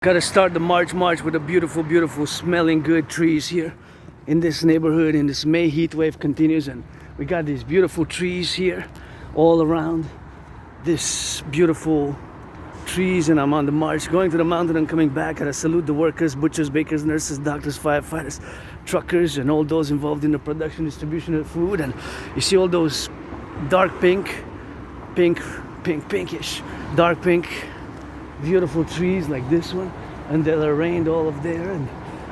Gotta start the march with the beautiful smelling good trees here in this neighborhood. In this May heat wave continues, and we got these beautiful trees here all around this beautiful trees, and I'm on the march going to the mountain and coming back. Gotta salute the workers, butchers, bakers, nurses, doctors, firefighters, truckers, and all those involved in the production, distribution of food. And you see all those dark pinkish, dark pink beautiful trees like this one, and they're arranged all of there. And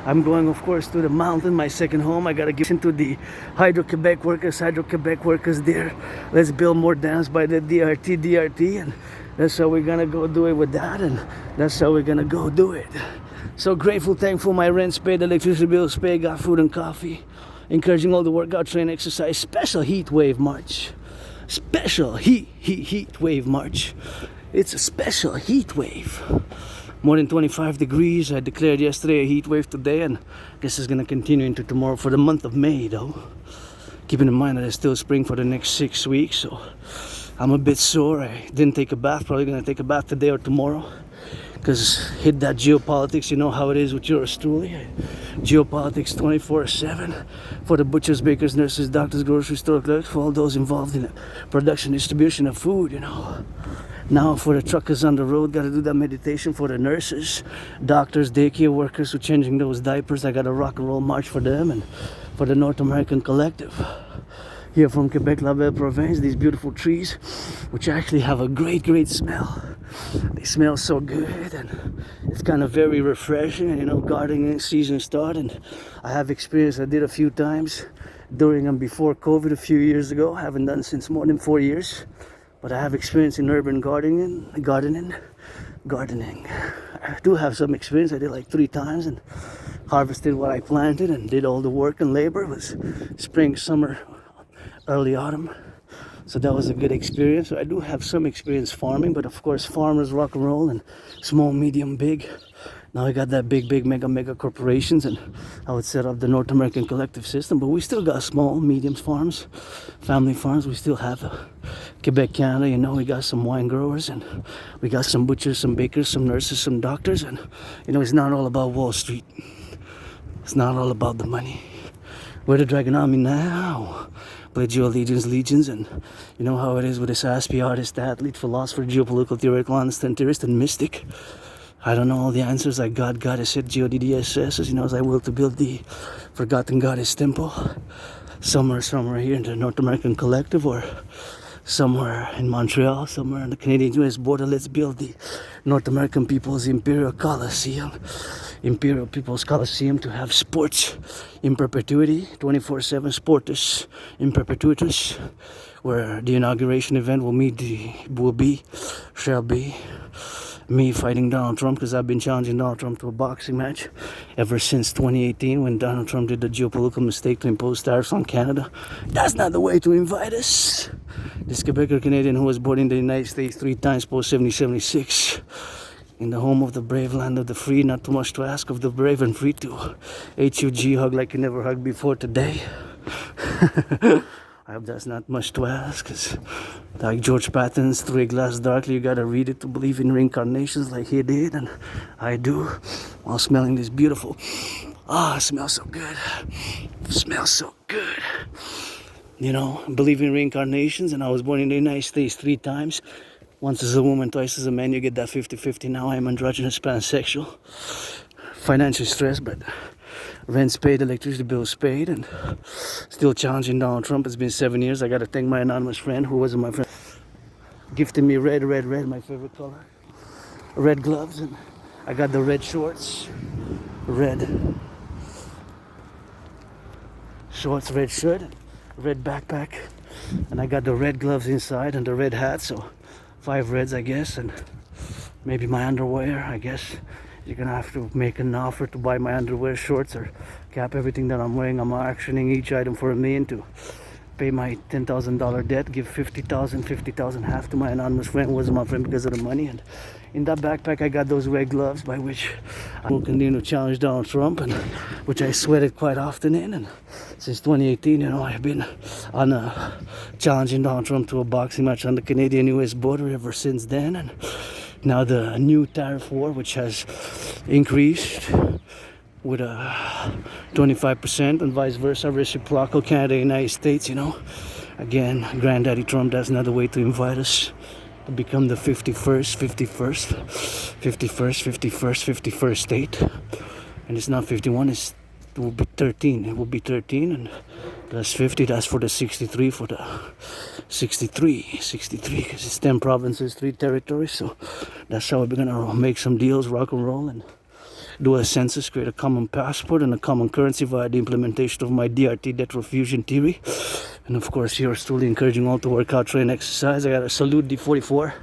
I'm going, of course, to the mountain, my second home. I gotta give into the Hydro-Quebec workers there. Let's build more dams by the DRT, and that's how we're gonna go do it with that, and that's how we're gonna go do it. So grateful, thankful, my rent's paid, electricity bills paid, got food and coffee, encouraging all the workout, train, exercise. Special heat wave march. Special heat wave march. It's a special heat wave. More than 25 degrees. I declared yesterday a heat wave today, and I guess it's gonna continue into tomorrow for the month of May though. Keeping in mind that it's still spring for the next 6 weeks, so I'm a bit sore. I didn't take a bath, probably gonna take a bath today or tomorrow. Because hit that geopolitics, you know how it is with yours truly. Geopolitics 24/7 for the butchers, bakers, nurses, doctors, grocery store clerks, for all those involved in the production, distribution of food, you know. Now for the truckers on the road, gotta do that meditation. For the nurses, doctors, daycare workers who are changing those diapers, I got a rock and roll march for them. And for the North American Collective here from Quebec, liable province, these beautiful trees, which actually have a great smell. They smell so good, and it's kind of very refreshing. And you know, gardening season started, and I have experience. I did a few times during and before COVID a few years ago. I haven't done since more than 4 years, but I have experience in urban gardening. I do have some experience. I did like 3 times and harvested what I planted and did all the work and labor. It was spring, summer, early autumn. So that was a good experience. So I do have some experience farming, but of course farmers, rock and roll, and small, medium, big. Now I got that big, mega corporations, and I would set up the North American Collective system. But we still got small, medium farms, family farms. We still have Quebec, Canada. You know, we got some wine growers, and we got some butchers, some bakers, some nurses, some doctors. And you know, it's not all about Wall Street. It's not all about the money. We're the Dragon Army now. Pledge your legions, and you know how it is with this ASP artist, athlete, philosopher, geopolitical, theoretical, honest, and theorist, and mystic. I don't know all the answers like God, Goddess, GODDSS, you know, as I will to build the forgotten Goddess temple. Somewhere here in the North American Collective, or somewhere in Montreal, somewhere on the Canadian-US border. Let's build the North American People's Imperial Coliseum. Imperial People's Coliseum, to have sports in perpetuity, 24/7 sportus in perpetuitus, where the inauguration event shall be me fighting Donald Trump, because I've been challenging Donald Trump to a boxing match ever since 2018, when Donald Trump did the geopolitical mistake to impose tariffs on Canada. That's not the way to invite us. This Quebecer Canadian who was born in the United States 3 times post 1776, in the home of the brave, land of the free. Not too much to ask of the brave and free, to HUG, hug like you never hugged before today. I hope that's not much to ask, because like George Patton's 3 Glass Darkly, you gotta read it to believe in reincarnations like he did, and I do, while smelling this beautiful, it smells so good. It smells so good. You know, believe in reincarnations, and I was born in the United States 3 times. Once as a woman, twice as a man. You get that 50-50. Now I'm androgynous, pansexual. Financial stress, but rent's paid, electricity bills paid, and still challenging Donald Trump. It's been 7 years. I gotta thank my anonymous friend, who wasn't my friend, gifted me red, my favorite color. Red gloves, and I got the red shorts. Red shorts, red shirt, red backpack, and I got the red gloves inside and the red hat, so 5 reds, I guess, and maybe my underwear. I guess you're gonna have to make an offer to buy my underwear, shorts, or cap everything that I'm wearing. I'm auctioning each item for $1 million to pay my $10,000 debt, give 50,000, half to my anonymous friend, who wasn't my friend because of the money. And in that backpack I got those red gloves, by which I will continue to challenge Donald Trump, and which I sweated quite often in. And since 2018, you know, I've been on challenging Donald Trump to a boxing match on the Canadian-US border ever since then. And Now the new tariff war, which has increased with a 25% and vice versa, reciprocal, Canada, United States, you know. Again, Granddaddy Trump, that's another way to invite us to become the 51st state. And it's not 51, it will be 13. It will be 13, and plus 50, that's for the 63, for the 63, because it's 10 provinces, 3 territories. So that's how we're gonna make some deals, rock and roll, and do a census, create a common passport and a common currency via the implementation of my DRT, debt refusion theory. And of course, yours truly encouraging all to work out, train, exercise. I gotta salute the 44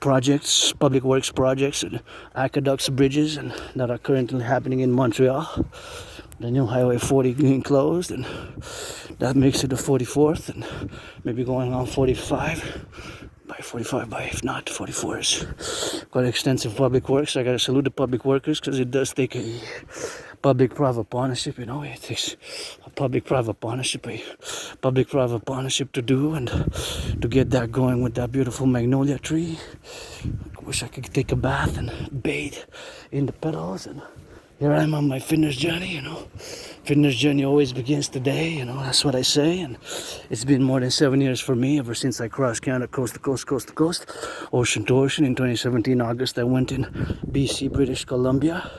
projects, public works projects, and aqueducts, bridges, and that are currently happening in Montreal. The new Highway 40 being closed, and that makes it the 44th, and maybe going on 45. By if not 44 is quite extensive public works. I gotta salute the public workers, because it does take a public-private partnership, you know. It takes a public-private partnership to do, and to get that going with that beautiful magnolia tree. I wish I could take a bath and bathe in the petals, and here I am on my fitness journey, you know. Fitness journey always begins today, you know, that's what I say. And it's been more than 7 years for me, ever since I crossed Canada, coast to coast, ocean to ocean. In 2017 August, I went in BC, British Columbia,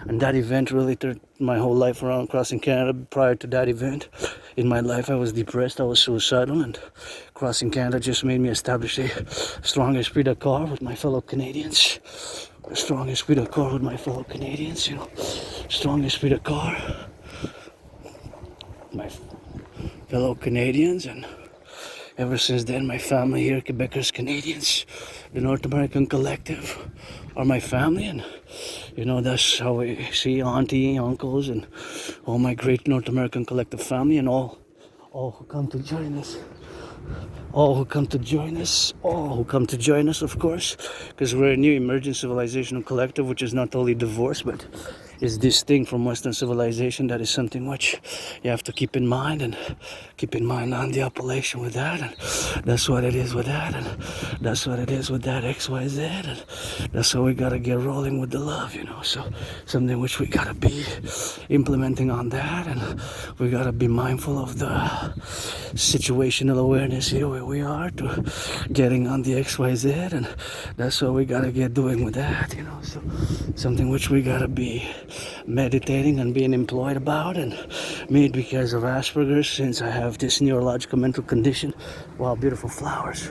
and that event really turned my whole life around. Crossing Canada, prior to that event in my life, I was depressed, I was suicidal, and crossing Canada just made me establish a strong esprit de corps with my fellow Canadians. The strong esprit de corps with my fellow Canadians, you know. Strong esprit de corps, my fellow Canadians, and ever since then, my family here, Quebecers, Canadians, the North American Collective, are my family, and you know, that's how we see auntie, uncles, and all my great North American Collective family, and all who come to join us. All who come to join us, of course, because we're a new emerging civilizational collective, which is not totally divorced, but is distinct from Western civilization. That is something which you have to keep in mind, and keep in mind on the appellation with that, and that's what it is with that, and that's what it is with that XYZ, and that's how we gotta get rolling with the love, you know. So something which we gotta be implementing on that, and we gotta be mindful of the situational awareness here where we are, to getting on the XYZ, and that's what we gotta get doing with that, you know. So something which we gotta be meditating and being employed about. And me, because of Asperger's, since I have this neurological mental condition, wow, beautiful flowers,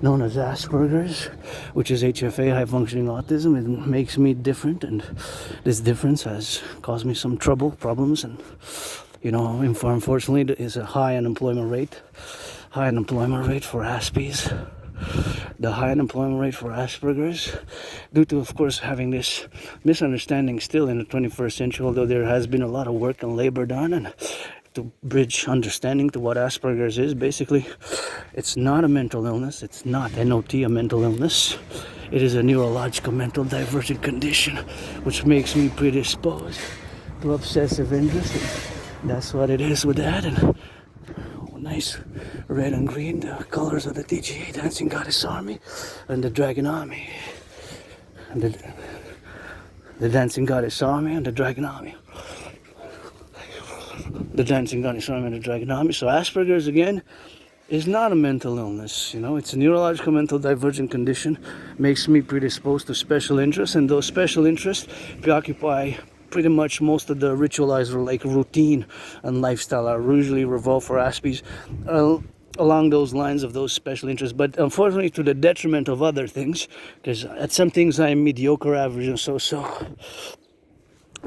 known as Asperger's, which is HFA, high functioning autism, it makes me different, and this difference has caused me some problems, and you know, unfortunately, there is a high unemployment rate for Aspies. The high unemployment rate for Asperger's, due to, of course, having this misunderstanding still in the 21st century, although there has been a lot of work and labor done, and to bridge understanding to what Asperger's is. Basically, it's not a mental illness. It's not N.O.T., a mental illness. It is a neurological mental divergent condition, which makes me predisposed to obsessive interest. And that's what it is with that. And nice red and green, the colors of the DGA, Dancing Goddess Army, and the Dragon Army, and the Dancing Goddess Army and the Dragon Army, the Dancing Goddess Army and the Dragon Army. So Asperger's, again, is not a mental illness, you know. It's a neurological mental divergent condition, makes me predisposed to special interests, and those special interests preoccupy pretty much most of the ritualized, like, routine and lifestyle are usually revolve for Aspies along those lines of those special interests, but unfortunately to the detriment of other things, because at some things I'm mediocre, average, and so.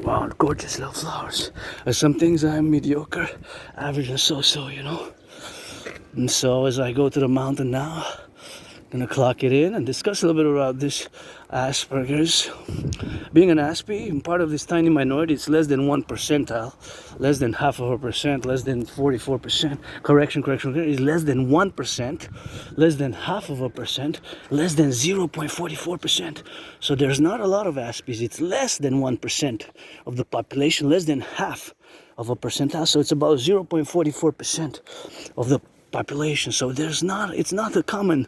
Wow, gorgeous little flowers. At some things I'm mediocre, average, and so, you know. And so as I go to the mountain now, I'm gonna clock it in and discuss a little bit about this Asperger's. Being an Aspie, part of this tiny minority, it's less than 1 percentile, less than 0.5%, less than 44%. Correction, is less than 1%, less than 0.5%, less than 0.44%. So there's not a lot of Aspies. It's less than 1% of the population, less than 0.5 percentile. So it's about 0.44% of the population. So it's not a common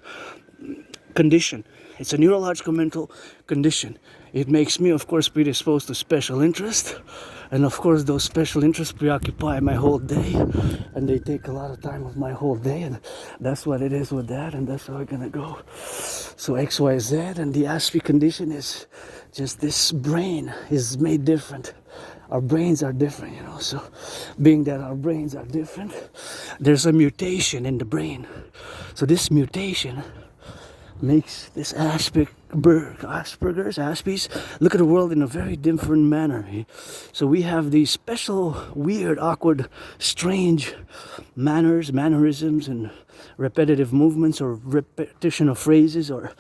condition. It's a neurological mental condition. It makes me, of course, predisposed to special interest. And of course, those special interests preoccupy my whole day. And they take a lot of time of my whole day. And that's what it is with that. And that's how we're going to go. So X, Y, Z. And the N.A.C.W.P condition is just this brain is made different. Our brains are different, you know. So being that our brains are different, there's a mutation in the brain. So this mutation makes this Asperger's look at the world in a very different manner. So we have these special, weird, awkward, strange mannerisms, and repetitive movements, or repetition of phrases, or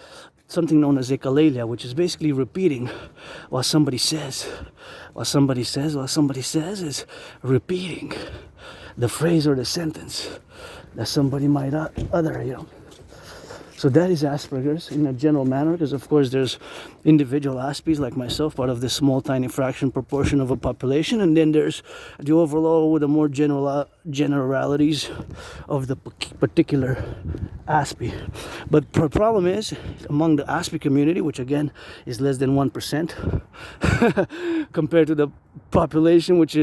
something known as echolalia, which is basically repeating what somebody says. What somebody says is repeating the phrase or the sentence that somebody might utter, you know. So that is Asperger's in a general manner, because of course there's individual Aspies like myself, part of this small tiny fraction proportion of a population, and then there's the overall with the more generalities of the particular Aspie. But the problem is, among the Aspie community, which again is less than 1% compared to the population, which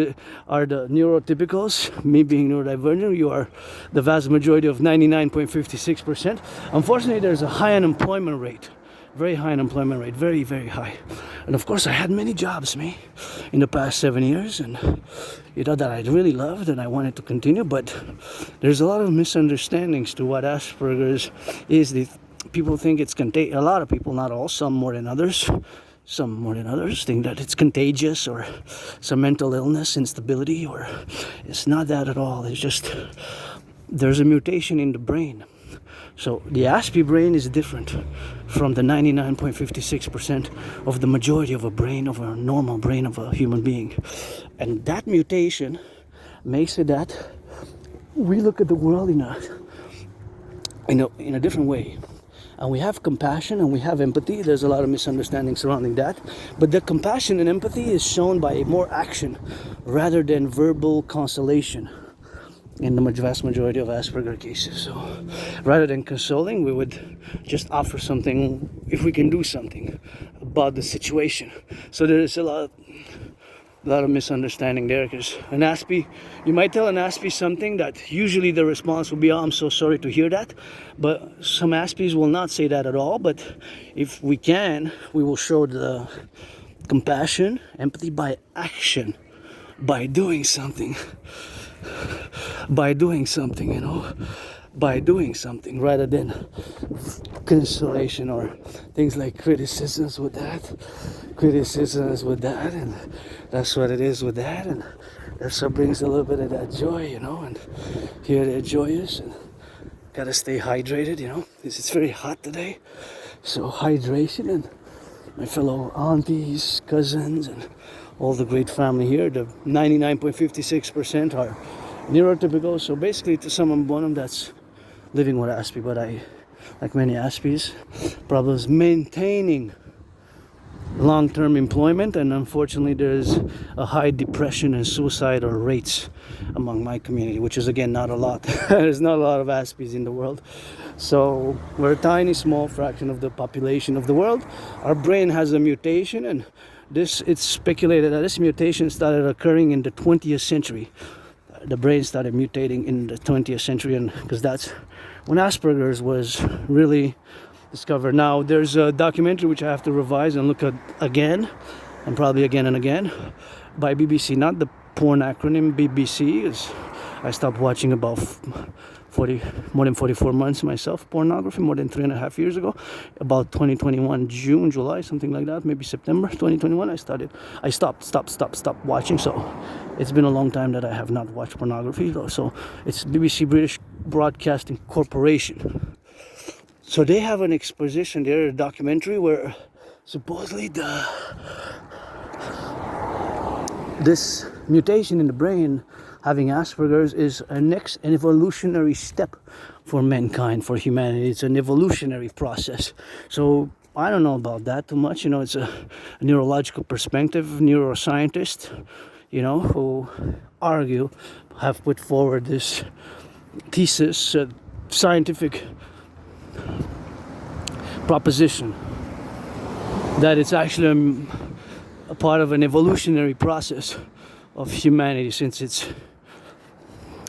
are the neurotypicals, me being neurodivergent, you are the vast majority of 99.56%. Unfortunately, there's a high unemployment rate, very high unemployment rate, very, very high. And of course, I had many jobs, in the past 7 years, and that I really loved and I wanted to continue, but there's a lot of misunderstandings to what Asperger's is. People think it's contagious. A lot of people, not all, some more than others, think that it's contagious or some mental illness, instability, or it's not that at all. It's just there's a mutation in the brain. So the N.A.C.W.P brain is different from the 99.56% of the majority of a brain, of a normal brain of a human being. And that mutation makes it that we look at the world in a different way. And we have compassion and we have empathy. There's a lot of misunderstanding surrounding that. But the compassion and empathy is shown by more action rather than verbal consolation in the vast majority of Asperger cases. So rather than consoling, we would just offer something if we can do something about the situation. So there is a lot of misunderstanding there, because an N.A.C.W.P, you might tell an N.A.C.W.P something that usually the response will be, oh, I'm so sorry to hear that. But some N.A.C.W.Ps will not say that at all. But if we can, we will show the compassion, empathy by action, by doing something, rather than consolation or things like criticisms with that, and that's what it is with that. And that's what brings a little bit of that joy, and here they're joyous, and gotta stay hydrated, because it's very hot today. So hydration, and my fellow aunties, cousins, and all the great family here, the 99.56% are neurotypical. So basically, to someone one of them that's living with N.A.C.W.P, but I, like many N.A.C.W.Ps, problems maintaining long-term employment, and unfortunately there's a high depression and suicidal rates among my community, which is again not a lot. There's not a lot of N.A.C.W.Ps in the world. So we're a tiny small fraction of the population of the world. Our brain has a mutation, and it's speculated that this mutation started occurring in the 20th century. The brain started mutating in the 20th century, and because that's when Asperger's was really discovered. Now there's a documentary which I have to revise and look at again, and probably again and again, by BBC, not the porn acronym BBC, is I stopped watching about more than 44 months myself, pornography, more than 3.5 years ago, about 2021, June, July, something like that, maybe September 2021, I stopped watching. So it's been a long time that I have not watched pornography. So it's BBC, British Broadcasting Corporation. So they have an exposition there, a documentary, where supposedly this mutation in the brain, having Asperger's, is an evolutionary step for mankind, for humanity. It's an evolutionary process. So I don't know about that too much. It's a neurological perspective. Neuroscientists, who have put forward this thesis, scientific proposition that it's actually a part of an evolutionary process of humanity, since it's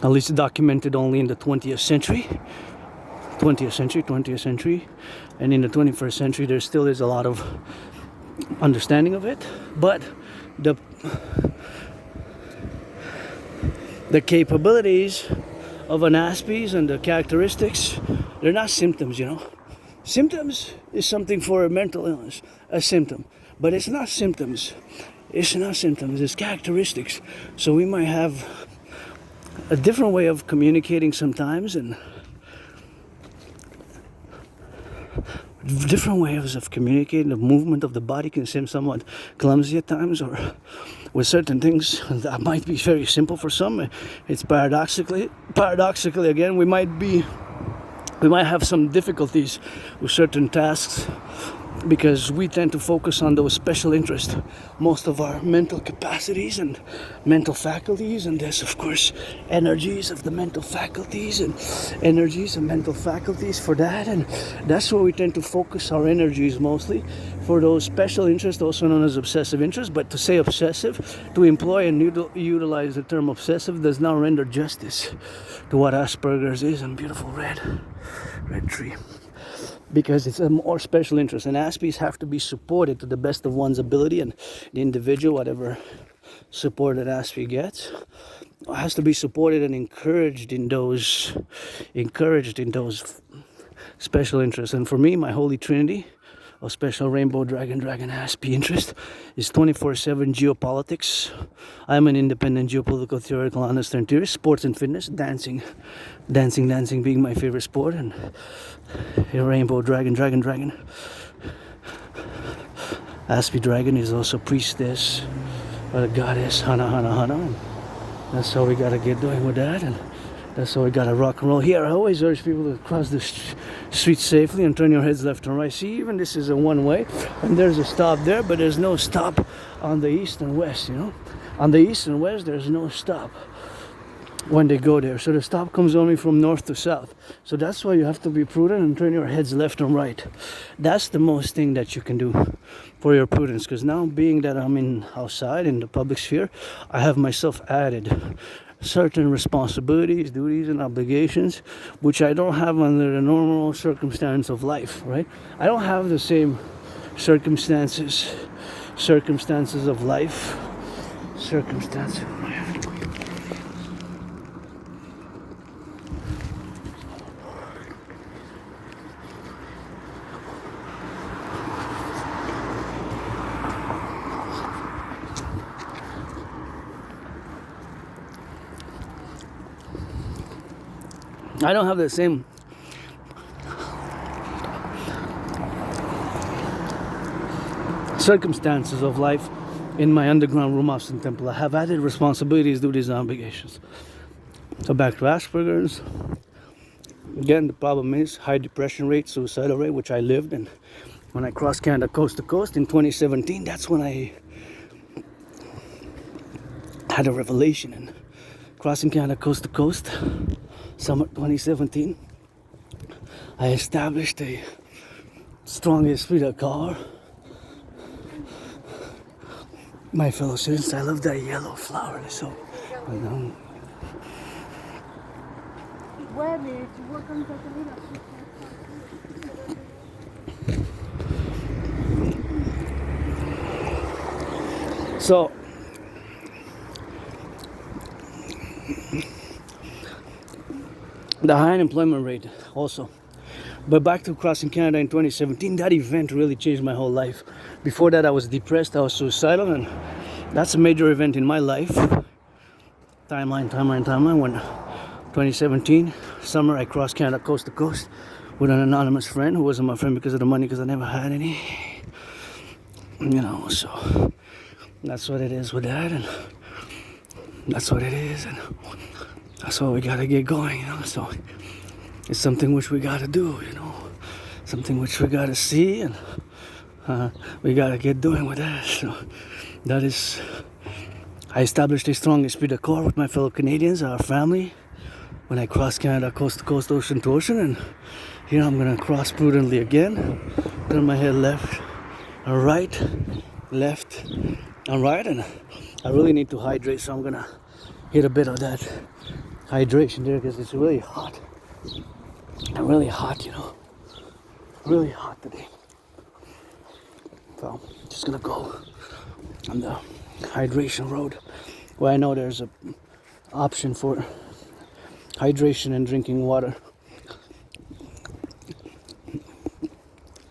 at least documented only in the 20th century, and in the 21st century there still is a lot of understanding of it, but the capabilities of an N.A.C.P and the characteristics, they're not symptoms, you know. Symptoms is something for a mental illness, a symptom, but it's not symptoms. It's not symptoms, it's characteristics. So we might have a different way of communicating sometimes, and different ways of communicating. The movement of the body can seem somewhat clumsy at times, or with certain things that might be very simple for some. It's paradoxically again, we might have some difficulties with certain tasks because we tend to focus on those special interests, most of our mental capacities and mental faculties, and there's of course energies of the mental faculties and energies of mental faculties for that, and that's where we tend to focus our energies mostly, for those special interests, also known as obsessive interests. But to say obsessive, to employ and utilize the term obsessive, does not render justice to what Asperger's is. And beautiful red tree, because it's a more special interest, and N.A.C.Ps have to be supported to the best of one's ability, and the individual, whatever support that N.A.C.P gets, has to be supported and encouraged in those special interests. And for me, my holy trinity of special rainbow dragon N.A.C.P interest is 24/7 geopolitics. I'm an independent geopolitical theoretical honest and theorist, sports and fitness, dancing being my favorite sport, and a rainbow dragon. N.A.C.P dragon is also priestess or the goddess Hana. And that's how we gotta get doing with that, and that's how we gotta rock and roll here. I always urge people to cross the street safely and turn your heads left and right. See, even this is a one-way, and there's a stop there, but there's no stop on the east and west, you know. On the east and west, there's no stop when they go there. So the stop comes only from north to south. So that's why you have to be prudent and turn your heads left and right. That's the most thing that you can do for your prudence, because now, being that I'm outside in the public sphere, I have myself added certain responsibilities, duties, and obligations which I don't have under the normal circumstance of life, right? I don't have the same circumstances of life. I don't have the same circumstances of life in my underground room house and temple. I have added responsibilities, duties, and obligations. So back to Asperger's. Again, the problem is high depression rate, suicidal rate, which I lived in. When I crossed Canada coast to coast in 2017, that's when I had a revelation. And crossing Canada coast to coast, summer 2017, I established a strong esprit de corps. My fellow citizens, I love that yellow flower. So, Ouais, mais tu vois comme t'as connu la So, the high unemployment rate also. But back to crossing Canada in 2017, that event really changed my whole life. Before that, I was depressed, I was suicidal, and that's a major event in my life. Timeline, when 2017, summer, I crossed Canada coast to coast with an anonymous friend who wasn't my friend because of the money, because I never had any. You know, so that's what it is with that, and that's what it is, and that's what we gotta get going, you know. So it's something which we gotta do, you know, something which we gotta see, and we gotta get doing with that. So that is, I established a strong esprit de corps with my fellow Canadians, our family, when I crossed Canada coast to coast, ocean to ocean, and Here I'm gonna cross prudently again, turn my head left and right, left and right, and I really need to hydrate, so I'm gonna hit a bit of that hydration there because it's really hot. Really hot, you know. Really hot today. So just gonna go on the hydration road where I know there's a option for hydration and drinking water.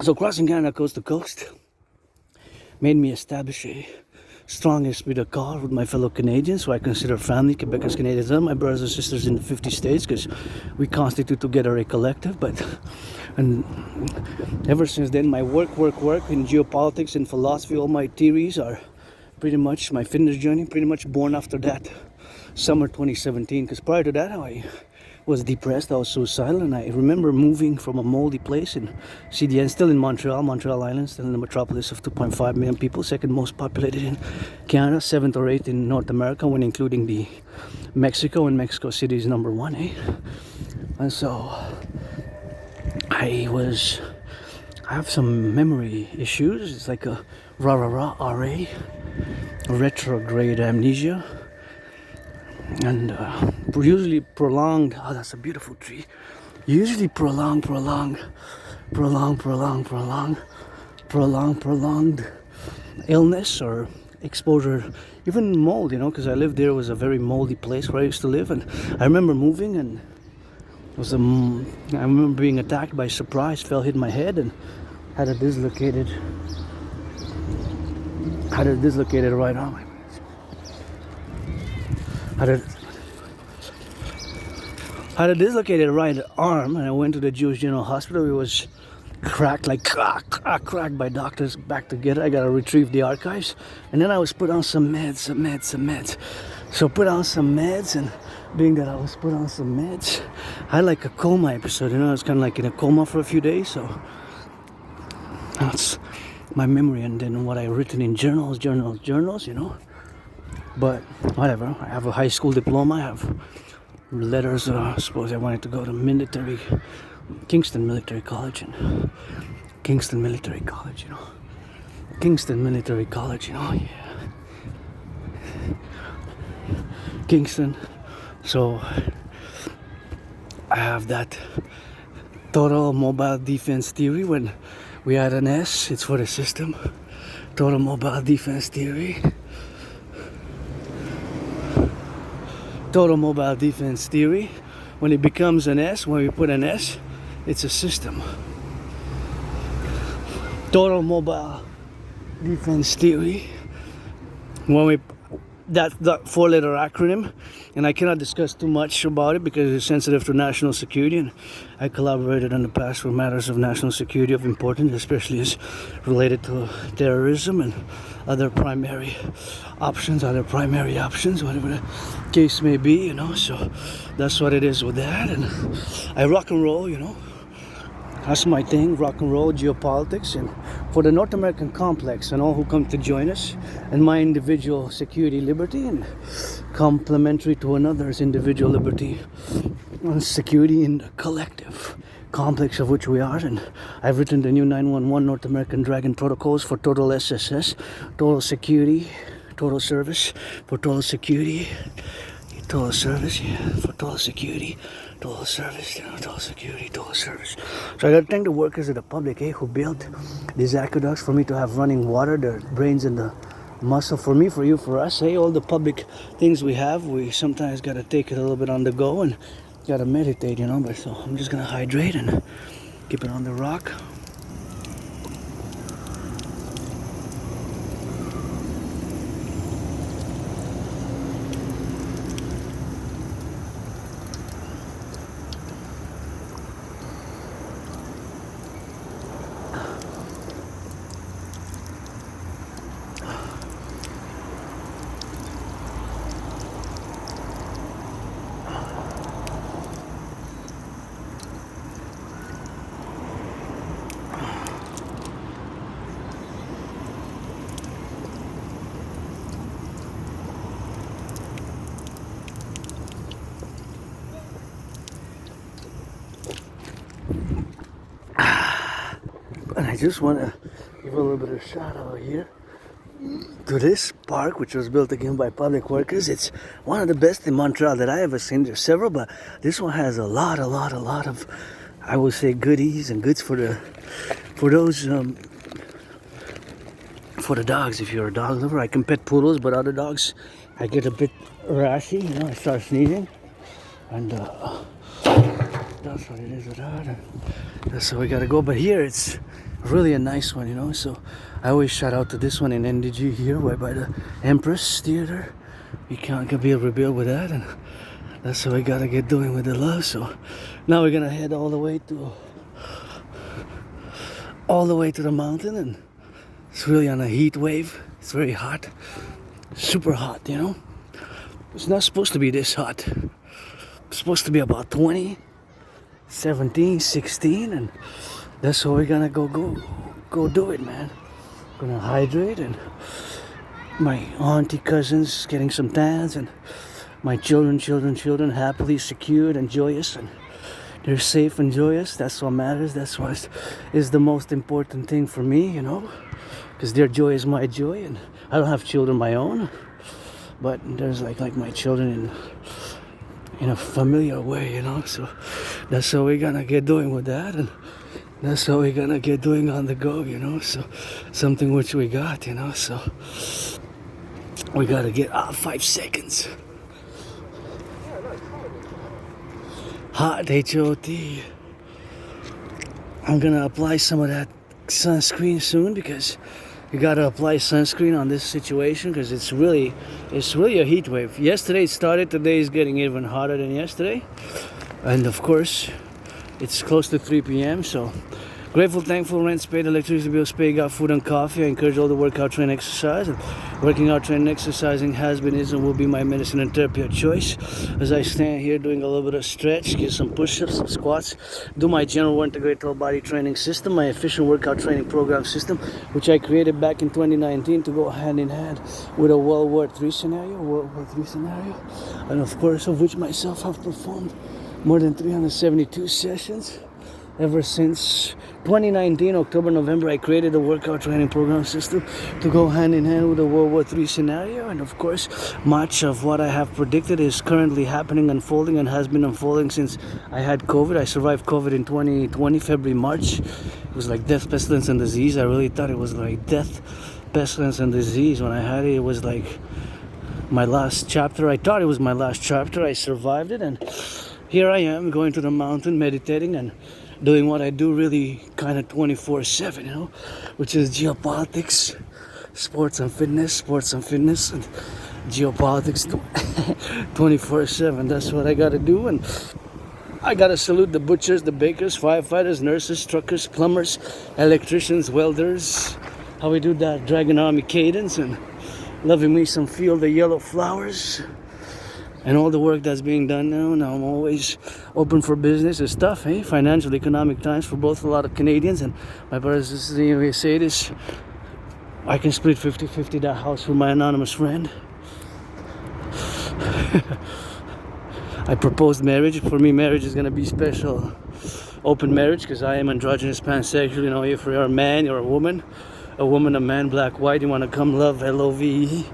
So crossing Canada coast to coast made me establish a strong esprit de corps with my fellow Canadians, who I consider family, Quebecers, Canadians, and my brothers and sisters in the 50 states, because we constitute together a collective. And ever since then, my work in geopolitics and philosophy, all my theories are pretty much my fitness journey, pretty much born after that summer 2017. Because prior to that, I was depressed, I was suicidal, and I remember moving from a moldy place in CDN, still in Montreal Island, still in the metropolis of 2.5 million people, second most populated in Canada, 7th or 8th in North America, when including the Mexico, and Mexico City is number 1, eh? And so I have some memory issues. It's like a RA, retrograde amnesia, and usually prolonged. Oh, that's a beautiful tree. Usually prolonged illness or exposure, even mold, you know, because I lived there. It was a very moldy place where I used to live, and I remember moving, and I remember being attacked by surprise, hit my head, and had a dislocated right arm. Had a dislocated right arm, and I went to the Jewish General Hospital. It was cracked, like cracked by doctors, back together. I gotta retrieve the archives, and then I was put on some meds. So put on some meds, and being that I was put on some meds, I had like a coma episode. You know, I was kind of like in a coma for a few days. So that's my memory, and then what I written in journals. You know. But whatever. I have a high school diploma. I have letters. I suppose I wanted to go to Kingston Military College, you know. Kingston Military College, yeah. Kingston. So I have that total mobile defense theory. When we add an S, it's for the system. Total mobile defense theory. Total mobile defense theory. When it becomes an S, when we put an S, it's a system. Total mobile defense theory. That 4-letter acronym, and I cannot discuss too much about it because it's sensitive to national security, and I collaborated in the past for matters of national security of importance, especially as related to terrorism and other primary options, whatever the case may be, you know. So that's what it is with that. And I rock and roll, you know. That's my thing, rock and roll, geopolitics, and for the North American complex and all who come to join us, and my individual security, liberty, and complementary to another's individual liberty and security in the collective complex of which we are. And I've written the new 911 North American Dragon protocols for total SSS, total security, total service, for total security, total service, yeah, for total security, total service, you know, total security, total service. So I gotta thank the workers of the Publik, who built these aqueducts for me to have running water, the brains and the muscle for me, for you, for us. All the public things we have, we sometimes gotta take it a little bit on the go and gotta meditate, you know. But so I'm just gonna hydrate and keep it on the rock. I just want to give a little bit of shout out here to this park, which was built again by public workers. It's one of the best in Montreal that I ever seen. There's several, but this one has a lot of, I would say, goodies and goods for the dogs. If you're a dog lover, I can pet poodles, but other dogs, I get a bit rashy. You know, I start sneezing, and that's what it is with that. And that's how we gotta go. But here it's really a nice one, you know. So I always shout out to this one in NDG here, right by the Empress Theater. You can't be a rebel with that, and that's what we gotta get doing with the love. So now we're gonna head all the way to the mountain, and it's really on a heat wave. It's very hot, super hot, you know. It's not supposed to be this hot. It's supposed to be about 20, 17, 16, and that's what we're gonna go do it, man. Gonna hydrate, and my auntie cousins getting some tans, and my children happily secured and joyous, and they're safe and joyous. That's what matters. That's what is the most important thing for me, you know, because their joy is my joy. And I don't have children of my own, but there's like my children in a familiar way, you know. So that's what we're gonna get doing with that, and that's what we're gonna get doing on the go, you know. So something which we got, you know. So we gotta get 5 seconds. Hot H-O-T. I'm gonna apply some of that sunscreen soon, because you gotta apply sunscreen on this situation, because it's really a heat wave. Yesterday it started, today is getting even hotter than yesterday, and of course it's close to 3 p.m. So grateful, thankful, rent's paid, electricity bills paid, got food and coffee. I encourage all to work out, train, exercise. And working out, training, exercising has been, is, and will be my medicine and therapy of choice. As I stand here doing a little bit of stretch, get some push-ups, some squats, do my general integrated whole body training system, my efficient workout training program system, which I created back in 2019 to go hand in hand with a World War III scenario, and of course of which myself have performed more than 372 sessions. Ever since 2019, October, November, I created a workout training program system to go hand in hand with the World War III scenario. And of course, much of what I have predicted is currently happening, unfolding, and has been unfolding since I had COVID. I survived COVID in 2020, February, March. It was like death, pestilence, and disease. I really thought it was like death, pestilence, and disease. When I had it, it was like my last chapter. I thought it was my last chapter. I survived it, and here I am going to the mountain, meditating, and doing what I do really kind of 24/7, you know, which is geopolitics, sports and fitness, and geopolitics 24/7. That's what I gotta do, and I gotta salute the butchers, the bakers, firefighters, nurses, truckers, plumbers, electricians, welders. How we do that Dragon Army cadence, and loving me some Field of Yellow Flowers. And all the work that's being done now I'm always open for business. It's tough, eh? Financial, economic times for both a lot of Canadians. And my brothers, this is the way I say this. I can split 50-50 that house with my anonymous friend. I proposed marriage. For me, marriage is going to be special. Open marriage, because I am androgynous, pansexual. You know, if you're a man, you're a woman, a man, black, white, you want to come love, L-O-V-E.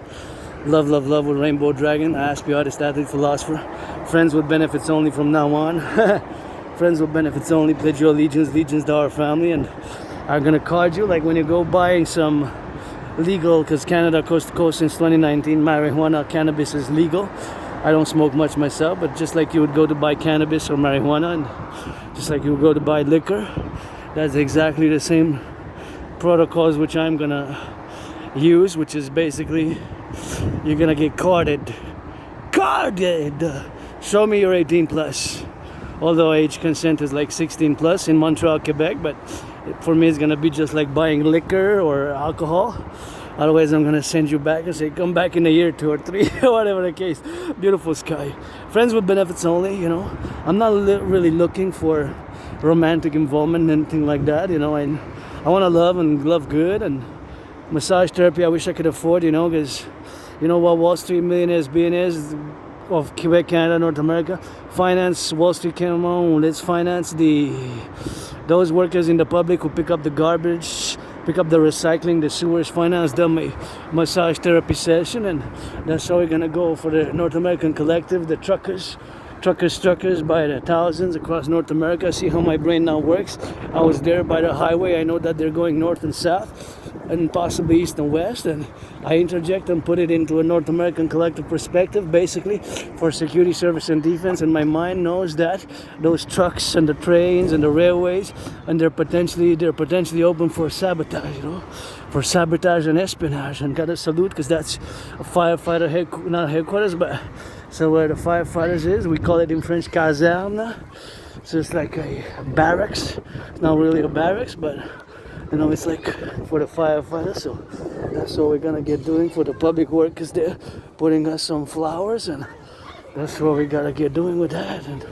Love with Rainbow Dragon. I ask you, artist, athlete, philosopher. Friends with benefits only from now on. Friends with benefits only. Pledge your allegiance to our family. And I'm gonna card you like when you go buying some legal, because Canada coast to coast since 2019, marijuana, cannabis is legal. I don't smoke much myself, but just like you would go to buy cannabis or marijuana, and just like you would go to buy liquor, that's exactly the same protocols which I'm gonna use, which is basically you're gonna get carded. Show me you're 18 plus. Although age consent is like 16 plus in Montreal, Quebec, but for me it's gonna be just like buying liquor or alcohol. Otherwise I'm gonna send you back and say come back in a year, 2 or 3, whatever the case. Beautiful sky. Friends with benefits only, you know. I'm not really looking for romantic involvement and anything like that, you know. I want to love and love good, and massage therapy I wish I could afford, you know, because you know what Wall Street millionaires, billionaires, of Quebec, Canada, North America. Finance Wall Street, come on, let's finance those workers in the public who pick up the garbage, pick up the recycling, the sewers, finance them a massage therapy session, and that's how we're gonna go for the North American Collective, the truckers by the thousands across North America. See how my brain now works. I was there by the highway. I know that they're going north and south and possibly east and west, and I interject and put it into a North American Collective perspective, basically for security, service, and defense. And my mind knows that those trucks and the trains and the railways, and they're potentially open for sabotage, for sabotage and espionage. And gotta salute, because that's a firefighter not headquarters, but so where the firefighters is, we call it in French caserne. So it's like a barracks. It's not really a barracks, but it's like for the firefighters. So that's what we're gonna get doing for the public workers there, putting us some flowers, and that's what we gotta get doing with that. And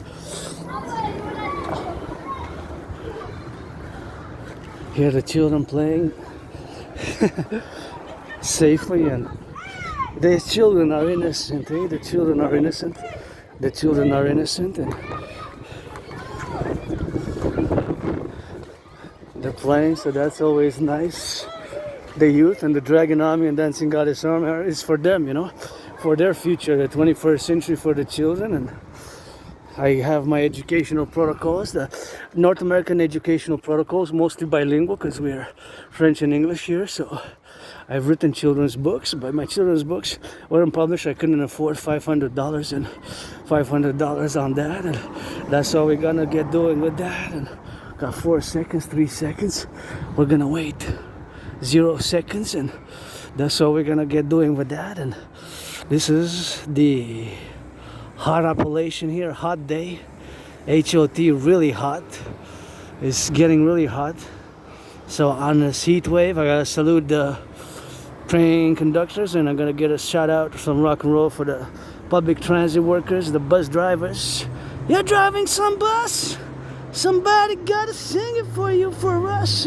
here the children playing safely, and these children are innocent, The children are innocent. The children are innocent, and they're playing, so that's always nice. The youth and the Dragon Army and Dancing Goddess Army is for them, for their future, the 21st century, for the children. And I have my educational protocols, the North American educational protocols, mostly bilingual because we're French and English here. So I've written children's books, but my children's books weren't published. I couldn't afford $500 and $500 on that, and that's all we're gonna get doing with that. And got 4 seconds, 3 seconds. We're gonna wait 0 seconds, and that's all we're gonna get doing with that. And this is the hot appellation here, hot day, HOT, really hot. It's getting really hot. So on this heat wave, I gotta salute the train conductors, and I'm gonna get a shout out from Rock&Roll for the public transit workers, the bus drivers. You're driving some bus? Somebody gotta sing it for you, for us.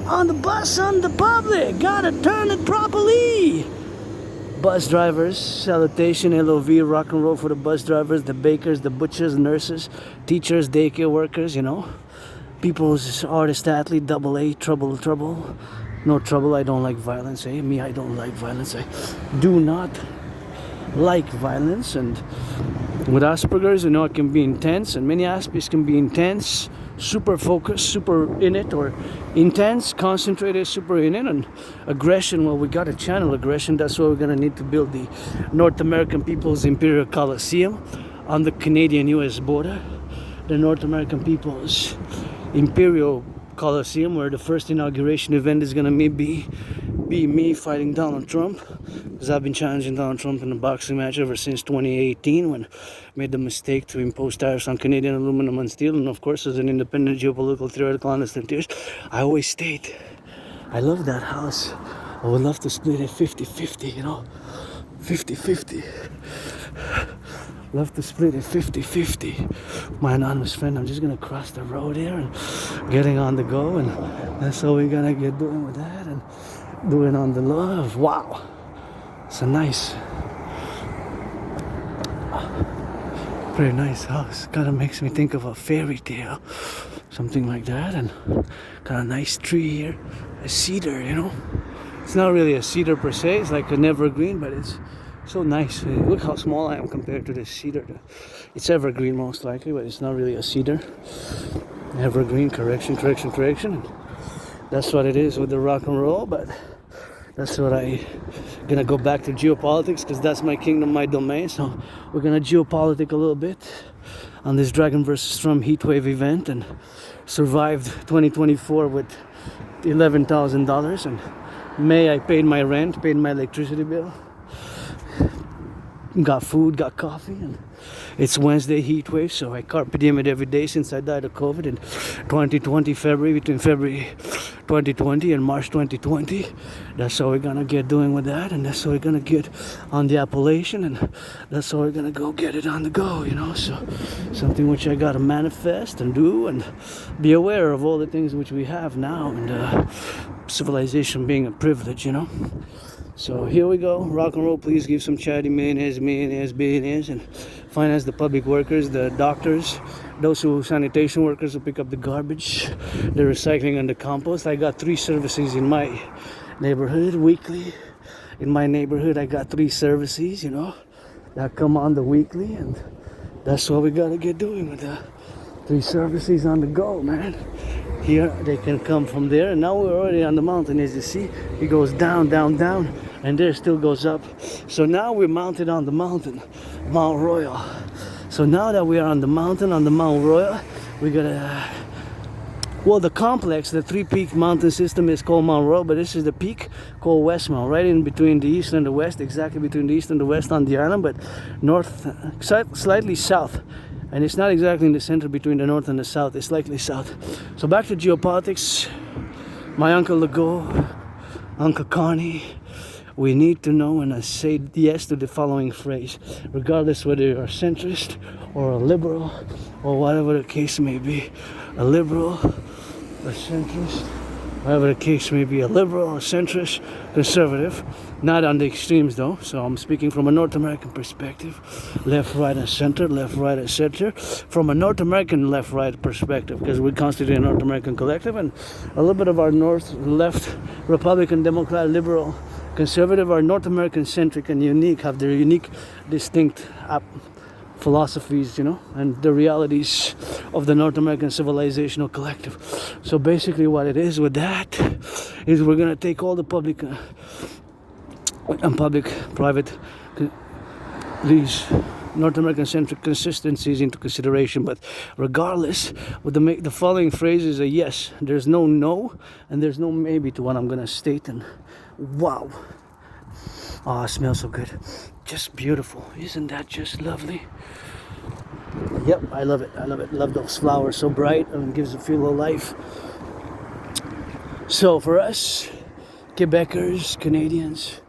On the bus, on the public, gotta turn it properly. Bus drivers, salutation, LOV, Rock&Roll for the bus drivers, the bakers, the butchers, nurses, teachers, daycare workers, People's artist, athlete, double A, trouble. No trouble, I don't like violence, Me, I don't like violence. I do not like violence. And with Asperger's, it can be intense, and many aspects can be intense, super focused, super in it, or intense, concentrated, super in it. And aggression, well, we gotta channel aggression. That's why we're gonna need to build the North American People's Imperial Coliseum on the Canadian-US border. The North American People's Imperial Coliseum, where the first inauguration event is gonna be me fighting Donald Trump, because I've been challenging Donald Trump in a boxing match ever since 2018, when I made the mistake to impose tariffs on Canadian aluminum and steel. And of course, as an independent geopolitical theoretical analyst and theorist, I always state I love that house. I would love to split it 50-50, 50-50. Love to split it 50-50. My anonymous friend, I'm just gonna cross the road here and getting on the go, and that's all we're gonna get doing with that, and doing on the love. Wow, it's a nice, pretty nice house. Kind of makes me think of a fairy tale, something like that. And got a nice tree here, a cedar. It's not really a cedar per se. It's like an evergreen, but it's so nice. Look how small I am compared to this cedar. It's evergreen most likely, but it's not really a cedar. Evergreen, correction. That's what it is with the Rock&Roll. But that's what gonna go back to geopolitics, because that's my kingdom, my domain. So we're gonna geopolitic a little bit on this Dragon vs. Storm Heatwave event, and survived 2024 with $11,000. And May, I paid my rent, paid my electricity bill, got food, got coffee, and it's Wednesday heat wave, so I carpe diem it every day since I died of COVID in 2020, between February 2020 and March 2020. That's how we're gonna get doing with that, and that's how we're gonna get on the appellation, and that's how we're gonna go get it on the go, So something which I gotta manifest and do, and be aware of all the things which we have now, and civilization being a privilege, So here we go. Rock and roll, please give some charity, mayonnaise, and finance the public workers, the doctors, those who sanitation workers who pick up the garbage, the recycling and the compost. I got 3 services in my neighborhood weekly. In my neighborhood, I got 3 services, you know, that come on the weekly, and that's what we gotta get doing with the 3 services on the go, man. Here they can come from there, and now we're already on the mountain. As you see, it goes down, down, down, and there still goes up. So now we're mounted on the mountain, Mount Royal. So now that we are on the mountain, on the Mount Royal, we gotta, well, the complex, the 3-peak mountain system is called Mount Royal, but this is the peak called West Mount, right in between the east and the west, exactly between the east and the west on the island, but north, slightly south. And it's not exactly in the center between the north and the south, it's slightly south. So back to geopolitics. My Uncle Legault, Uncle Connie, we need to know and I say yes to the following phrase, regardless whether you're a centrist or a liberal or whatever the case may be. A liberal, a centrist, whatever the case may be, a liberal, a centrist, conservative, not on the extremes though. So I'm speaking from a North American perspective, left, right, and center, left, right, and center. From a North American left, right perspective, because we constitute a North American collective, and a little bit of our north, left, Republican, Democrat, liberal, conservative are North American centric and unique, have their unique, distinct philosophies, you know, and the realities of the North American civilizational collective. So basically what it is with that is we're going to take all the public and private these North American centric consistencies into consideration. But regardless, with the following phrase is a yes. There's no no and there's no maybe to what I'm going to state. And wow, oh, it smells so good, just beautiful. Isn't that just lovely? Yep, I love it. I love it. Love those flowers, so bright and gives a feel of life. So for us, Quebecers, Canadians,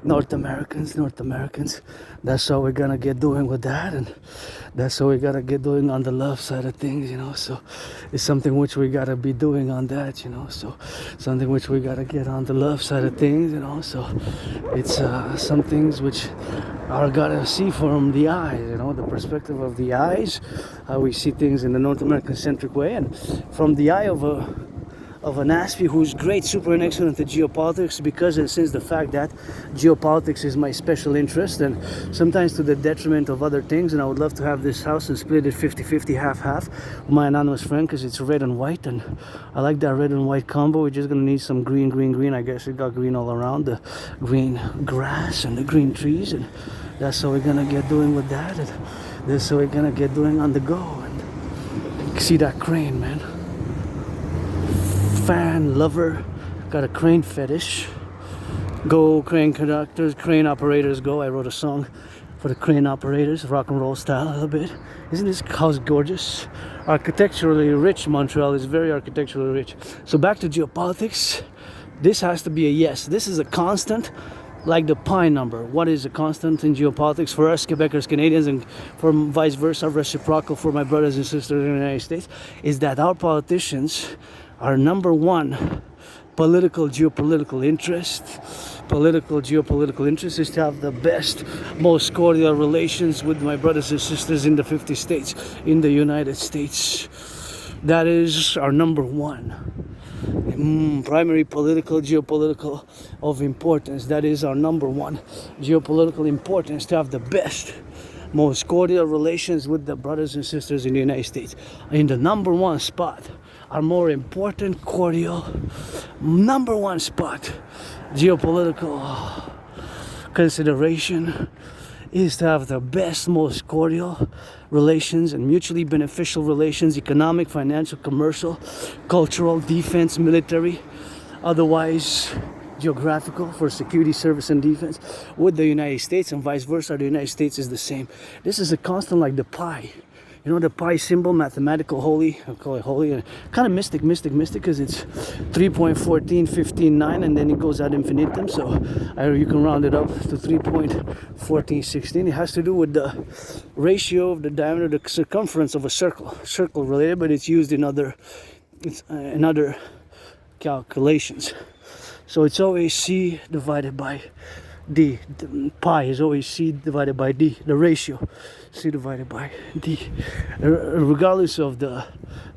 North Americans, that's how we're gonna get doing with that, and that's how we gotta get doing on the love side of things, you know. So it's something which we gotta be doing on that, you know. So something which we gotta get on the love side of things, you know. So it's some things which are gotta see from the eyes, you know, the perspective of the eyes, how we see things in the North American centric way, and from the eye of an N.A.C.W.P who's great, super and excellent at geopolitics, because and since the fact that geopolitics is my special interest, and sometimes to the detriment of other things. And I would love to have this house and split it 50-50, half-half with my anonymous friend, because it's red and white, and I like that red and white combo. We're just gonna need some green. I guess it got green all around, the green grass and the green trees, and that's how we're gonna get doing with that, and that's how we're gonna get doing on the go. And see that crane, man. Fan lover, got a crane fetish. Go crane conductors, crane operators, go. I wrote a song for the crane operators, rock and roll style a little bit. Isn't this house gorgeous? Architecturally rich. Montreal is very architecturally rich. So back to geopolitics. This has to be a yes. This is a constant, like the pi number. What is a constant in geopolitics for us Quebecers, Canadians, and for vice versa, reciprocal for my brothers and sisters in the United States, is that our politicians, our number one geopolitical interest is to have the best, most cordial relations with my brothers and sisters in the 50 states, in the United States. That is our number one primary geopolitical of importance. That is our number one geopolitical importance, to have the best, most cordial relations with the brothers and sisters in the United States. In the number one spot, our more important, cordial, number one spot, geopolitical consideration, is to have the best, most cordial relations and mutually beneficial relations, economic, financial, commercial, cultural, defense, military, otherwise geographical, for security, service, and defense, with the United States, and vice versa. The United States is the same. This is a constant, like the pi. You know, the pi symbol, mathematical holy, I call it holy, and kind of mystic, because it's 3.14159, and then it goes ad infinitum, so you can round it up to 3.1416. It has to do with the ratio of the diameter, the circumference of a circle related, but it's used in other calculations. So it's always C divided by D. The pi is always C divided by D, the ratio. C divided by D. Regardless of the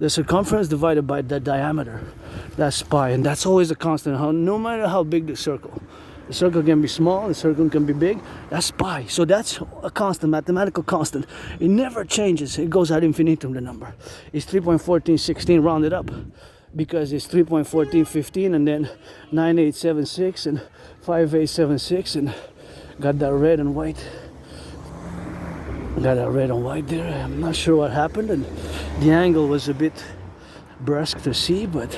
circumference divided by the diameter. That's pi, and that's always a constant. No matter how big the circle can be small, the circle can be big. That's pi. So that's a constant, mathematical constant. It never changes. It goes ad infinitum, the number. It's 3.1416 rounded up because it's 3.1415 and then 9876 and 5876 and got that red and white. Got that red and white there. I'm not sure what happened, and the angle was a bit brusque to see, but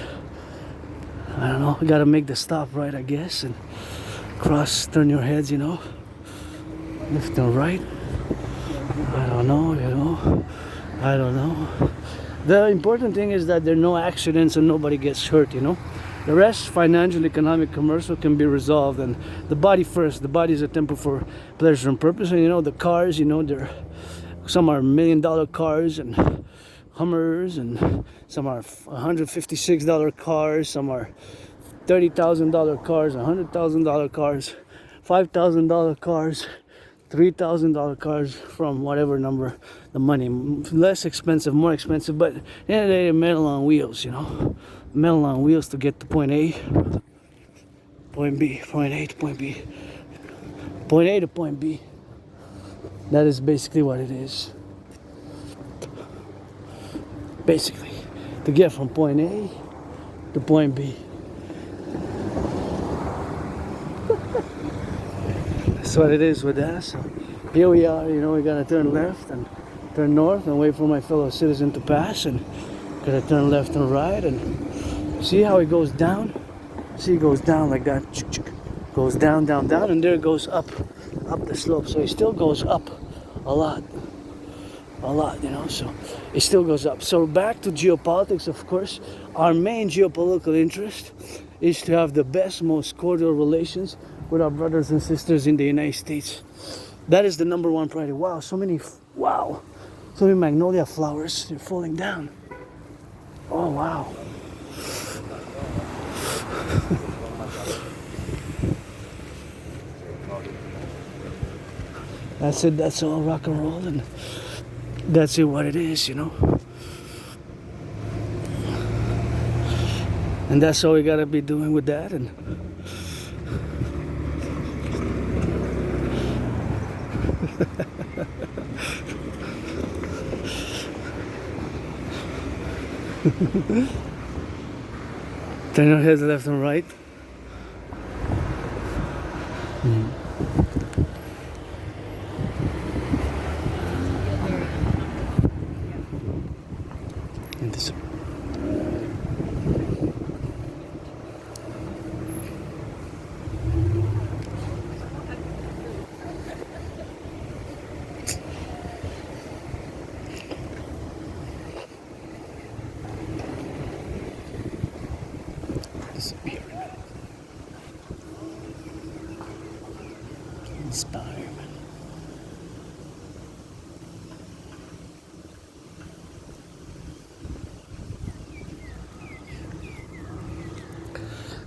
I don't know. You gotta make the stop right, I guess, and cross, turn your heads, left and right. I don't know. I don't know. The important thing is that there are no accidents and nobody gets hurt, The rest, financial, economic, commercial, can be resolved. And the body first. The body is a temple for pleasure and purpose. And the cars, some are $1 million cars and Hummers, and some are $156 cars, some are $30,000 cars, $100,000 cars, $5,000 cars, $3,000 cars, from whatever number the money. Less expensive, more expensive, but at the end of the day, metal on wheels, Metal on wheels to get to point A, point B, point A to point B, point A to point B. That is basically what it is. Basically, to get from point A to point B. That's what it is with that. So here we are, we gotta turn left and turn north and wait for my fellow citizen to pass, and gotta turn left and right, and see how it goes down? See, it goes down like that. Goes down, down, down, and there it goes up the slope. So it still goes up a lot, so it still goes up. So back to geopolitics, of course, our main geopolitical interest is to have the best, most cordial relations with our brothers and sisters in the United States. That is the number one priority. Wow, so many magnolia flowers, they're falling down. Oh, wow. That's it, that's all rock and roll, and that's it what it is, And that's all we gotta be doing with that. And turn your heads left and right. And this.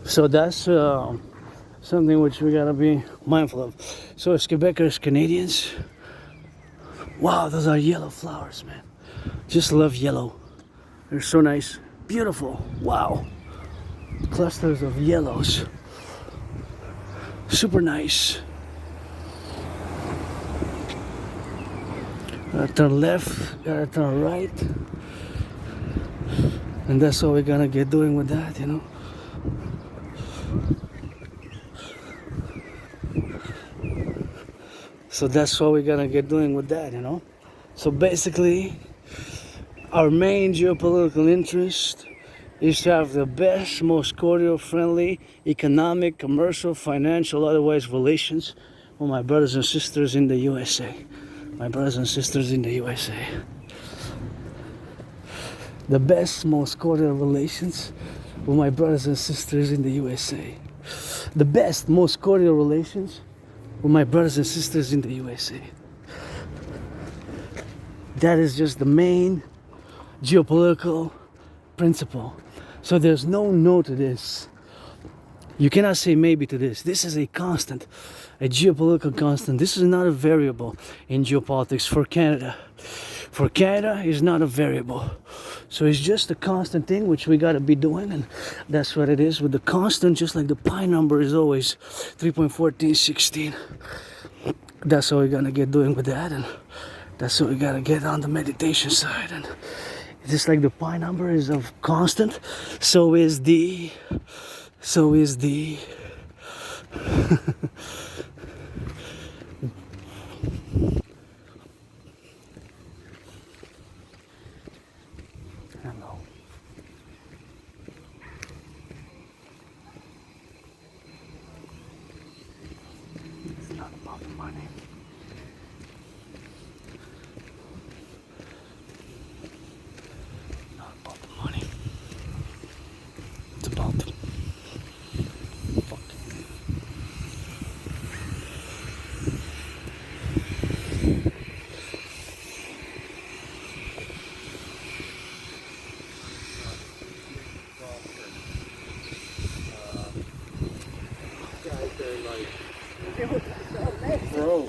So that's something which we gotta be mindful of. So as Quebecers, Canadians, wow, those are yellow flowers, man. Just love yellow. They're so nice, beautiful. Wow, clusters of yellows, super nice. Gotta turn left, gotta turn right, and that's what we're gonna get doing with that, So that's what we're gonna get doing with that, So basically, our main geopolitical interest is to have the best, most cordial, friendly, economic, commercial, financial, otherwise relations with my brothers and sisters in the USA. My brothers and sisters in the USA. The best, most cordial relations with my brothers and sisters in the USA. The best, most cordial relations with my brothers and sisters in the USA. That is just the main geopolitical principle. So there's no to this. You cannot say maybe to this. This is a constant, a geopolitical constant. This is not a variable in geopolitics for Canada. For Canada, is not a variable. So it's just a constant thing which we gotta be doing, and that's what it is with the constant. Just like the pi number is always 3.1416. That's what we're gonna get doing with that, and that's what we gotta get on the meditation side. And just like the pi number is of constant, so is the hello. It's not about the money. Not about the money. It's about the Bro.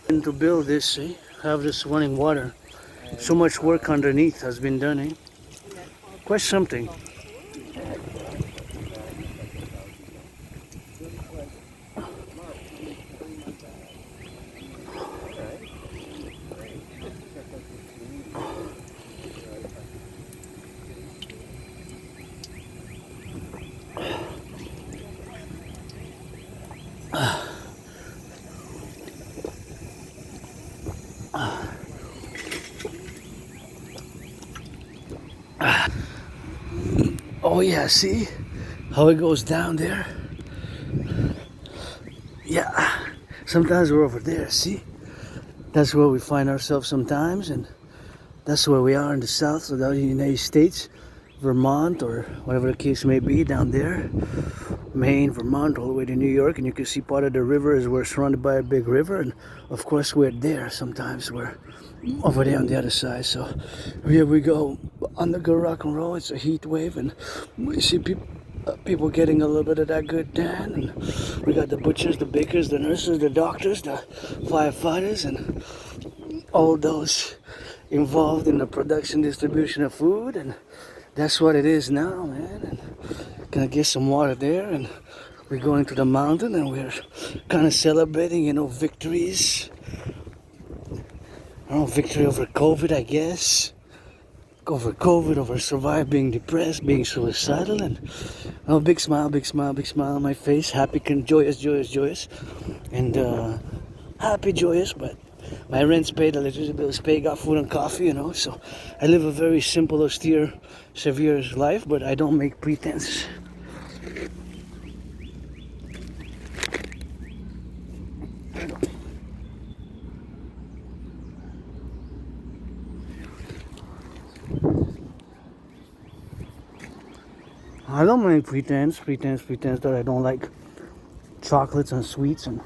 And to build this, see, have this running water. So much work underneath has been done, eh? Quite something. Oh yeah, see how it goes down there? Yeah, sometimes we're over there, see? That's where we find ourselves sometimes, and that's where we are in the south of the United States, Vermont, or whatever the case may be, down there. Maine, Vermont, all the way to New York, and you can see part of the river is we're surrounded by a big river, and of course we're there sometimes, we're over there on the other side. So here we go on the good rock and roll. It's a heat wave, and we see people getting a little bit of that good tan, and we got the butchers, the bakers, the nurses, the doctors, the firefighters, and all those involved in the production, distribution of food. And that's what it is now, man. And gonna get some water there, and we're going to the mountain, and we're kind of celebrating, you know, victories. I don't know, victory over COVID, I guess. Over COVID, over survive being depressed, being suicidal, and oh, big smile on my face. Happy, joyous, and happy, joyous. But my rent's paid, electricity bill's paid, got food and coffee, you know. So I live a very simple, austere, severe life, but I don't make pretense. I don't make pretense that I don't like chocolates and sweets and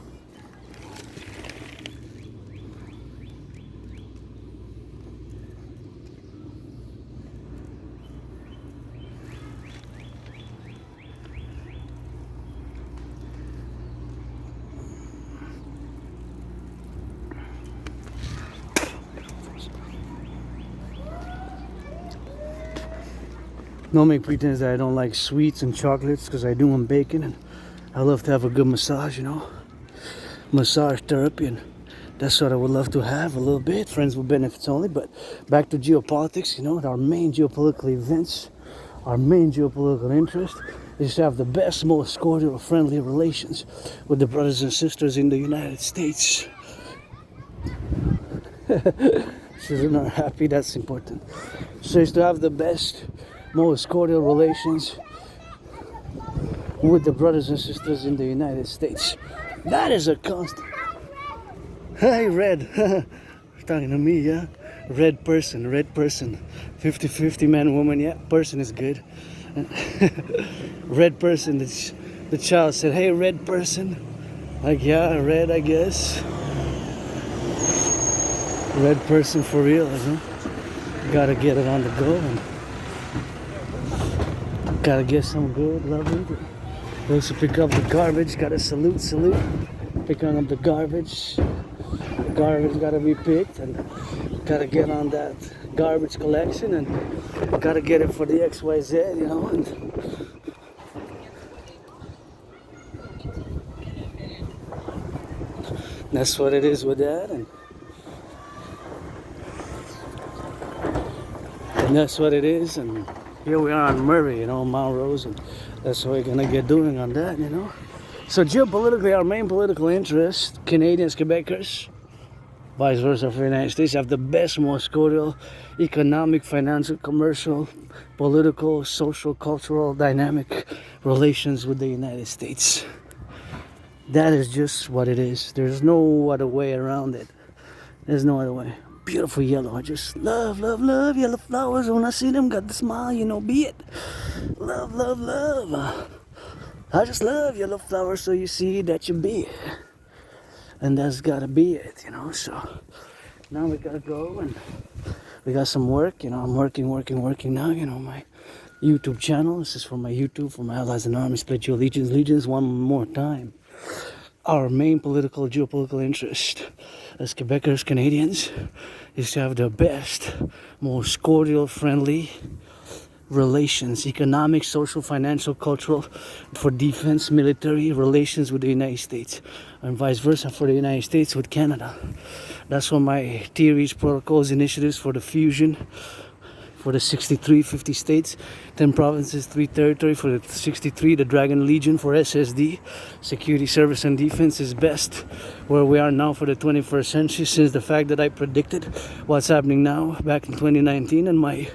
don't make pretense that I don't like sweets and chocolates, because I do on bacon, and I love to have a good massage, you know, massage therapy, and that's what I would love to have a little bit, friends with benefits only. But back to geopolitics, you know, our main geopolitical events, our main geopolitical interest is to have the best, most cordial, friendly relations with the brothers and sisters in the United States. She's not happy, that's important. So it's to have the best, most cordial relations with the brothers and sisters in the United States. That is a constant. Hey, Red. Talking to me, yeah? Red person. 50-50 man, woman, yeah? Person is good. Red person, that's The child said, "Hey, red person." Like, yeah, red, I guess. Red person for real, you know. Gotta get it on the go and gotta get some good, lovely. Those who pick up the garbage, gotta salute. Picking up the garbage. The garbage gotta be picked and gotta get on that garbage collection and gotta get it for the XYZ, you know. And that's what it is with that. And that's what it is. And here we are on Murray, you know, Mount Rose, and that's what we're gonna get doing on that, you know. So geopolitically, our main political interest, Canadians, Quebecers, vice versa for the United States, have the best, most cordial economic, financial, commercial, political, social, cultural, dynamic relations with the United States. That is just what it is. There's no other way around it. There's no other way. Beautiful yellow. I just love yellow flowers. When I see them, got the smile, you know, be it. Love. I just love yellow flowers, so you see that you be it. And that's gotta be it, you know. So now we gotta go and we got some work, you know. I'm working now, you know, my YouTube channel. This is for my YouTube, for my allies and armies. Pledge your allegiance one more time. Our main political, geopolitical interest as Quebecers, Canadians, is to have the best, most cordial, friendly relations, economic, social, financial, cultural, for defense, military relations with the United States, and vice versa for the United States with Canada. That's what my theories, protocols, initiatives for the fusion for the 63, 50 states, 10 provinces, 3 territory for the 63, the Dragon Legion for SSD, security, service, and defense is best where we are now for the 21st century, since the fact that I predicted what's happening now back in 2019, and my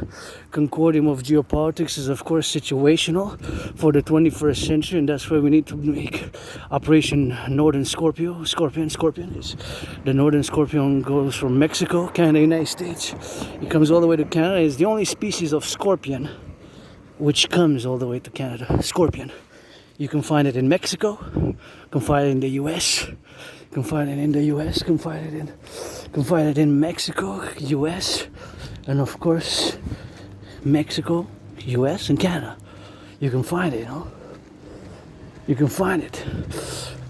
concordium of geopolitics is of course situational for the 21st century, and that's where we need to make Operation Northern Scorpion is the Northern Scorpion goes from Mexico, Canada, United States. It comes all the way to Canada. It's the only species of scorpion which comes all the way to Canada. Scorpion. You can find it in Mexico, you can find it in the US, you can find it in the US, you can find it in Mexico, US, and of course Mexico, US, and Canada. You can find it, you know. You can find it.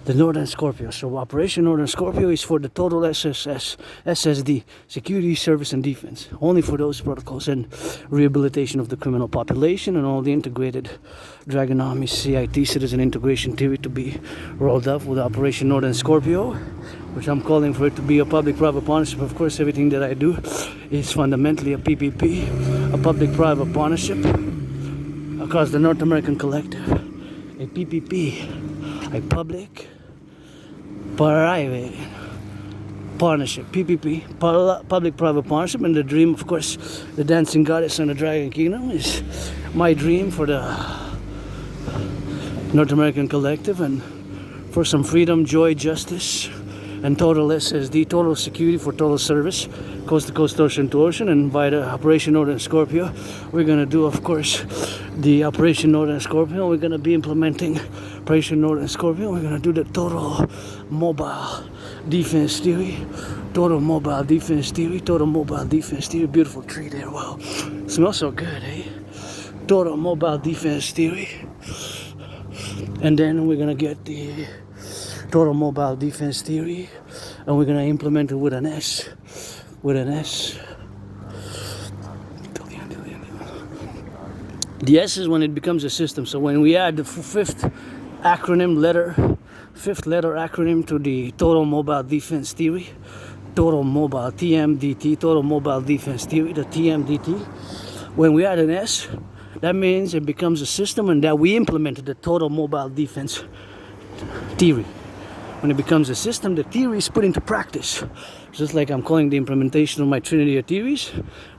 The Northern Scorpio. So Operation Northern Scorpio is for the total SSD, security, service, and defense. Only for those protocols and rehabilitation of the criminal population and all the integrated Dragon Army CIT citizen integration theory to be rolled up with Operation Northern Scorpio, which I'm calling for it to be a public-private partnership. Of course, everything that I do is fundamentally a PPP, a public-private partnership across the North American Collective, a PPP, a public private partnership, PPP, public-private partnership. And the dream, of course, the dancing goddess and the dragon kingdom is my dream for the North American Collective, and for some freedom, joy, justice, and total SSD, total security for total service, coast to coast, ocean to ocean. And by the Operation Northern Scorpio, we're gonna do, of course, the Operation Northern Scorpio. We're gonna be implementing Operation Northern Scorpio. We're gonna do the total mobile defense theory. Total mobile defense theory. Total mobile defense theory. Beautiful tree there. Wow, smells so good, eh? Total mobile defense theory. And then we're gonna get the total mobile defense theory, and we're gonna implement it with an S. With an S. The S is when it becomes a system. So when we add the fifth letter acronym to the total mobile defense theory, total mobile TMDT, total mobile defense theory, the TMDT, when we add an S, that means it becomes a system, and that we implemented the total mobile defense theory. When it becomes a system, the theory is put into practice. Just like I'm calling the implementation of my Trinity of theories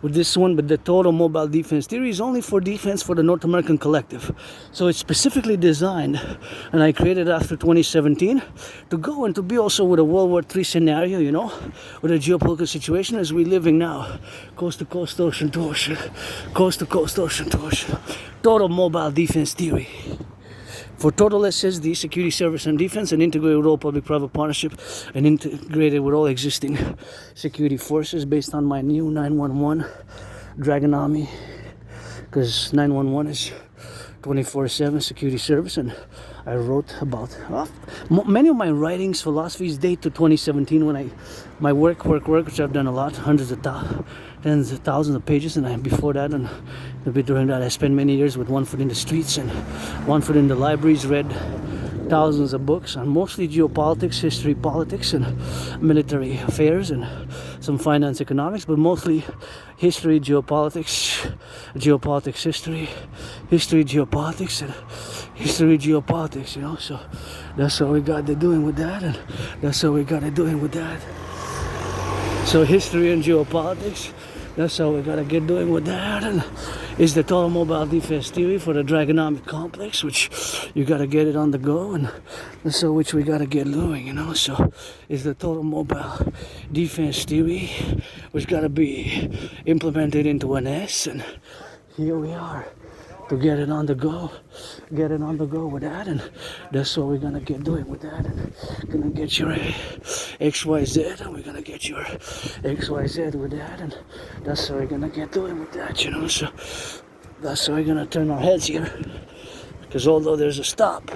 with this one, but the total mobile defense theory is only for defense for the North American Collective. So it's specifically designed, and I created after 2017, to go and to be also with a World War III scenario, you know, with a geopolitical situation as we're living now. Coast to coast, ocean to ocean. Coast to coast, ocean to ocean. Total mobile defense theory. For total SSD, security service and defense, and integrated with all public-private partnership, and integrated with all existing security forces based on my new 911 Dragon Army, because 911 is 24/7 security service. And I wrote about many of my writings, philosophies date to 2017 when my work, which I've done a lot, tens of thousands of pages, and before that and a bit during that I spent many years with one foot in the streets and one foot in the libraries, read thousands of books on mostly geopolitics, history, politics, and military affairs, and some finance, economics, but mostly history, geopolitics, history, geopolitics, and history, geopolitics, you know. So that's what we got to doing with that, and that's what we got to doing with that. So history and geopolitics, that's how we got to get doing with that. And is the total mobile defense theory for the Dragonomic complex, which you got to get it on the go, and so which we got to get doing, you know. So is the total mobile defense theory, which got to be implemented into N.A.C.W.P, and here we are to get it on the go with that, and that's what we're gonna get doing with that. And gonna get your XYZ, and we're gonna get your XYZ with that, and that's what we're gonna get doing with that, you know. So that's how we're gonna turn our heads here, because although there's a stop,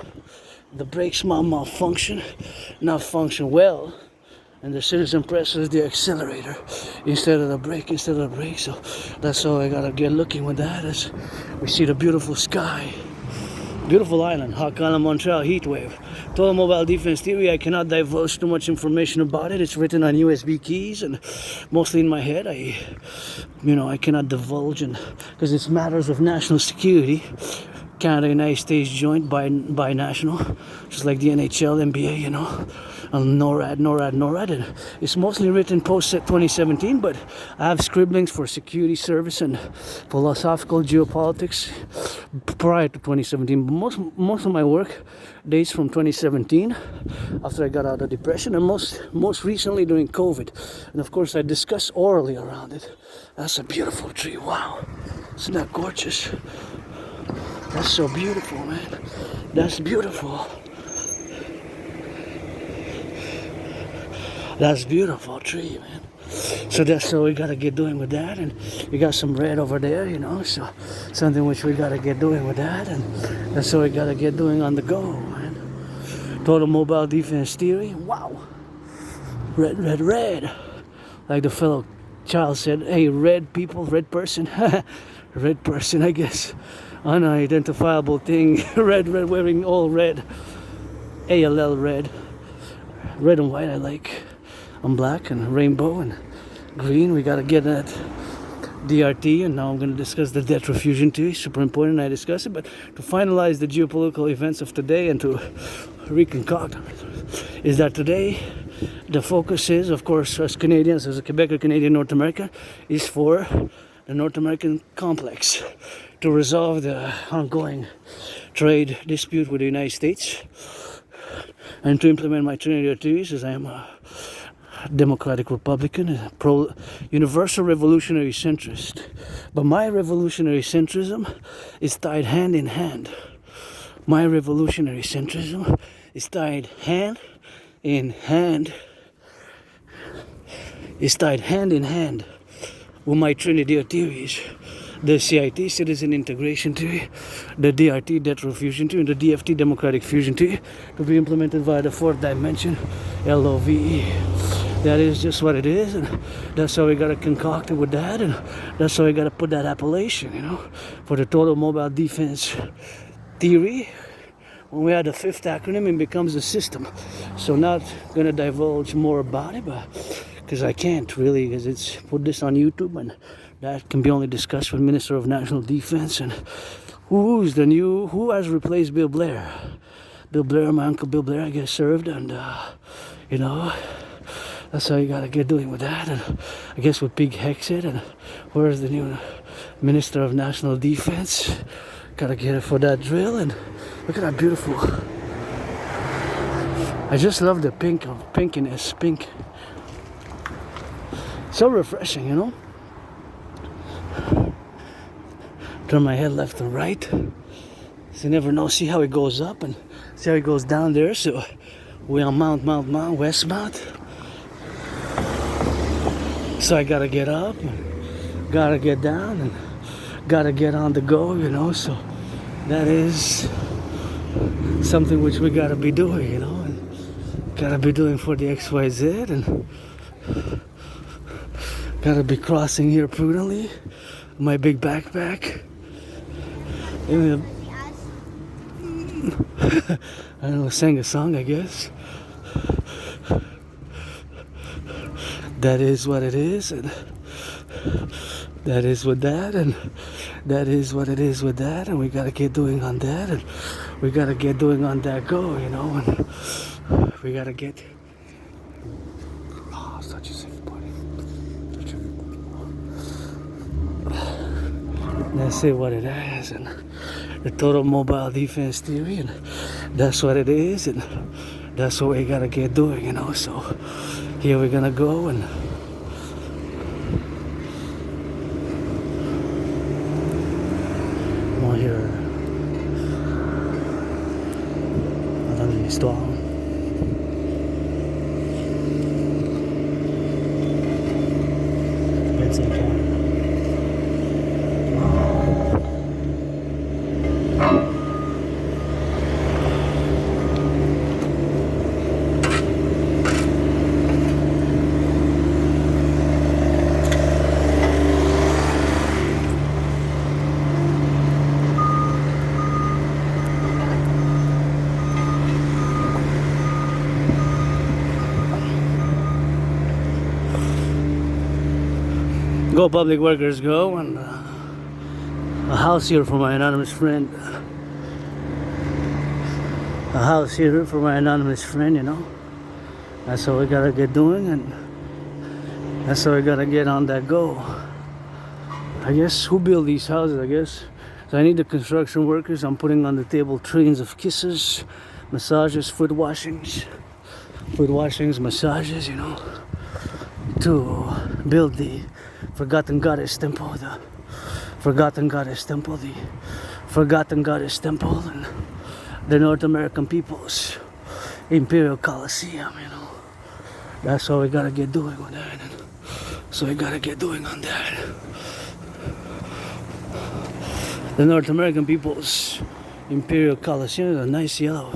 the brakes not function well, and the citizen presses the accelerator instead of the brake. So that's how I gotta get looking with that, as we see the beautiful sky, beautiful island, Hawk Island, Montreal, Heatwave. Total mobile defense theory, I cannot divulge too much information about it. It's written on USB keys and mostly in my head. I cannot divulge, and because it's matters of national security. Canada, United States joint by national, just like the NHL, NBA, you know, and NORAD, and it's mostly written post 2017, but I have scribblings for security service and philosophical geopolitics prior to 2017. But most of my work dates from 2017, after I got out of depression, and most recently during COVID, and of course I discuss orally around it. That's a beautiful tree. Wow, isn't that gorgeous? That's so beautiful, man. That's beautiful. That's beautiful tree, man. So that's what we gotta get doing with that, and we got some red over there, you know. So something which we gotta get doing with that, and that's what we gotta get doing on the go, man. Total mobile defense theory. Wow. Red. Like the fellow child said, hey, red people, red person, red person, I guess. Unidentifiable thing. red, wearing all red. ALL red and white I like. I'm black and rainbow and green. We gotta get that DRT, and now I'm gonna discuss the debt refusion theory. Super important, I discuss it, but to finalize the geopolitical events of today and to reconcoct is that today the focus is, of course, as Canadians, as a Quebecer, Canadian, North America, is for the North American complex to resolve the ongoing trade dispute with the United States, and to implement my Trinity of theories, as I am a democratic Republican, a pro-universal revolutionary centrist. But my revolutionary centrism is tied hand in hand. My revolutionary centrism is tied hand in hand with my Trinity of theories. The CIT, Citizen Integration Theory, the DRT, Debt Refusion Theory, and the DFT, Democratic Fusion Theory, to be implemented via the fourth dimension, LOVE. That is just what it is, and that's how we gotta concoct it with that, and that's how we gotta put that appellation, you know, for the total mobile defense theory. When we add the fifth acronym, it becomes a system. So not gonna divulge more about it, but because I can't really, because it's put this on YouTube, and that can be only discussed with Minister of National Defense. And who has replaced Bill Blair? Bill Blair, my uncle Bill Blair, I guess, served, and you know, that's how you gotta get doing with that. And I guess with Big Hexit, and where's the new Minister of National Defense? Gotta get it for that drill, and look at that beautiful. I just love the pinkiness. So refreshing, you know. Turn my head left and right. So you never know. See how it goes up and see how it goes down there. So we're on Mount, westbound. So I gotta get up, and gotta get down, and gotta get on the go, you know. So that is something which we gotta be doing, you know, and gotta be doing for the XYZ, and gotta be crossing here prudently. My big backpack. I don't know, sang a song, I guess. That is what it is, and that is with that, and that is what it is with that, and we gotta get doing on that, and we gotta get doing on that go, you know, and we gotta get. Oh, such a safe body. That's it, what it is, and the total mobile defense theory, and that's what it is, and that's what we gotta get doing, you know. So here we're gonna go, and on here, dans une histoire. Go public workers go, and a house here for my anonymous friend. A house here for my anonymous friend, you know. That's what we gotta get doing, and that's how we gotta get on that go. I guess who built these houses, I guess. So I need the construction workers. I'm putting on the table trains of kisses, massages, foot washings, massages, you know, to build the forgotten goddess temple, the forgotten goddess temple, the forgotten goddess temple, and the North American people's Imperial Coliseum, you know. That's what we gotta get doing with that. And so we gotta get doing on that. The North American people's Imperial Coliseum is a nice yellow.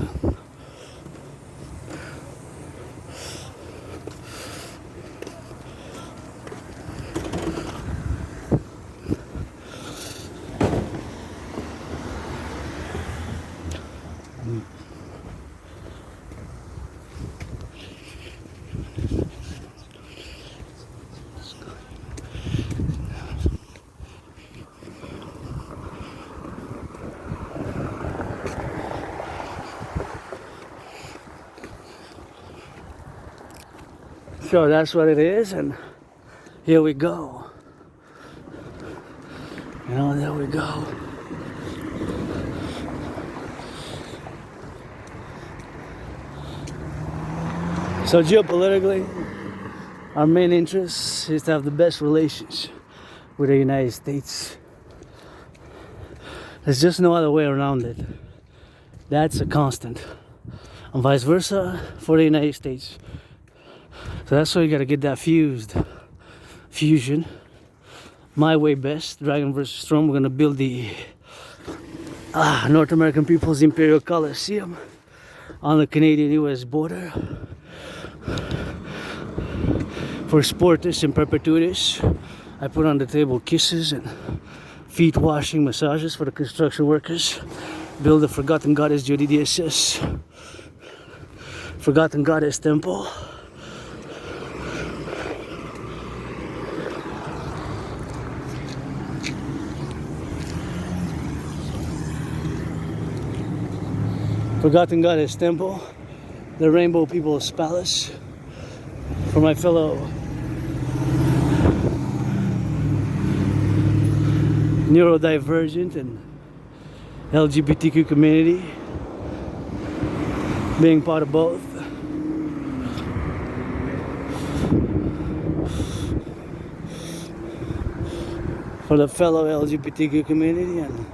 So that's what it is, and here we go. You know, there we go. So geopolitically, our main interest is to have the best relations with the United States. There's just no other way around it. That's a constant. And vice versa for the United States. So that's why you gotta get that fusion. My way best, Dragon versus Storm. We're gonna build the North American People's Imperial Coliseum on the Canadian-US border. For sportists and perpetuities, I put on the table kisses and feet washing massages for the construction workers. Build the Forgotten Goddess JDDSS, Forgotten Goddess Temple. Forgotten Goddess Temple, the Rainbow People's Palace, for my fellow neurodivergent and LGBTQ community, being part of both. For the fellow LGBTQ community and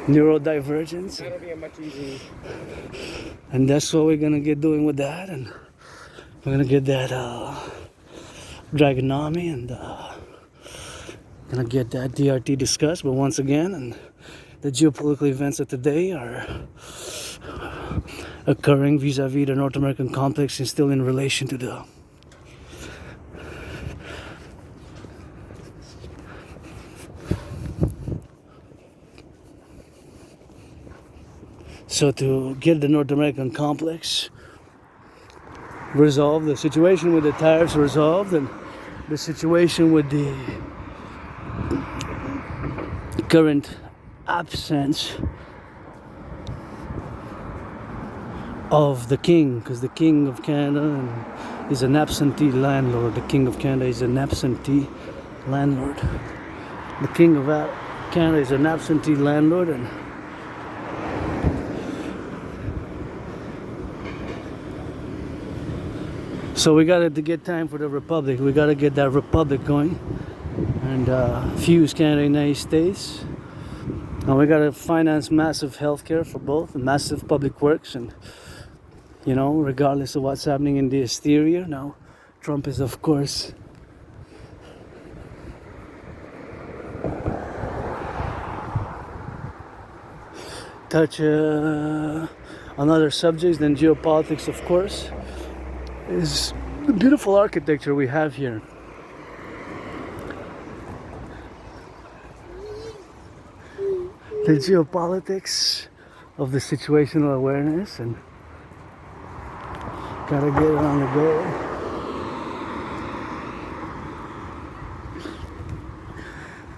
neurodivergence. That'll be a much easier. And that's what we're gonna get doing with that, and we're gonna get that Dragonomy, and gonna get that DRT discussed. But once again, and the geopolitical events of today are occurring vis-a-vis the North American complex and still in relation to the so to get the North American complex resolved, the situation with the tariffs resolved, and the situation with the current absence of the king, because the King of Canada is an absentee landlord. The King of Canada is an absentee landlord. The King of Canada is an absentee landlord, and so we got to get time for the Republic. We got to get that Republic going and fuse Canada and United States. And we got to finance massive healthcare for both, and massive public works, and you know, regardless of what's happening in the exterior. Now, Trump is, of course, touch on other subjects than geopolitics, of course, is the beautiful architecture we have here. The geopolitics of the situational awareness, and gotta get it on the go.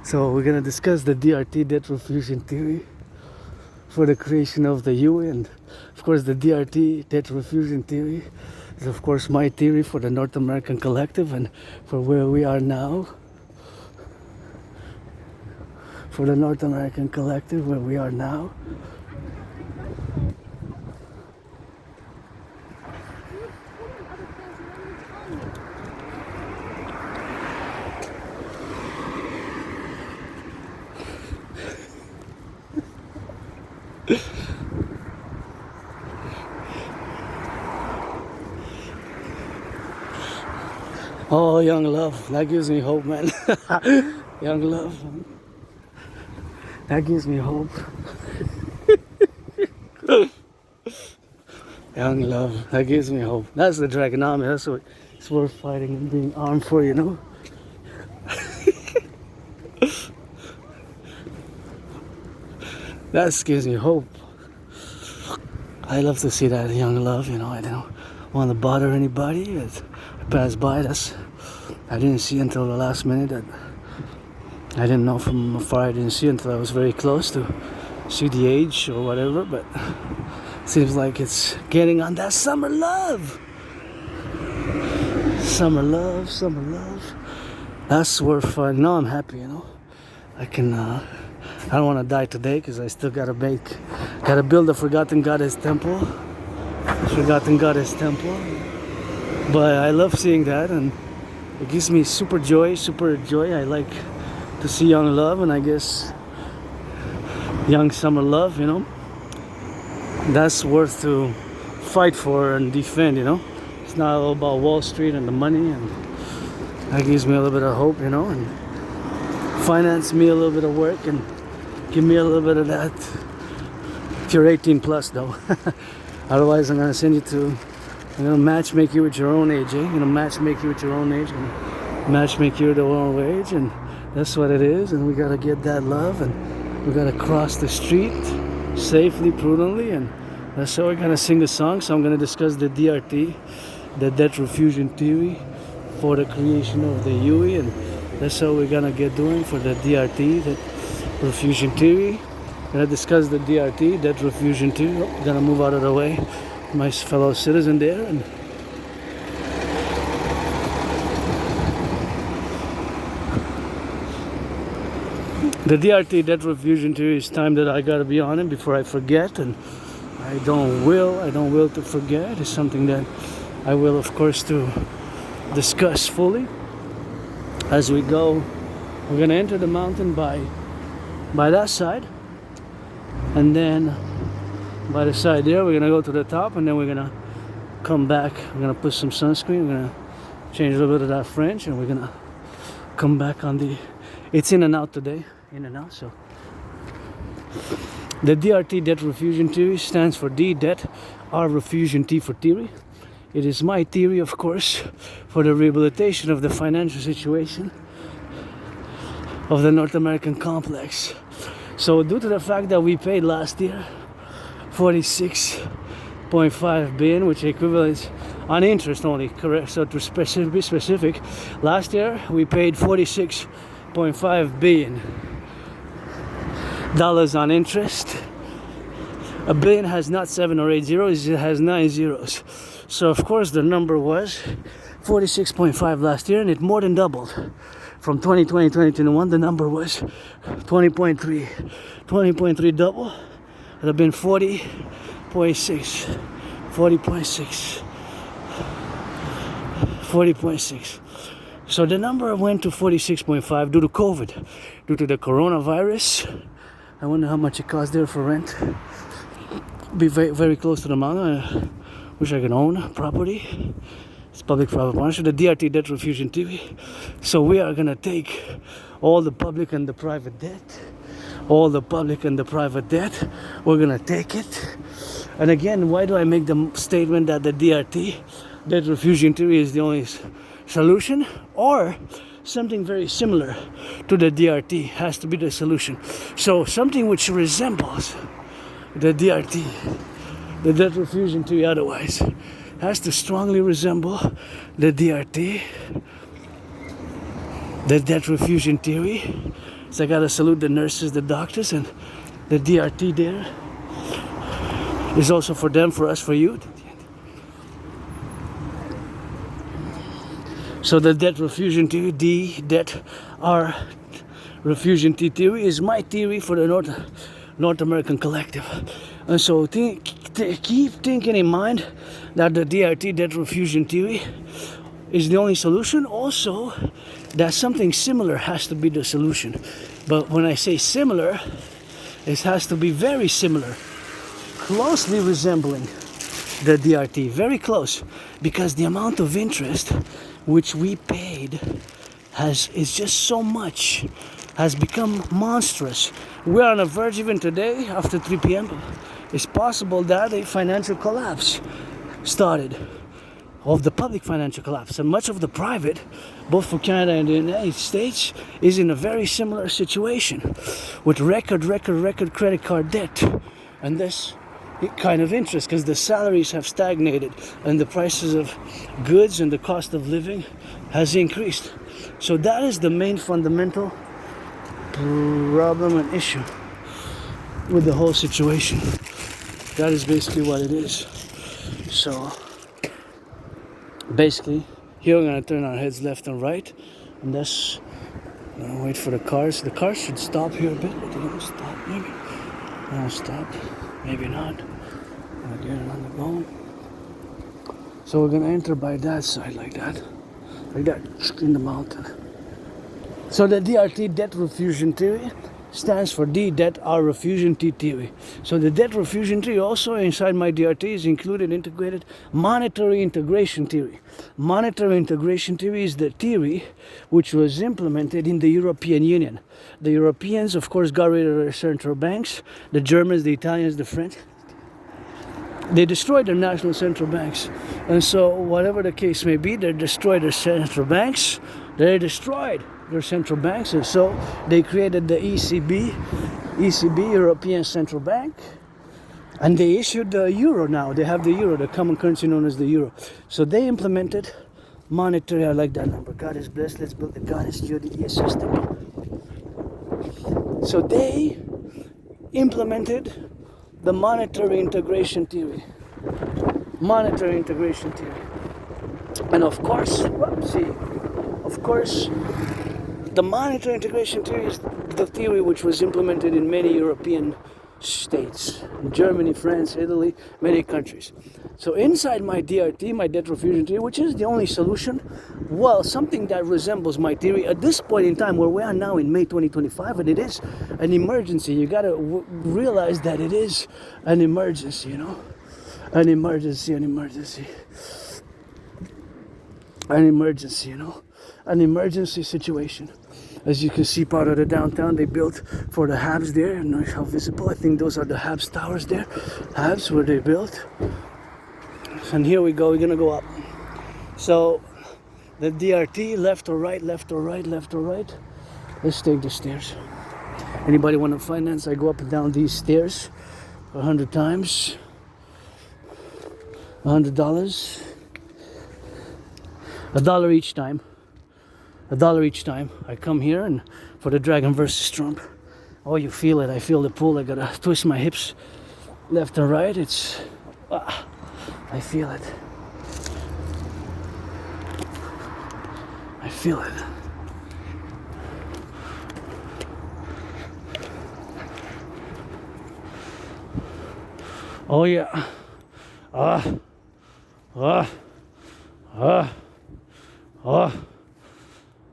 So we're gonna discuss the DRT, debt refusion theory, for the creation of the UE, and of course the DRT, debt refusion theory, is of course my theory for the North American collective and for where we are now. For the North American collective, where we are now. Oh, young love, that gives me hope, man. Young love, man. That gives me hope. Young love, that gives me hope. That's the Dragonomy. That's what it's worth fighting and being armed for, you know. That gives me hope. I love to see that young love, you know. I don't want to bother anybody. It passed by. I didn't see until the last minute that I didn't know from afar. I didn't see until I was very close to see the age or whatever, but seems like it's getting on that summer love. Summer love, summer love. That's worth fun. No, I'm happy, you know. I don't want to die today because I still gotta build a Forgotten Goddess temple. Forgotten Goddess temple. But I love seeing that, and it gives me super joy. I like to see young love, and I guess young summer love, you know. That's worth to fight for and defend, you know. It's not all about Wall Street and the money, and that gives me a little bit of hope, you know, and finance me a little bit of work and give me a little bit of that. If you're 18 plus though. Otherwise I'm gonna matchmake you with your own age, eh? I'm gonna matchmake you with your own age, and matchmake you with your own age, and that's what it is. And we gotta get that love, and we gotta cross the street safely, prudently, and that's how we're gonna sing the song. So I'm gonna discuss the DRT, the debt refusion theory for the creation of the UE, and that's how we're gonna get doing for the DRT, the refusion theory. Gonna discuss the DRT, debt refusion theory. Gonna move out of the way, my fellow citizen there, and the DRT, debt refusion theory, is time that I gotta be on it before I forget, and I don't will to forget. It's something that I will, of course, to discuss fully as we go. We're gonna enter the mountain by that side, And then by the side there, we're gonna go to the top, and then we're gonna come back. We're gonna put some sunscreen. We're gonna change a little bit of that French, and we're gonna come back on the. It's in and out today, in and out. So the DRT debt refusion theory stands for D debt, R refusion, T for theory. It is my theory, of course, for the rehabilitation of the financial situation of the North American complex. So due to the fact that we paid last year 46.5 billion, which equivalents on interest only, correct? So to be specific, last year we paid 46.5 billion dollars on interest. A billion has not 7 or 8 zeros, it has 9 zeros. So of course the number was 46.5 last year, and it more than doubled. From 2020 to 2021, the number was 20.3. 20.3 double. It would have been 40.6. 40.6. 40.6. So the number went to 46.5 due to COVID, due to the coronavirus. I wonder how much it cost there for rent. Be very, very close to the mountain. I wish I could own property. It's public-private partnership, the DRT debt refusion theory. So we are gonna take all the public and the private debt, all the public and the private debt. We're gonna take it. And again, why do I make the statement that the DRT debt refusion theory is the only solution, or something very similar to the DRT has to be the solution? So something which resembles the DRT, the debt refusion theory, otherwise has to strongly resemble the DRT, the debt refusion theory. So I gotta salute the nurses, the doctors, and the DRT there is also for them, for us, for you. So the debt refusion theory, D, debt, R, refusion T theory is my theory for the North American collective. And so keep thinking in mind that the DRT debt refusion theory is the only solution. Also, that something similar has to be the solution. But when I say similar, it has to be very similar, closely resembling the DRT, very close, because the amount of interest which we paid is just so much, has become monstrous. We are on the verge even today, after 3 p.m. It's possible that a financial collapse started, of the public financial collapse, and much of the private, both for Canada and the United States, is in a very similar situation, with record credit card debt, and this kind of interest, because the salaries have stagnated and the prices of goods and the cost of living has increased. So that is the main fundamental problem and issue with the whole situation. That is basically what it is. So basically here we're going to turn our heads left and right, and that's wait for the cars. The cars should stop here a bit. They don't stop, maybe. They don't stop, maybe not. Again on the bone. So we're going to enter by that side, like that in the mountain. So the DRT debt refusion theory stands for D debt, R refusion, T theory. So the debt refusion theory also inside my DRT is included integrated monetary integration theory. Monetary integration theory is the theory which was implemented in the European Union. The Europeans, of course, got rid of their central banks. The Germans, the Italians, the French, they destroyed their national central banks. And so whatever the case may be, they destroyed their central banks. They destroyed their central banks, and so they created the ECB, European Central Bank, and they issued the euro. Now they have the euro, the common currency known as the euro. So they implemented monetary. I like that number. God is blessed. Let's build the goddess Judy system. So they implemented the monetary integration theory. Monetary integration theory, and of course, the monetary integration theory is the theory which was implemented in many European states. Germany, France, Italy, many countries. So inside my DRT, my debt refusion theory, which is the only solution, well, something that resembles my theory at this point in time where we are now in May 2025, and it is an emergency. You gotta realize that it is an emergency, you know? An emergency, you know? An emergency situation. As you can see, part of the downtown they built for the Habs there, and notice how visible. I think those are the Habs towers there. Habs where they built. And here we go, we're gonna go up. So the DRT, left or right, left or right, left or right. Let's take the stairs. Anybody want to finance? I go up and down these stairs 100 times. $100. $1 each time. $1 each time. I come here and for the Dragon versus Trump. Oh, you feel it. I feel the pull. I gotta twist my hips left and right. It's I feel it. I feel it. Oh yeah.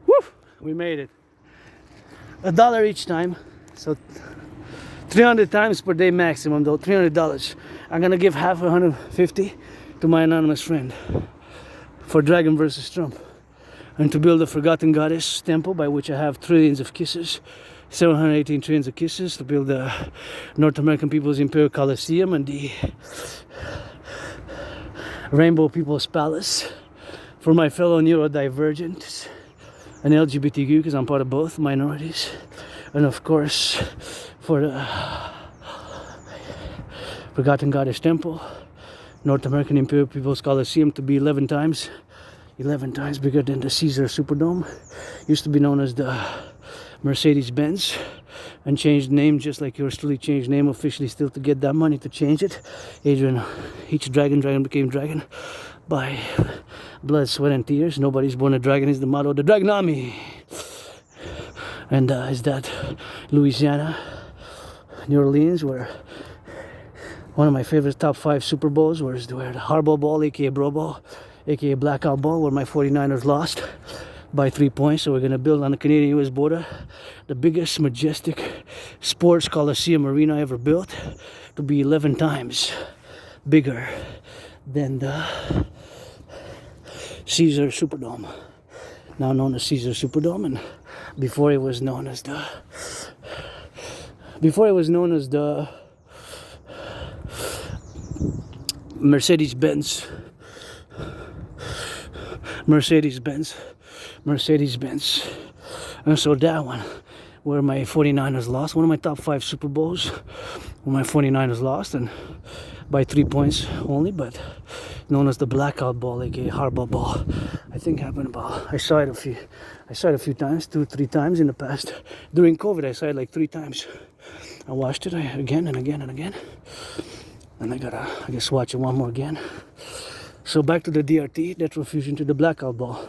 Woo! We made it. $1 each time. So 300 times per day maximum though, $300. I'm gonna give half, 150 to my anonymous friend for Dragon versus Trump. And to build a forgotten goddess temple by which I have trillions of kisses, 718 trillions of kisses, to build the North American People's Imperial Coliseum and the Rainbow People's Palace for my fellow neurodivergents and LGBTQ, because I'm part of both minorities, and of course for the Forgotten Goddess Temple, North American Imperial People's Coliseum to be 11 times bigger than the Caesar Superdome. Used to be known as the Mercedes-Benz and changed name, just like yours truly changed name officially still to get that money to change it. Adrian, each dragon became dragon by blood, sweat and tears. Nobody's born a dragon is the motto of the Dragon Army. And is that Louisiana, New Orleans, where one of my favorite top 5 Super Bowls was where the Hardball Ball, aka Bro Ball, aka Blackout Ball, where my 49ers lost by 3 points. So we're gonna build on the Canadian-US border the biggest majestic sports coliseum arena ever built to be 11 times bigger than the Caesar Superdome, now known as Caesar Superdome, and before it was known as the Mercedes-Benz. And so that one, where my 49ers lost, one of my top 5 Super Bowls, where my 49ers lost, and by 3 points only, but known as the Blackout Ball, aka Hardball Ball. I think happened about, I saw it a few times, 2-3 times in the past. During COVID, I saw it like 3 times. I watched it again and again and again. And I gotta, I guess, watch it one more again. So back to the DRT, debt refusion to the Blackout Ball,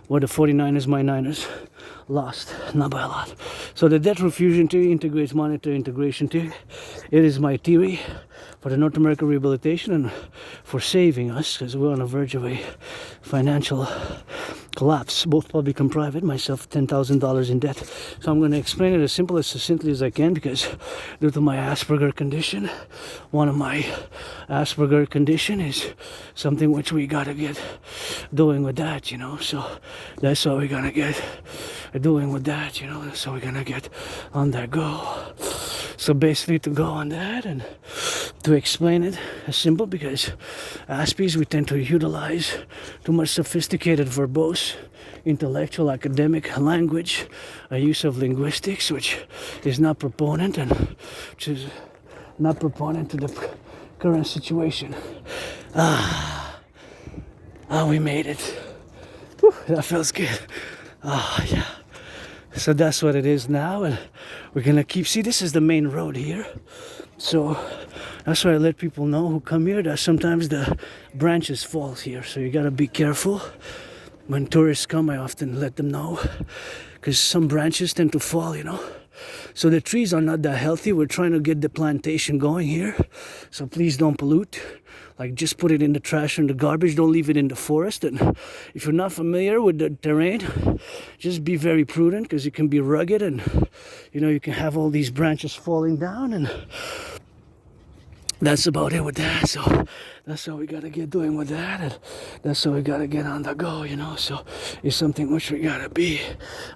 where the 49ers, my Niners, lost, not by a lot. So the debt refusion theory integrates monetary integration theory. It is my theory for the North American rehabilitation and for saving us, because we're on the verge of a financial collapse, both public and private, myself $10,000 in debt. So I'm going to explain it as succinctly as I can, because due to my Asperger condition, one of my Asperger condition is something which we got to get doing with that, you know. So that's how we're going to get doing with that, you know. So we're going to get on that go. So basically to go on that and to explain it as simple, because Aspies, we tend to utilize too much sophisticated verbose, intellectual, academic language, a use of linguistics, which is not proponent and which is not proponent to the current situation. We made it. Whew, that feels good. Yeah. So that's what it is now, and we're gonna keep, see, this is the main road here. So that's why I let people know who come here that sometimes the branches fall here. So you gotta be careful. When tourists come, I often let them know, because some branches tend to fall, you know. So the trees are not that healthy. We're trying to get the plantation going here. So please don't pollute. Like, just put it in the trash and the garbage. Don't leave it in the forest. And if you're not familiar with the terrain, just be very prudent, because it can be rugged, and you know, you can have all these branches falling down, and that's about it with that. So that's how we gotta get doing with that, and that's how we gotta get on the go, you know. So it's something which we gotta be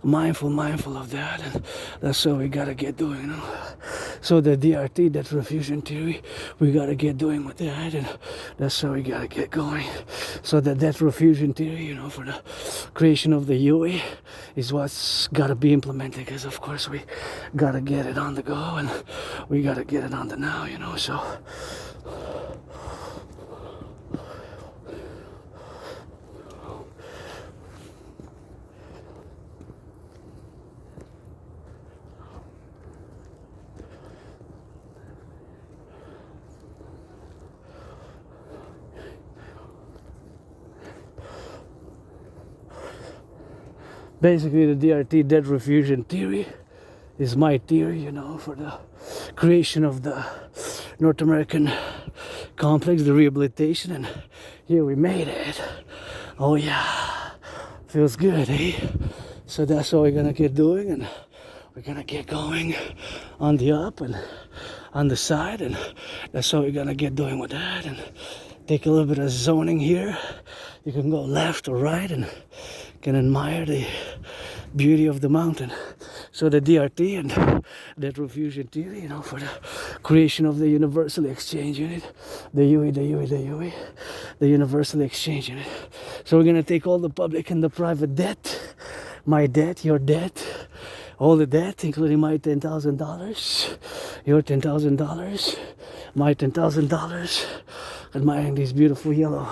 mindful of that, and that's how we gotta get doing, you know. So the DRT, that refusion theory, we gotta get doing with that, and that's how we gotta get going. So the death refusion theory, you know, for the creation of the UE is what's gotta be implemented, because of course we gotta get it on the go, and we gotta get it on the now, you know. So basically, the DRT, dead refusion theory, is my theory, you know, for the creation of the North American complex, the rehabilitation, and here we made it. Oh yeah, feels good, eh? So that's what we're gonna get doing, and we're gonna get going on the up and on the side, and that's how we're gonna get doing with that. And take a little bit of zoning here. You can go left or right and can admire the beauty of the mountain. So the DRT and that refusion theory, you know, for the creation of the universal exchange unit, the universal exchange unit. So we're gonna take all the public and the private debt, my debt, your debt, all the debt, including my $10,000, your $10,000, my $10,000, admiring these beautiful yellow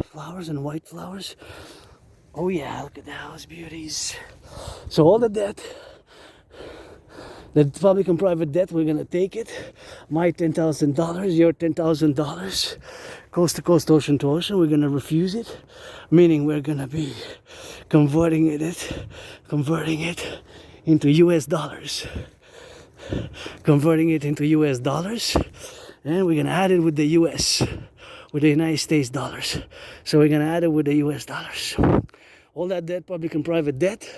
flowers and white flowers. Oh yeah, look at those beauties. So all the debt, the public and private debt, we're gonna take it. My $10,000, your $10,000, coast to coast, ocean to ocean. We're gonna refuse it, meaning we're gonna be converting it into US dollars. Converting it into US dollars, and we're gonna add it with the US, with the United States dollars. So we're gonna add it with the US dollars. All that debt, public and private debt,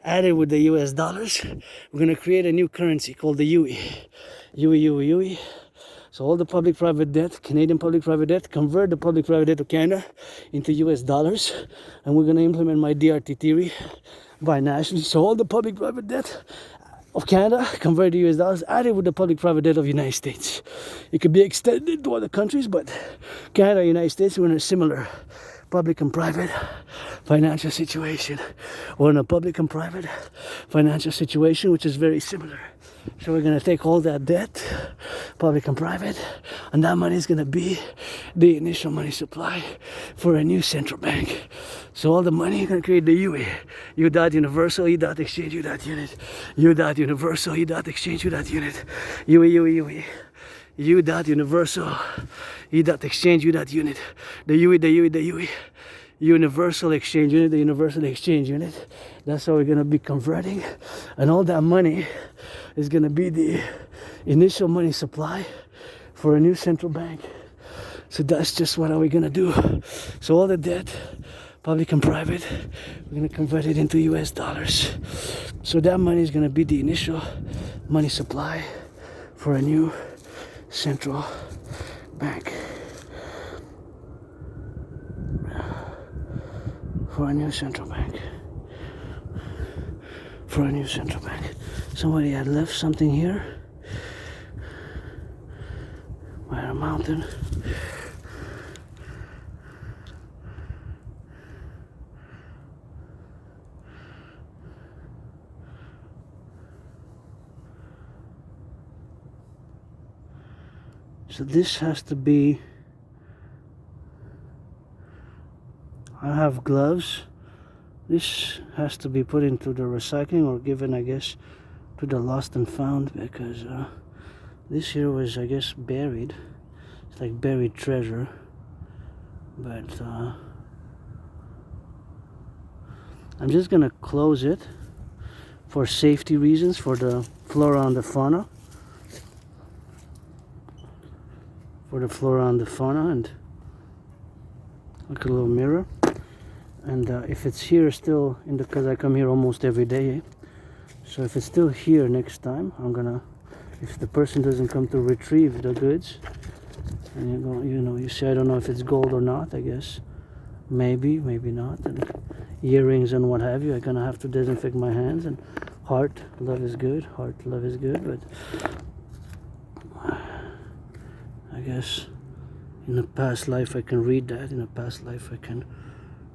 added with the US dollars. We're gonna create a new currency called the UE. UE. So all the public private debt, Canadian public private debt, convert the public private debt of Canada into US dollars, and we're gonna implement my DRT theory binationally. So all the public private debt of Canada, convert to US dollars, added with the public private debt of the United States. It could be extended to other countries, but Canada, United States, we're in a similar public and private financial situation, or in a public and private financial situation, which is very similar. So we're gonna take all that debt, public and private, and that money is gonna be the initial money supply for a new central bank. So all the money, you're gonna create the UE, U dot universal, E dot exchange, U dot unit, U dot universal, E dot exchange, U dot unit, UE. U dot universal, E dot exchange, U dot unit, the UE, universal exchange unit, the universal exchange unit. That's how we're gonna be converting, and all that money is gonna be the initial money supply for a new central bank. So that's just what are we gonna do. So all the debt, public and private, we're gonna convert it into US dollars. So that money is gonna be the initial money supply for a new central bank. For a new central bank. For a new central bank. Somebody had left something here by a mountain. So this has to be, I have gloves. This has to be put into the recycling or given, I guess, to the lost and found, because this here was, I guess, buried. It's like buried treasure. But I'm just gonna close it for safety reasons, for the flora and the fauna. For the flora and the fauna, and like a little mirror. And if it's here still, because I come here almost every day, so if it's still here next time, I'm gonna, if the person doesn't come to retrieve the goods, and you see, I don't know if it's gold or not, I guess, maybe not, and earrings and what have you, I'm gonna have to disinfect my hands. And heart, love is good, but I guess in a past life I can read that. In a past life I can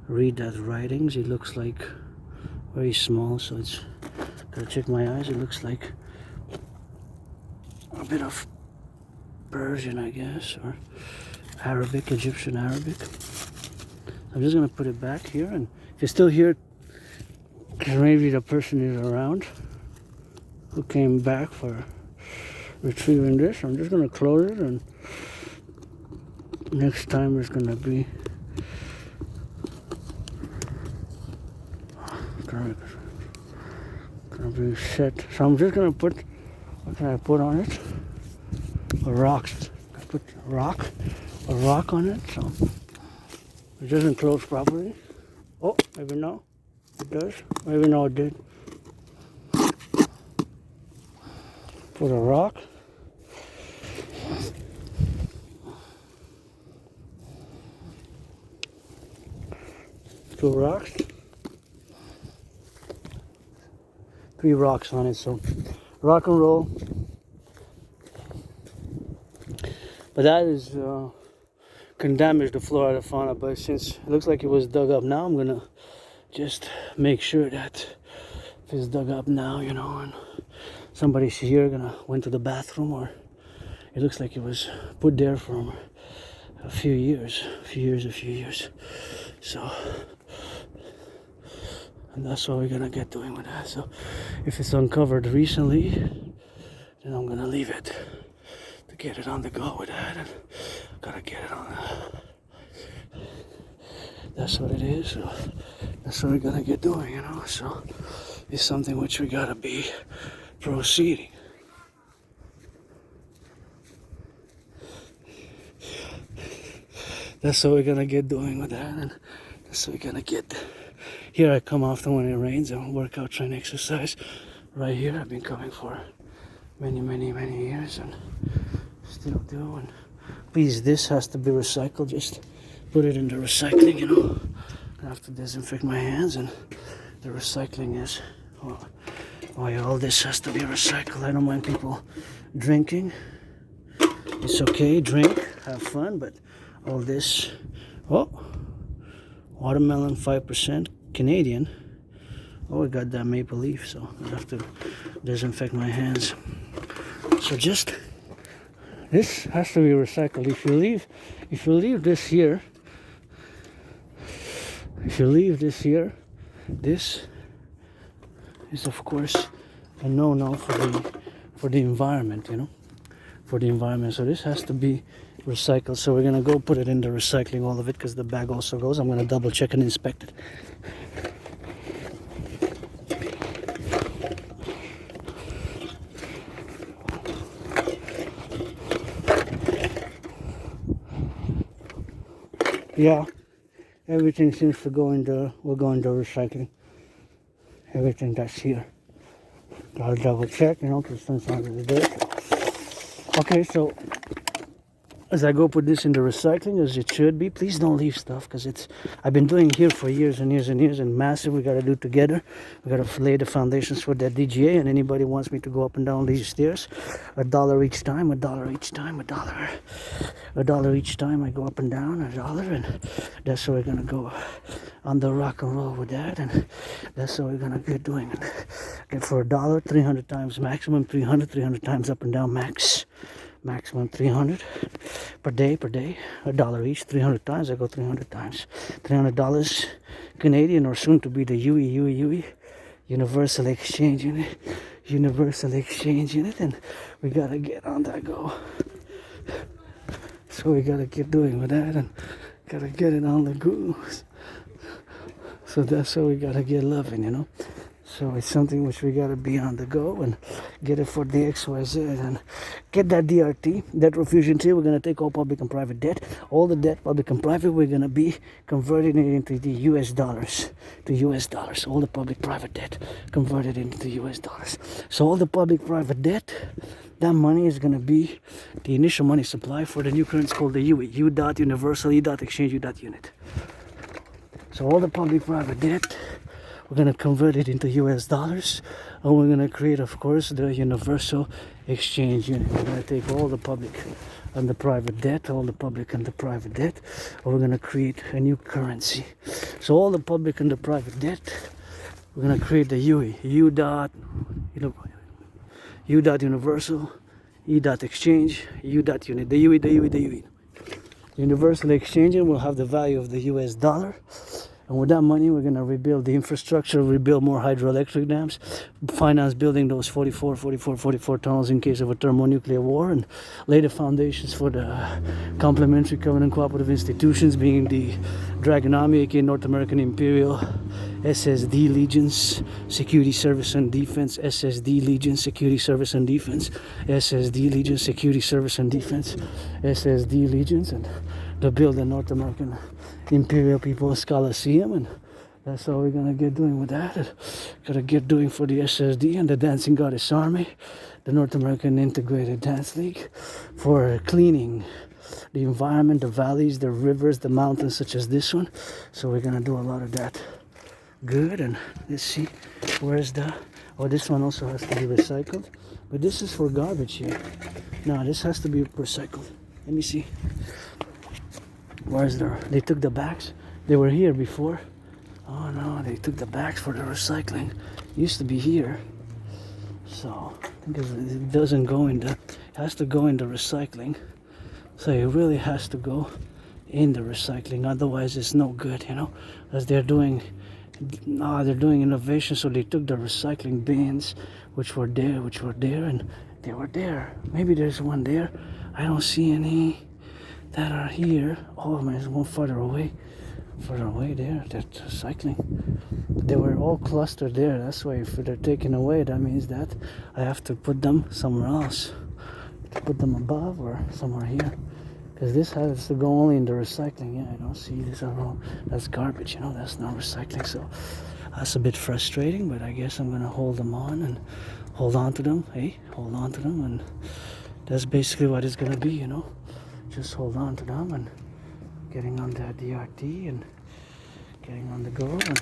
read that writings. It looks like very small, so it's gotta check my eyes. It looks like a bit of Persian, I guess, or Arabic, Egyptian Arabic. I'm just gonna put it back here, and if it's still here, maybe the person is around who came back for retrieving this. I'm just gonna close it, and next time there's gonna be set. So I'm just gonna put, what can I put on it? A rock. I put a rock on it, so it doesn't close properly. Oh, maybe no, it does. Maybe no, it did. Put a rock. Two rocks. 3 rocks on it, so rock and roll. But that is can damage the flora and the fauna, but since it looks like it was dug up now, I'm gonna just make sure that if it's dug up now, and somebody's here went to the bathroom, or it looks like it was put there for a few years. So, and that's what we're gonna get doing with that. So if it's uncovered recently, then I'm gonna leave it to get it on the go with that, and gotta get it on. That's what it is. So that's what we're gonna get doing, So it's something which we gotta be proceeding. That's what we're gonna get doing with that, and that's what we're gonna get. Here I come often when it rains. I work out, try and exercise right here. I've been coming for many years, and still do. And please, this has to be recycled. Just put it in the recycling, I have to disinfect my hands, and the recycling is, all this has to be recycled. I don't mind people drinking. It's okay, drink, have fun, but all this, watermelon 5% Canadian. Oh, I got that maple leaf, so I have to disinfect my hands. So just, this has to be recycled. If you leave this here, this is of course a no-no for the environment, for the environment. So this has to be recycled. So we're gonna go put it in the recycling, all of it, because the bag also goes. I'm gonna double check and inspect it. Yeah, everything seems to go into, will go into recycling. Everything that's here. Gotta double check, because sometimes it's dirt. Okay, so as I go put this in the recycling, as it should be, please don't leave stuff, because I've been doing here for years and years and years, and massive. We got to do together. We got to lay the foundations for that DGA, and anybody wants me to go up and down these stairs, $1 each time, $1 each time, $1 each time I go up and down, $1, and that's what we're gonna go on the rock and roll with that, and that's what we're gonna get doing. Get for $1, 300 times maximum, 300 times up and down max. Maximum 300 per day, $1 each, 300 times. I go 300 times, $300 Canadian, or soon to be the UE, universal exchange unit, and we gotta get on that go. So we gotta get doing with that, and gotta get it on the go. So that's how we gotta get loving, So it's something which we gotta be on the go and get it for the XYZ and get that DRT, debt refusion too. We're gonna take all public and private debt, all the debt, public and private, we're gonna be converting it into the US dollars, to US dollars. All the public private debt converted into US dollars. So all the public private debt, that money is gonna be the initial money supply for the new currency called the UE, U dot universal, U dot exchange, U dot unit. So all the public private debt, we're going to convert it into US dollars, and we're going to create, of course, the universal exchange unit. We're going to take all the public and the private debt, all the public and the private debt, and we're going to create a new currency. So all the public and the private debt, we're going to create the UE, U dot universal, E dot exchange, U dot unit, the UE, the UE, the UE. Universal exchange will have the value of the US dollar. And with that money, we're going to rebuild the infrastructure, rebuild more hydroelectric dams, finance building those 44 tunnels in case of a thermonuclear war, and lay the foundations for the complementary covenant cooperative institutions, being the Dragon Army, aka North American Imperial, SSD Legions, Security Service and Defense, SSD Legions, Security Service and Defense, SSD Legions, Security Service and Defense, SSD Legions, and to build the North American Imperial People's Coliseum, and that's all we're gonna get doing with that. Gotta get doing for the SSD and the Dancing Goddess Army, the North American Integrated Dance League, for cleaning the environment, the valleys, the rivers, the mountains, such as this one. So we're gonna do a lot of that. Good. And let's see, where's the, oh, this one also has to be recycled, but this is for garbage here. No, this has to be recycled. Let me see. Where's the, they took the bags? They were here before. Oh no, they took the bags for the recycling. Used to be here. So I think it doesn't go in the, it has to go in the recycling. So it really has to go in the recycling, otherwise it's no good, you know, as they're doing innovation. So they took the recycling bins which were there, and they were there. Maybe there's one there. I don't see any that are here. Oh man, there's one further away there, that's recycling. They were all clustered there. That's why if they're taken away, that means that I have to put them somewhere else, to put them above or somewhere here, because this has to go only in the recycling. Yeah, I don't see this at all. That's garbage, you know, that's not recycling. So that's a bit frustrating, but I guess I'm gonna hold them on and hold on to them. Hold on to them, and that's basically what it's gonna be, you know. Just hold on to them and getting on that DRT and getting on the go. And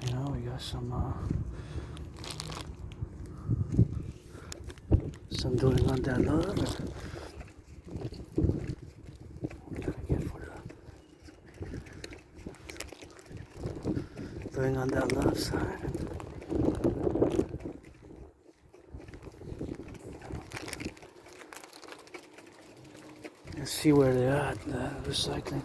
you know, we got some doing on that love. And what did I get for that? Doing on that love side. Let's see where they're at, recycling.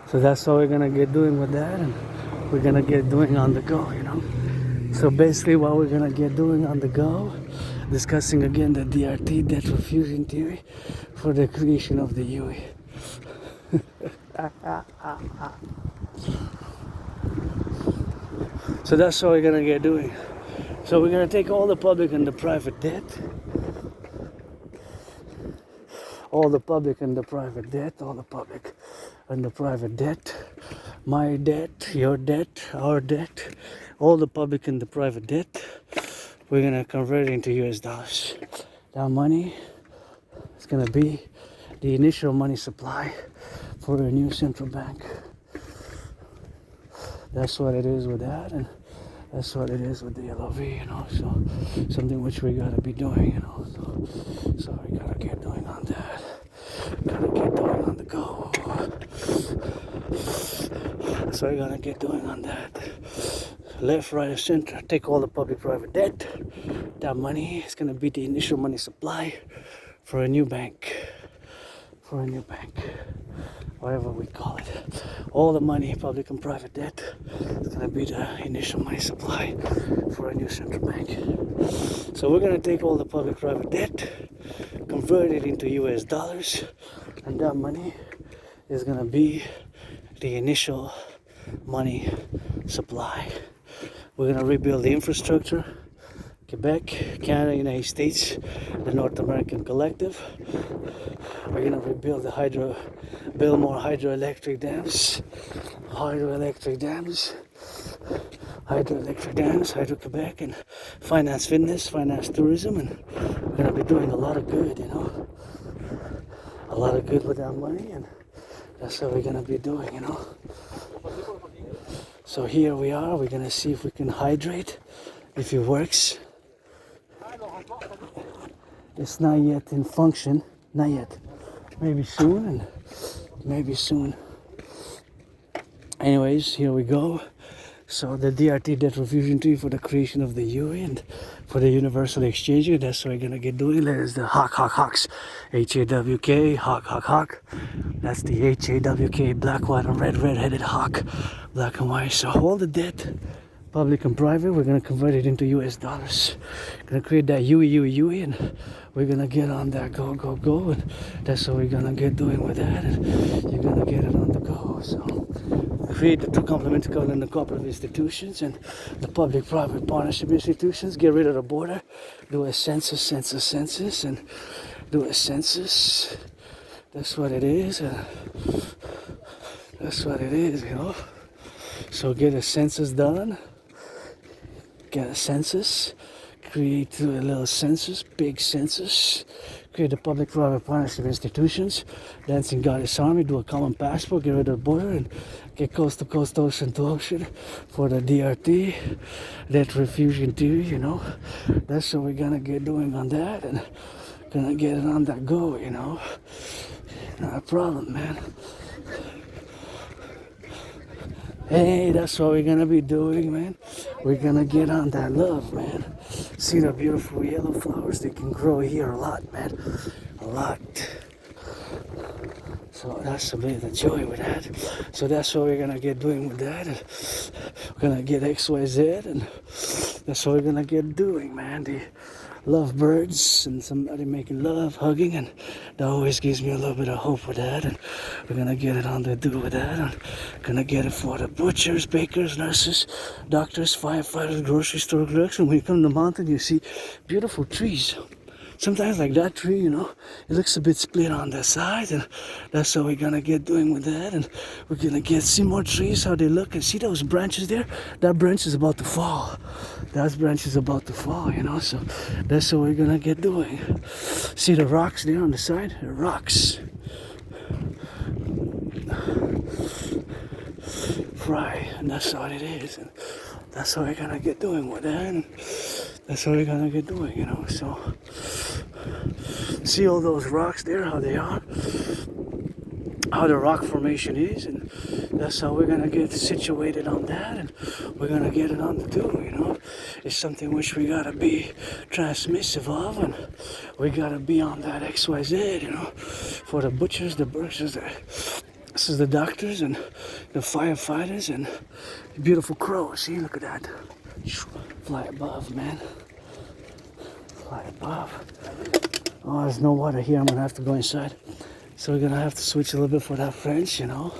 So that's all we're gonna get doing with that, and we're gonna get doing on the go, you know. So basically what we're gonna get doing on the go, discussing again the DRT, debt refusion theory, for the creation of the UE. So that's all we're gonna get doing. So we're gonna take all the public and the private debt, all the public and the private debt, all the public and the private debt, my debt, your debt, our debt, all the public and the private debt, we're gonna convert it into US dollars. That money is gonna be the initial money supply for a new central bank. That's what it is with that, and That's what it is with the LOV, you know. So something which we gotta be doing, you know. So we gotta get doing on that. Gotta get doing on the go. So we're gonna get doing on that. Left, right, and center. Take all the public-private debt. That money is gonna be the initial money supply for a new bank. For a new bank. Whatever we call it. All the money, public and private debt, is gonna be the initial money supply for a new central bank. So we're gonna take all the public-private debt, convert it into US dollars, and that money is gonna be the initial money supply. We're gonna rebuild the infrastructure, Quebec, Canada, United States, the North American Collectif. We're gonna rebuild build more hydroelectric dams, Hydro-Quebec, and finance fitness, finance tourism, and we're gonna be doing a lot of good, you know. A lot of good with that money, and that's what we're gonna be doing, you know. So here we are, we're gonna see if we can hydrate, if it works. It's not yet in function, not yet. Maybe soon. Anyways, here we go. So the DRT debt refusion tree for the creation of the UE and for the universal exchange. That's what we're gonna get doing. There's the hawks. H-A-W-K, hawk. That's the H-A-W-K, black, white, and red-headed hawk. Black and white. So all the debt, public and private, we're gonna convert it into US dollars. Gonna create that UE, and we're gonna get on that go, and that's what we're gonna get doing with that, and you're gonna get it on the go. So create the two complementary covenant and cooperative institutions and the public-private partnership institutions. Get rid of the border. Do a census, and do a census. That's what it is. That's what it is, you know. So get a census done. Get a census. Create a little census, big census. Create the public-private partnership institutions. Dancing Goddess Army. Do a common passport. Get rid of the border and get coast to coast, ocean to ocean for the DRT. That refusion theory, you know. That's what we're gonna get doing on that, and gonna get it on that go, you know. Not a problem, man. Hey, that's what we're gonna be doing, man. We're gonna get on that love, man. See the beautiful yellow flowers? They can grow here a lot, man. A lot. So that's a bit of joy with that. So that's what we're gonna get doing with that. We're gonna get XYZ, and that's what we're gonna get doing, man. The love birds and somebody making love, hugging, and that always gives me a little bit of hope with that. And we're gonna get it on the do with that. And gonna get it for the butchers, bakers, nurses, doctors, firefighters, grocery store clerks. And when you come to the mountain, you see beautiful trees. Sometimes like that tree, you know, it looks a bit split on the side, and that's what we're gonna get doing with that. And we're gonna see more trees, how they look, and see those branches there? That branch is about to fall. That branch is about to fall, you know, so that's what we're gonna get doing. See the rocks there on the side? The rocks. Fry, and that's what it is. And that's what we're gonna get doing with that. And that's what we're gonna get doing, you know, so see all those rocks there, how they are, how the rock formation is, and that's how we're gonna get situated on that, and we're gonna get it on the do, you know. It's something which we gotta be transmissive of, and we gotta be on that XYZ, you know, for the butchers, the burgers, this is the doctors and the firefighters and the beautiful crows. See, look at that. Fly above, man. Fly above. Oh, there's no water here. I'm gonna have to go inside. So we're gonna have to switch a little bit for that French, you know.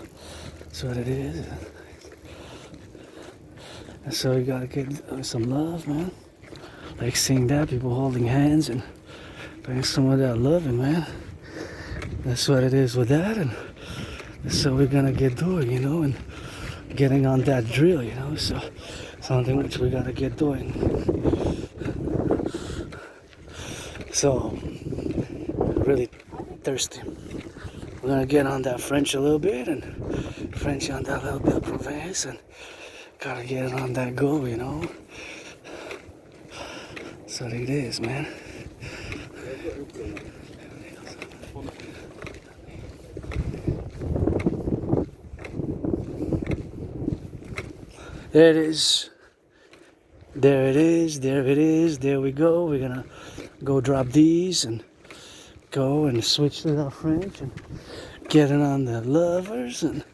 That's what it is. And so we gotta get some love, man. Like seeing that, people holding hands and bring some of that loving, man. That's what it is with that, and that's what we're gonna get doing, you know, and getting on that drill, you know. So something which we gotta get doing. So really thirsty. We're gonna get on that French a little bit, and French on that little bit of Provence, and Gotta get on that go, you know. So it is, man. There it is. There it is. There it is. There we go. We're gonna go drop these and go and switch to the French and getting on the lovers and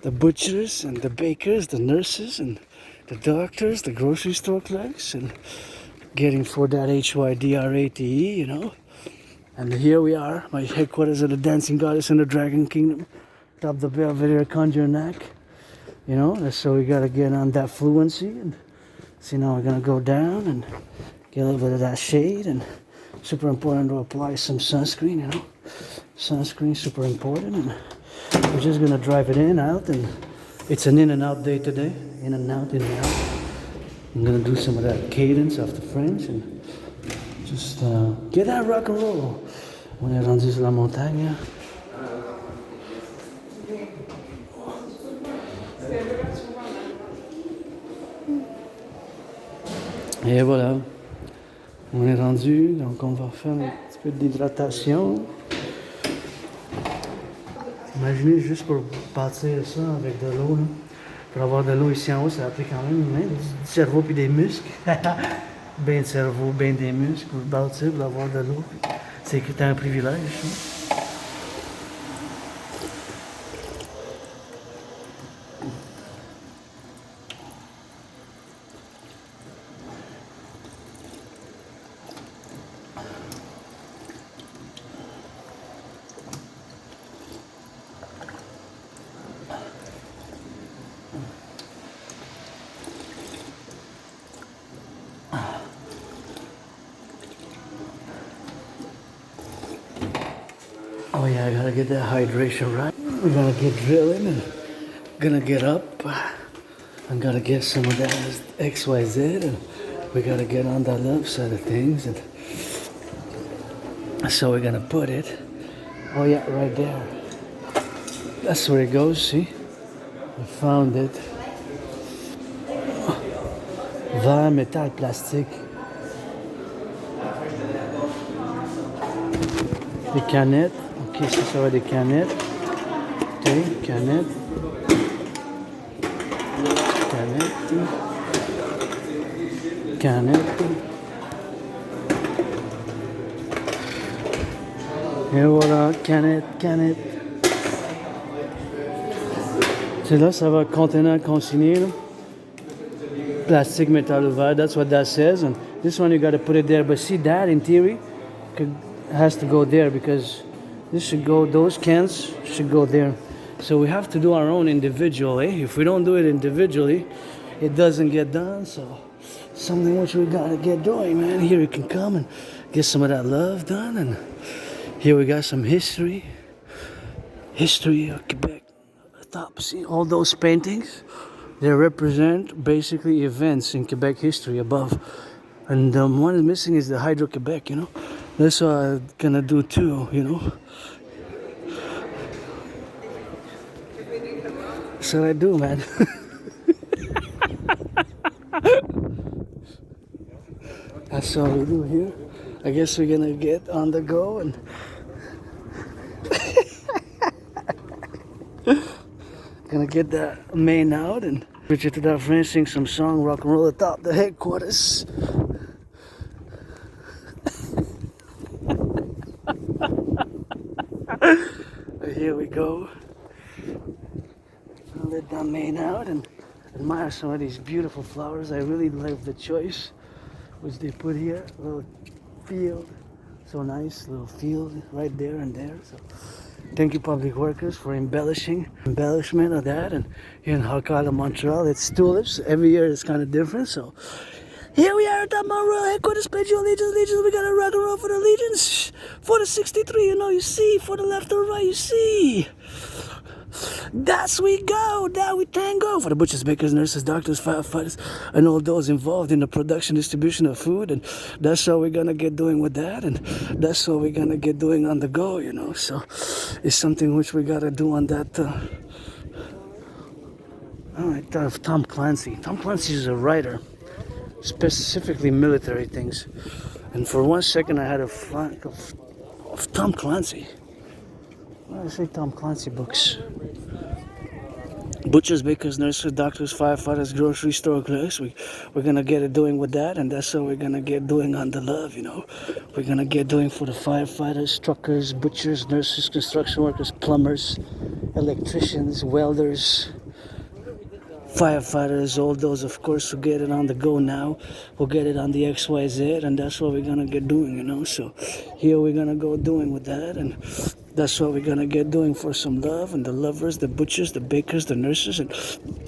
the butchers and the bakers, the nurses and the doctors, the grocery store clerks, and getting for that HYDRATE, you know. And here we are, my headquarters of the dancing goddess in the dragon kingdom, top the Belvedere conjure neck, you know. So we gotta get on that fluency, and see now we're gonna go down and get a little bit of that shade, and super important to apply some sunscreen, you know. Sunscreen super important, and we're just gonna drive it in, out, and it's an in and out day today. In and out, in and out. I'm gonna do some of that cadence of the French and just get that rock and roll. On est rendu sur la montagne. Et voilà. On est rendu, donc on va faire un petit peu d'hydratation. Imaginez juste pour partir ça avec de l'eau, là. Pour avoir de l'eau ici en haut, ça a pris quand même du cerveau puis des muscles. Ben de cerveau, ben des muscles pour bâtir, pour avoir de l'eau. C'est que t'as un privilège. Hein? Oh yeah, I gotta get that hydration right. We're gonna get drilling and gonna get up. I'm gonna get some of that XYZ, and we gotta get on that left side of things. And so we're gonna put it. Oh yeah, right there. That's where it goes, see? We found it. Verre, métal, plastique. Des canettes. Ok, ça va des canettes. Ok, canettes. Canettes. Canettes. Et voilà, canette, canette. C'est là, ça va contenant consigné. Là. Plastic, métal ou verre, that's what that says. And this one you got to put it there. But see that in theory has to go there because this should go, those cans should go there. So we have to do our own individual, eh? If we don't do it individually, it doesn't get done. So something which we gotta get doing, man. Here you can come and get some of that love done. And here we got some history of Quebec. Top, see all those paintings? They represent basically events in Quebec history above. And one is missing is the Hydro-Quebec, you know? That's what I'm gonna do too, you know? That's what I do, man. That's what we do here. I guess we're gonna get on the go and gonna get that main out and switch it to that French, sing some song, rock and roll atop the headquarters. Here we go. I'll let that main out and admire some of these beautiful flowers. I really love the choice which they put here. A little field, so nice, little field right there and there. So thank you, public workers, for embellishment of that. And here in Harcala, Montreal, it's tulips. Every year it's kind of different. So here we are at the Montreal headquarters, pledge your allegiance, allegiance. We got a rock and roll for the allegiance. For the 63, you know, you see. For the left or right, you see. That's we go, that we tango. For the butchers, bakers, nurses, doctors, firefighters, and all those involved in the production, distribution of food. And that's how we're gonna get doing with that. And that's what we're gonna get doing on the go, you know. So it's something which we gotta do on that Oh, I thought of Tom Clancy. Tom Clancy is a writer, specifically military things. And for 1 second, I had a flash of Tom Clancy. Why did I say Tom Clancy books? Butchers, bakers, nurses, doctors, firefighters, grocery store clerks. We're gonna get it doing with that, and that's what we're gonna get doing on the love, you know. We're gonna get doing for the firefighters, truckers, butchers, nurses, construction workers, plumbers, electricians, welders, firefighters, all those, of course, will get it on the go now. We'll get it on the XYZ, and that's what we're gonna get doing, you know. So here we're gonna go doing with that, and that's what we're gonna get doing for some love. And the lovers, the butchers, the bakers, the nurses, and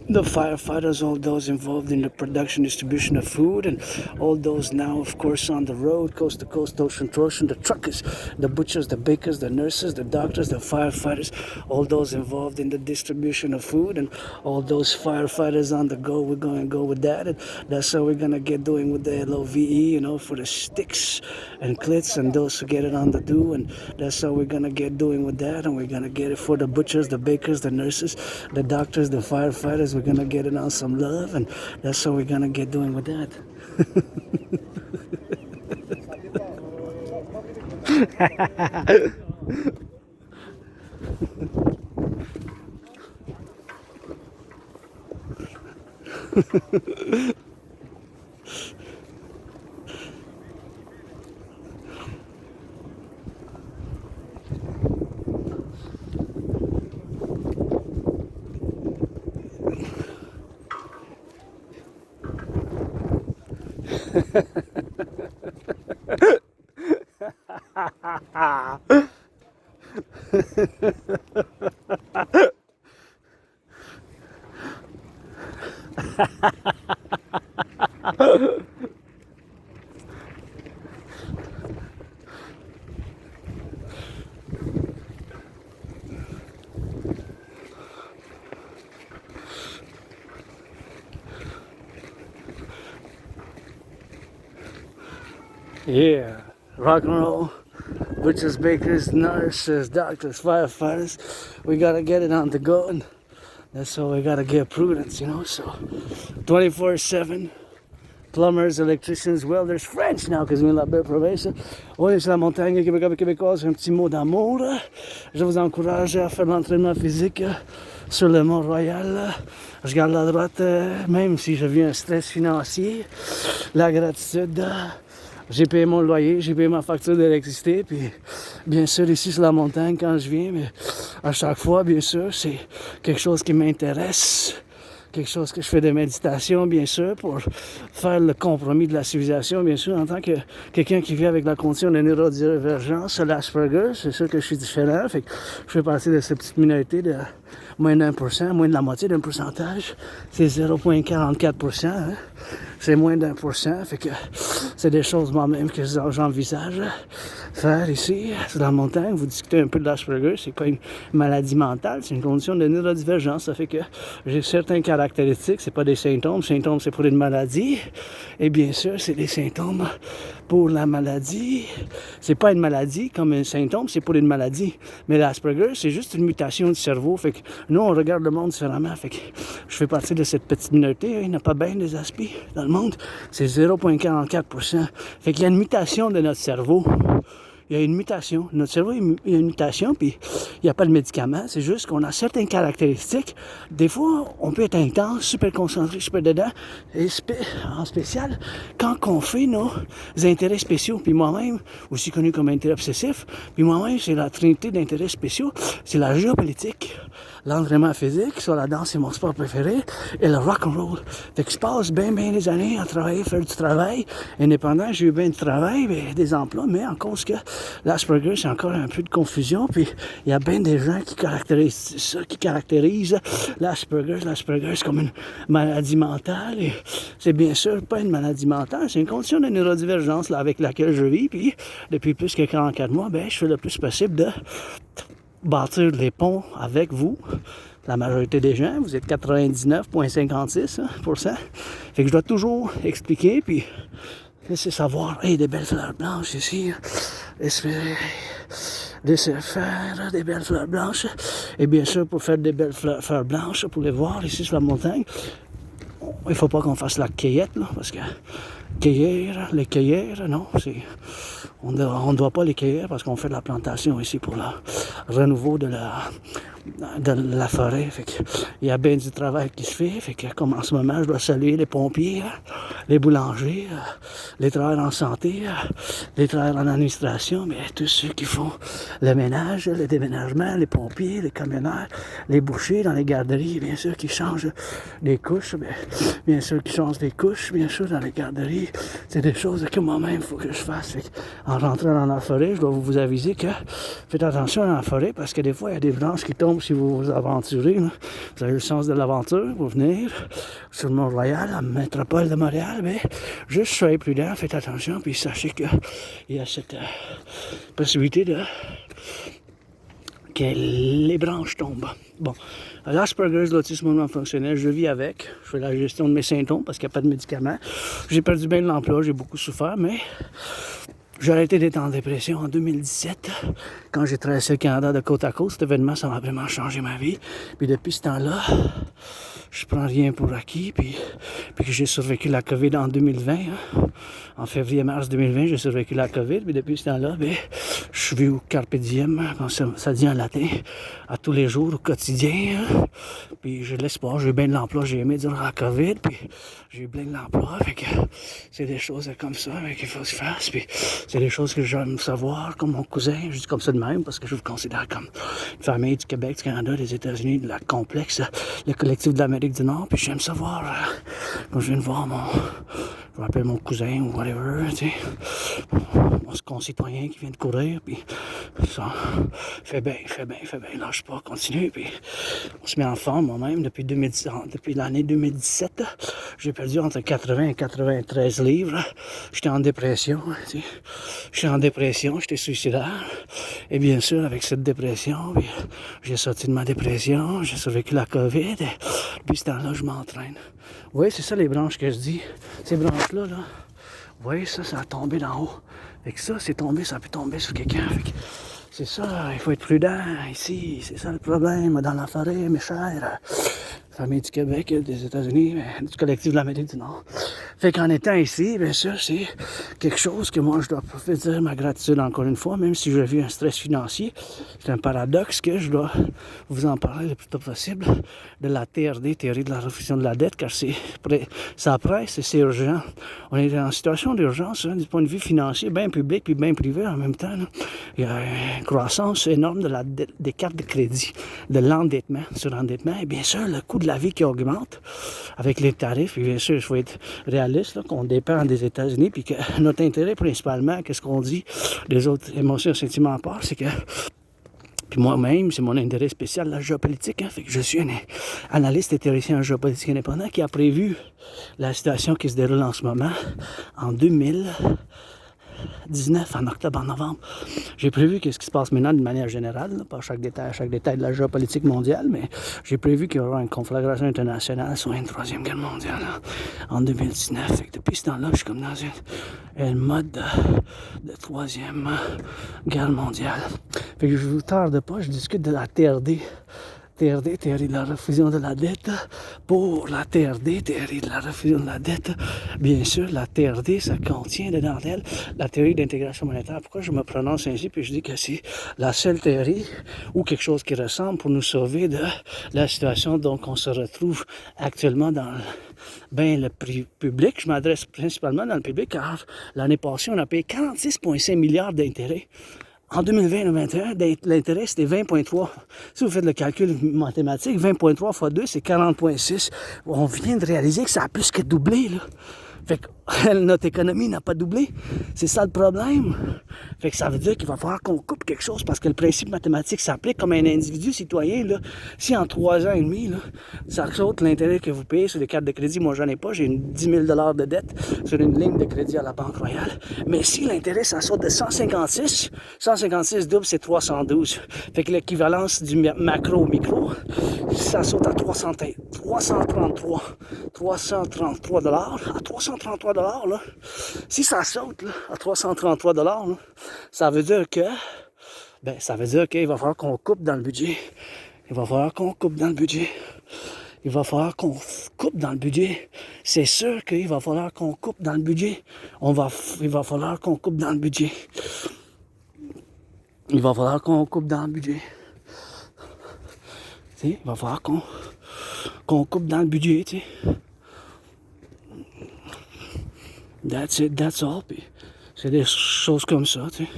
the firefighters, all those involved in the production, distribution of food, and all those now, of course, on the road, coast to coast, ocean to ocean, the truckers, the butchers, the bakers, the nurses, the doctors, the firefighters, all those involved in the distribution of food, and all those firefighters on the go. We're gonna go with that, and that's how we're gonna get doing with the LOVE, you know, for the sticks and clits, and those who get it on the do, and that's how we're gonna get doing with that. And we're gonna get it for the butchers, the bakers, the nurses, the doctors, the firefighters. We're gonna get it on some love, and that's how we're gonna get doing with that. Yeah, rock and roll, butchers, bakers, nurses, doctors, firefighters. We gotta get it on the go, and that's how we gotta get prudence, you know. So 24/7, plumbers, electricians, welders, French now, because we're in la belle province. On est sur la montagne québécoise, un petit mot d'amour. Je vous encourage à faire l'entraînement physique sur le Mont-Royal. Je garde la droite, même si je vis un stress financier. La gratitude. J'ai payé mon loyer, j'ai payé ma facture d'électricité, puis bien sûr ici sur la montagne quand je viens, mais à chaque fois, bien sûr, c'est quelque chose qui m'intéresse, quelque chose que je fais de méditation, bien sûr, pour faire le compromis de la civilisation, bien sûr, en tant que quelqu'un qui vit avec la condition de neurodivergence, l'Asperger, c'est sûr que je suis différent, fait que je fais partie de cette petite minorité de moins d'1%, moins de la moitié d'un pourcentage, c'est 0,44%, hein? C'est moins d'1%, fait que c'est des choses moi-même que j'envisage faire ici, sur la montagne. Vous discutez un peu de l'Asperger, c'est pas une maladie mentale, c'est une condition de neurodivergence, ça fait que j'ai certaines caractéristiques, c'est pas des symptômes, symptômes c'est pour une maladie, et bien sûr c'est des symptômes pour la maladie, c'est pas une maladie comme un symptôme, c'est pour une maladie, mais l'Asperger c'est juste une mutation du cerveau, fait que nous on regarde le monde différemment, fait que je fais partie de cette petite minorité, il n'y en a pas bien des aspects dans le monde, c'est 0,44%, fait qu'il y a une mutation de notre cerveau. Il y a une mutation. Notre cerveau, il y a une mutation, puis il n'y a pas de médicament. C'est juste qu'on a certaines caractéristiques. Des fois, on peut être intense, super concentré, super dedans. Et en spécial, quand on fait nos intérêts spéciaux, puis moi-même, aussi connu comme intérêt obsessif, puis moi-même, c'est la trinité d'intérêts spéciaux. C'est la géopolitique, l'entraînement physique, soit la danse, c'est mon sport préféré, et le rock&roll. Fait que je passe bien des années à travailler, faire du travail. Indépendant, j'ai eu bien de travail, des emplois, mais en cause que l'Asperger, c'est encore un peu de confusion, puis il y a bien des gens qui caractérisent ça, qui caractérisent l'Asperger. L'Asperger, c'est comme une maladie mentale, et c'est bien sûr pas une maladie mentale, c'est une condition de neurodivergence là, avec laquelle je vis, puis depuis plus que 44 mois, je fais le plus possible de bâtir les ponts avec vous. La majorité des gens, vous êtes 99,56%. Fait que je dois toujours expliquer, puis laisser savoir, hey, des belles fleurs blanches ici, espérer laisser faire des belles fleurs blanches. Et bien sûr, pour faire des belles fleurs blanches, pour les voir ici sur la montagne, il ne faut pas qu'on fasse la cueillette, là, parce que les cueillir, non, on ne doit pas les cueillir parce qu'on fait de la plantation ici pour le renouveau de la forêt. Fait que, il y a bien du travail qui se fait. Fait que, comme en ce moment, je dois saluer les pompiers, les boulangers, les travailleurs en santé, les travailleurs en administration, mais tous ceux qui font le ménage, le déménagement, les pompiers, les camionneurs, les bouchers dans les garderies, bien sûr, qui changent des couches, bien sûr, qui changent des couches, bien sûr, dans les garderies. C'est des choses que moi-même, il faut que je fasse. Fait que, en rentrant dans la forêt, je dois vous aviser que faites attention dans la forêt parce que des fois, il y a des branches qui tombent si vous vous aventurez. Là. Vous avez le sens de l'aventure pour venir sur le Mont-Royal, la métropole de Montréal. Mais juste soyez prudents, faites attention, puis sachez qu'il y a cette possibilité que les branches tombent. Bon, l'Asperger's, l'autisme non fonctionnel, je vis avec. Je fais la gestion de mes symptômes parce qu'il n'y a pas de médicaments. J'ai perdu bien de l'emploi, j'ai beaucoup souffert, mais j'ai arrêté d'être en dépression en 2017. Quand j'ai traversé le Canada de côte à côte, cet événement, ça m'a vraiment changé ma vie. Puis depuis ce temps-là, je prends rien pour acquis. Puis que j'ai survécu la COVID en 2020. En février-mars 2020, j'ai survécu la COVID. Puis depuis ce temps-là, je vis au carpe diem, comme ça dit en latin, à tous les jours, au quotidien. Puis j'ai de l'espoir, j'ai bien de l'emploi, j'ai aimé durant la COVID. Puis j'ai plein de l'emploi. Fait que c'est des choses comme ça qu'il faut se faire. Puis c'est des choses que j'aime savoir, comme mon cousin. Je dis comme ça de même parce que je vous considère comme une famille du Québec, du Canada, des États-Unis, de la complexe, le collectif de l'Amérique du Nord. Puis j'aime savoir, quand je viens de voir je m'appelle mon cousin ou whatever, tu sais, mon concitoyen qui vient de courir, puis ça, fait bien, lâche pas, continue, puis on se met en forme moi-même depuis l'année 2017, j'ai perdu entre 80 et 93 livres, j'étais en dépression, tu sais, j'étais suicidaire, et bien sûr, avec cette dépression, puis j'ai sorti de ma dépression, j'ai survécu la COVID, et depuis ce temps-là, je m'entraîne. Vous voyez, c'est ça les branches que je dis. Ces branches-là, là, vous voyez, ça a tombé d'en haut. Fait que ça, c'est tombé, ça peut tomber sur quelqu'un. Fait que c'est ça, il faut être prudent ici. C'est ça le problème dans la forêt, mes chers. Famille du Québec, des États-Unis, du collectif de l'Amérique du Nord. Fait qu'en étant ici, bien sûr, c'est quelque chose que moi, je dois dire ma gratitude encore une fois, même si j'ai vu un stress financier. C'est un paradoxe que je dois vous en parler le plus tôt possible de la TRD, théorie de la réduction de la dette, car ça presse et c'est urgent. On est en situation d'urgence, du point de vue financier, bien public puis bien privé en même temps. Là. Il y a une croissance énorme de la dette, des cartes de crédit, de l'endettement, surendettement, et bien sûr, le coût de la vie qui augmente avec les tarifs. Et bien sûr, il faut être réaliste, là, qu'on dépend des États-Unis, puis que notre intérêt principalement, qu'est-ce qu'on dit des autres émotions, sentiments à part, c'est que puis moi-même, c'est mon intérêt spécial, la géopolitique. Fait que je suis un analyste et théoricien en géopolitique indépendant qui a prévu la situation qui se déroule en ce moment en 2019, en octobre, en novembre. J'ai prévu ce qui se passe maintenant d'une manière générale, là, pas chaque détail de la géopolitique mondiale, mais j'ai prévu qu'il y aura une conflagration internationale, soit une troisième guerre mondiale en 2019. Fait que depuis ce temps-là, je suis comme dans un mode de troisième guerre mondiale. Fait que je vous tarde pas, je discute de la TRD. TRD, théorie de la refusion de la dette. Pour la TRD, théorie de la refusion de la dette, bien sûr, la TRD, ça contient dedans d'elle la théorie d'intégration monétaire. Pourquoi je me prononce ainsi, puis je dis que c'est la seule théorie ou quelque chose qui ressemble pour nous sauver de la situation dont on se retrouve actuellement dans le public. Je m'adresse principalement dans le public, car l'année passée, on a payé 46,5 milliards d'intérêts. En 2020-2021, l'intérêt, c'était 20,3. Si vous faites le calcul mathématique, 20,3 fois 2, c'est 40,6. On vient de réaliser que ça a plus que doublé, là. Fait que notre économie n'a pas doublé. C'est ça le problème. Fait que ça veut dire qu'il va falloir qu'on coupe quelque chose parce que le principe mathématique s'applique comme un individu citoyen. Là. Si en 3 ans et demi, là, ça saute l'intérêt que vous payez sur les cartes de crédit, moi j'en ai pas, j'ai 10 000 $ de dette sur une ligne de crédit à la Banque Royale. Mais si l'intérêt, ça saute de 156 double, c'est 312. Fait que l'équivalence du macro au micro, ça saute à 333 $. À 333 $, là, si ça saute là, à 333 $, là, ça veut dire que ben ça veut dire qu'il va falloir qu'on coupe dans le budget. Il va falloir qu'on coupe dans le budget. Il va falloir qu'on coupe dans le budget. C'est sûr qu'il va falloir qu'on coupe dans le budget. Il va falloir qu'on coupe dans le budget. Il va falloir qu'on coupe dans le budget. Tu sais, il va falloir qu'on coupe dans le budget, tu sais. That's it, that's all. Puis c'est des choses comme ça, tu sais.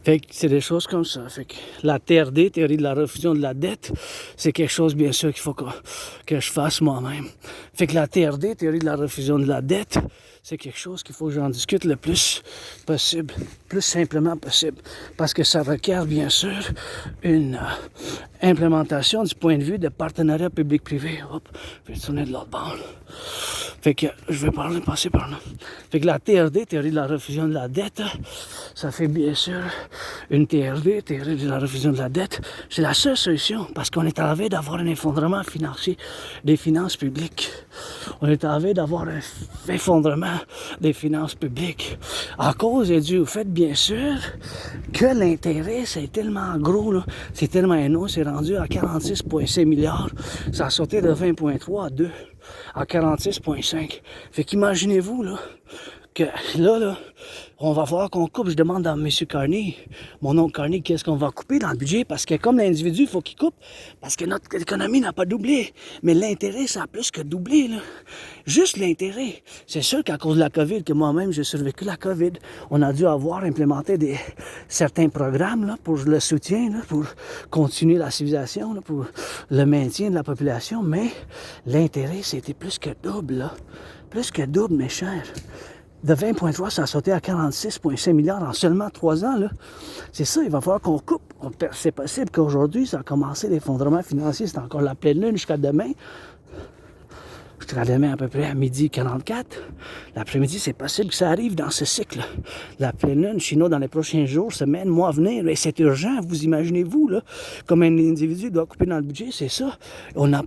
Fait que c'est des choses comme ça. Fait que la TRD, théorie de la refusion de la dette, c'est quelque chose, bien sûr, qu'il faut que je fasse moi-même. Fait que la TRD, théorie de la refusion de la dette, c'est quelque chose qu'il faut que j'en discute le plus possible, plus simplement possible. Parce que ça requiert, bien sûr, une implémentation du point de vue de partenariat public-privé. Hop, je vais tourner de l'autre bord. Fait que je vais passer par là. Fait que la TRD, théorie de la refusion de la dette, ça fait bien sûr une TRD, théorie de la refusion de la dette. C'est la seule solution parce qu'on est en train d'avoir un effondrement financier des finances publiques. On est en train d'avoir un effondrement des finances publiques. À cause et dû au fait, bien sûr, que l'intérêt, c'est tellement gros, là, c'est tellement énorme, c'est rendu à 46,5 milliards. Ça a sauté de 20,3 à 2. À 46,5. Fait qu'imaginez-vous, là, que là, on va voir qu'on coupe. Je demande à M. Carney, mon oncle Carney, qu'est-ce qu'on va couper dans le budget, parce que comme l'individu, il faut qu'il coupe, parce que notre économie n'a pas doublé. Mais l'intérêt, ça a plus que doublé, là. Juste l'intérêt. C'est sûr qu'à cause de la COVID, que moi-même, j'ai survécu la COVID, on a dû implémenté certains programmes, là, pour le soutien, là, pour continuer la civilisation, là, pour le maintien de la population, mais l'intérêt, c'était plus que double, là. Plus que double, mes chers. De 20,3, ça a sauté à 46,5 milliards en seulement 3 ans. Là. C'est ça, il va falloir qu'on coupe. C'est possible qu'aujourd'hui, ça a commencé l'effondrement financier. C'est encore la pleine lune jusqu'à demain. Jusqu'à demain à peu près à 12h44. L'après-midi, c'est possible que ça arrive dans ce cycle. La pleine lune, chez nous, dans les prochains jours, semaines, mois à venir. Et c'est urgent, vous imaginez-vous, là, comme un individu doit couper dans le budget, c'est ça. Il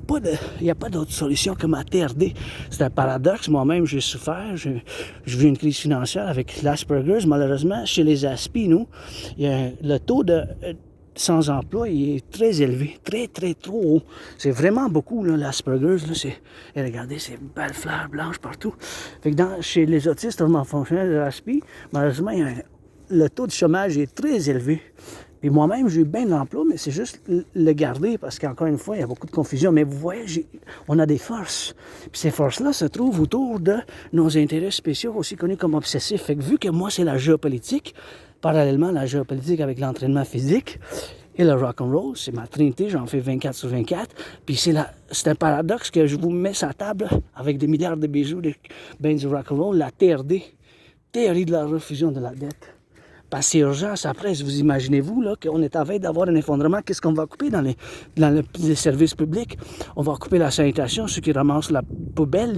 n'y a pas d'autre solution que ma TRD. C'est un paradoxe. Moi-même, j'ai souffert. J'ai vu une crise financière avec l'Asperger's. Malheureusement, chez les Aspi, nous, le taux de sans emploi, il est très élevé, trop haut. C'est vraiment beaucoup, là, l'Asperger's, là, et regardez, ces belles fleurs blanches partout. Fait que chez les autistes fonctionnels de l'ASPI, malheureusement, le taux de chômage est très élevé. Et moi-même, j'ai eu bien d'emplois, mais c'est juste le garder, parce qu'encore une fois, il y a beaucoup de confusion. Mais vous voyez, on a des forces. Puis ces forces-là se trouvent autour de nos intérêts spéciaux, aussi connus comme obsessifs. Fait que vu que moi, c'est la géopolitique, parallèlement, la géopolitique avec l'entraînement physique et le rock&roll, c'est ma trinité, j'en fais 24/24. Puis c'est un paradoxe que je vous mets sur la table avec des milliards de bijoux, des bains du rock&roll, la TRD, théorie de la refusion de la dette. Parce que c'est urgent, ça presse. Vous imaginez-vous là, qu'on est en veille d'avoir un effondrement. Qu'est-ce qu'on va couper dans les services publics? On va couper la sanitation, ceux qui ramassent les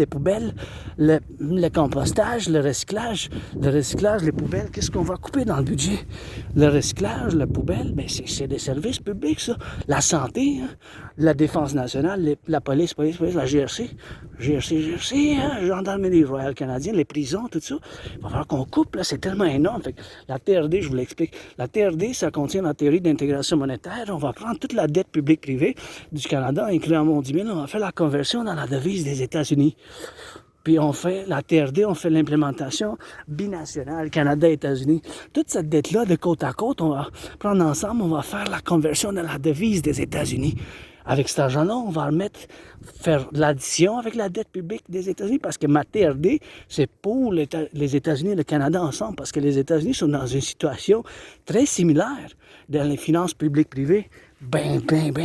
poubelles, le compostage, le recyclage. Le recyclage, les poubelles, qu'est-ce qu'on va couper dans le budget? Le recyclage, la poubelle, ben c'est des services publics, ça. La santé, hein? La défense nationale, la police, la GRC, gendarmerie royale canadienne, les prisons, tout ça. Il va falloir qu'on coupe, là, c'est tellement énorme. Fait que la TRD, je vous l'explique. La TRD, ça contient la théorie d'intégration monétaire. On va prendre toute la dette publique-privée du Canada, incluant mon 10 000, on va faire la conversion dans la devise des États-Unis. Puis on fait la TRD, on fait l'implémentation binationale Canada-États-Unis. Toute cette dette-là, de côte à côte, on va prendre ensemble, on va faire la conversion dans la devise des États-Unis. Avec cet argent-là, on va faire l'addition avec la dette publique des États-Unis parce que ma TRD, c'est pour les États-Unis et le Canada ensemble parce que les États-Unis sont dans une situation très similaire dans les finances publiques-privées.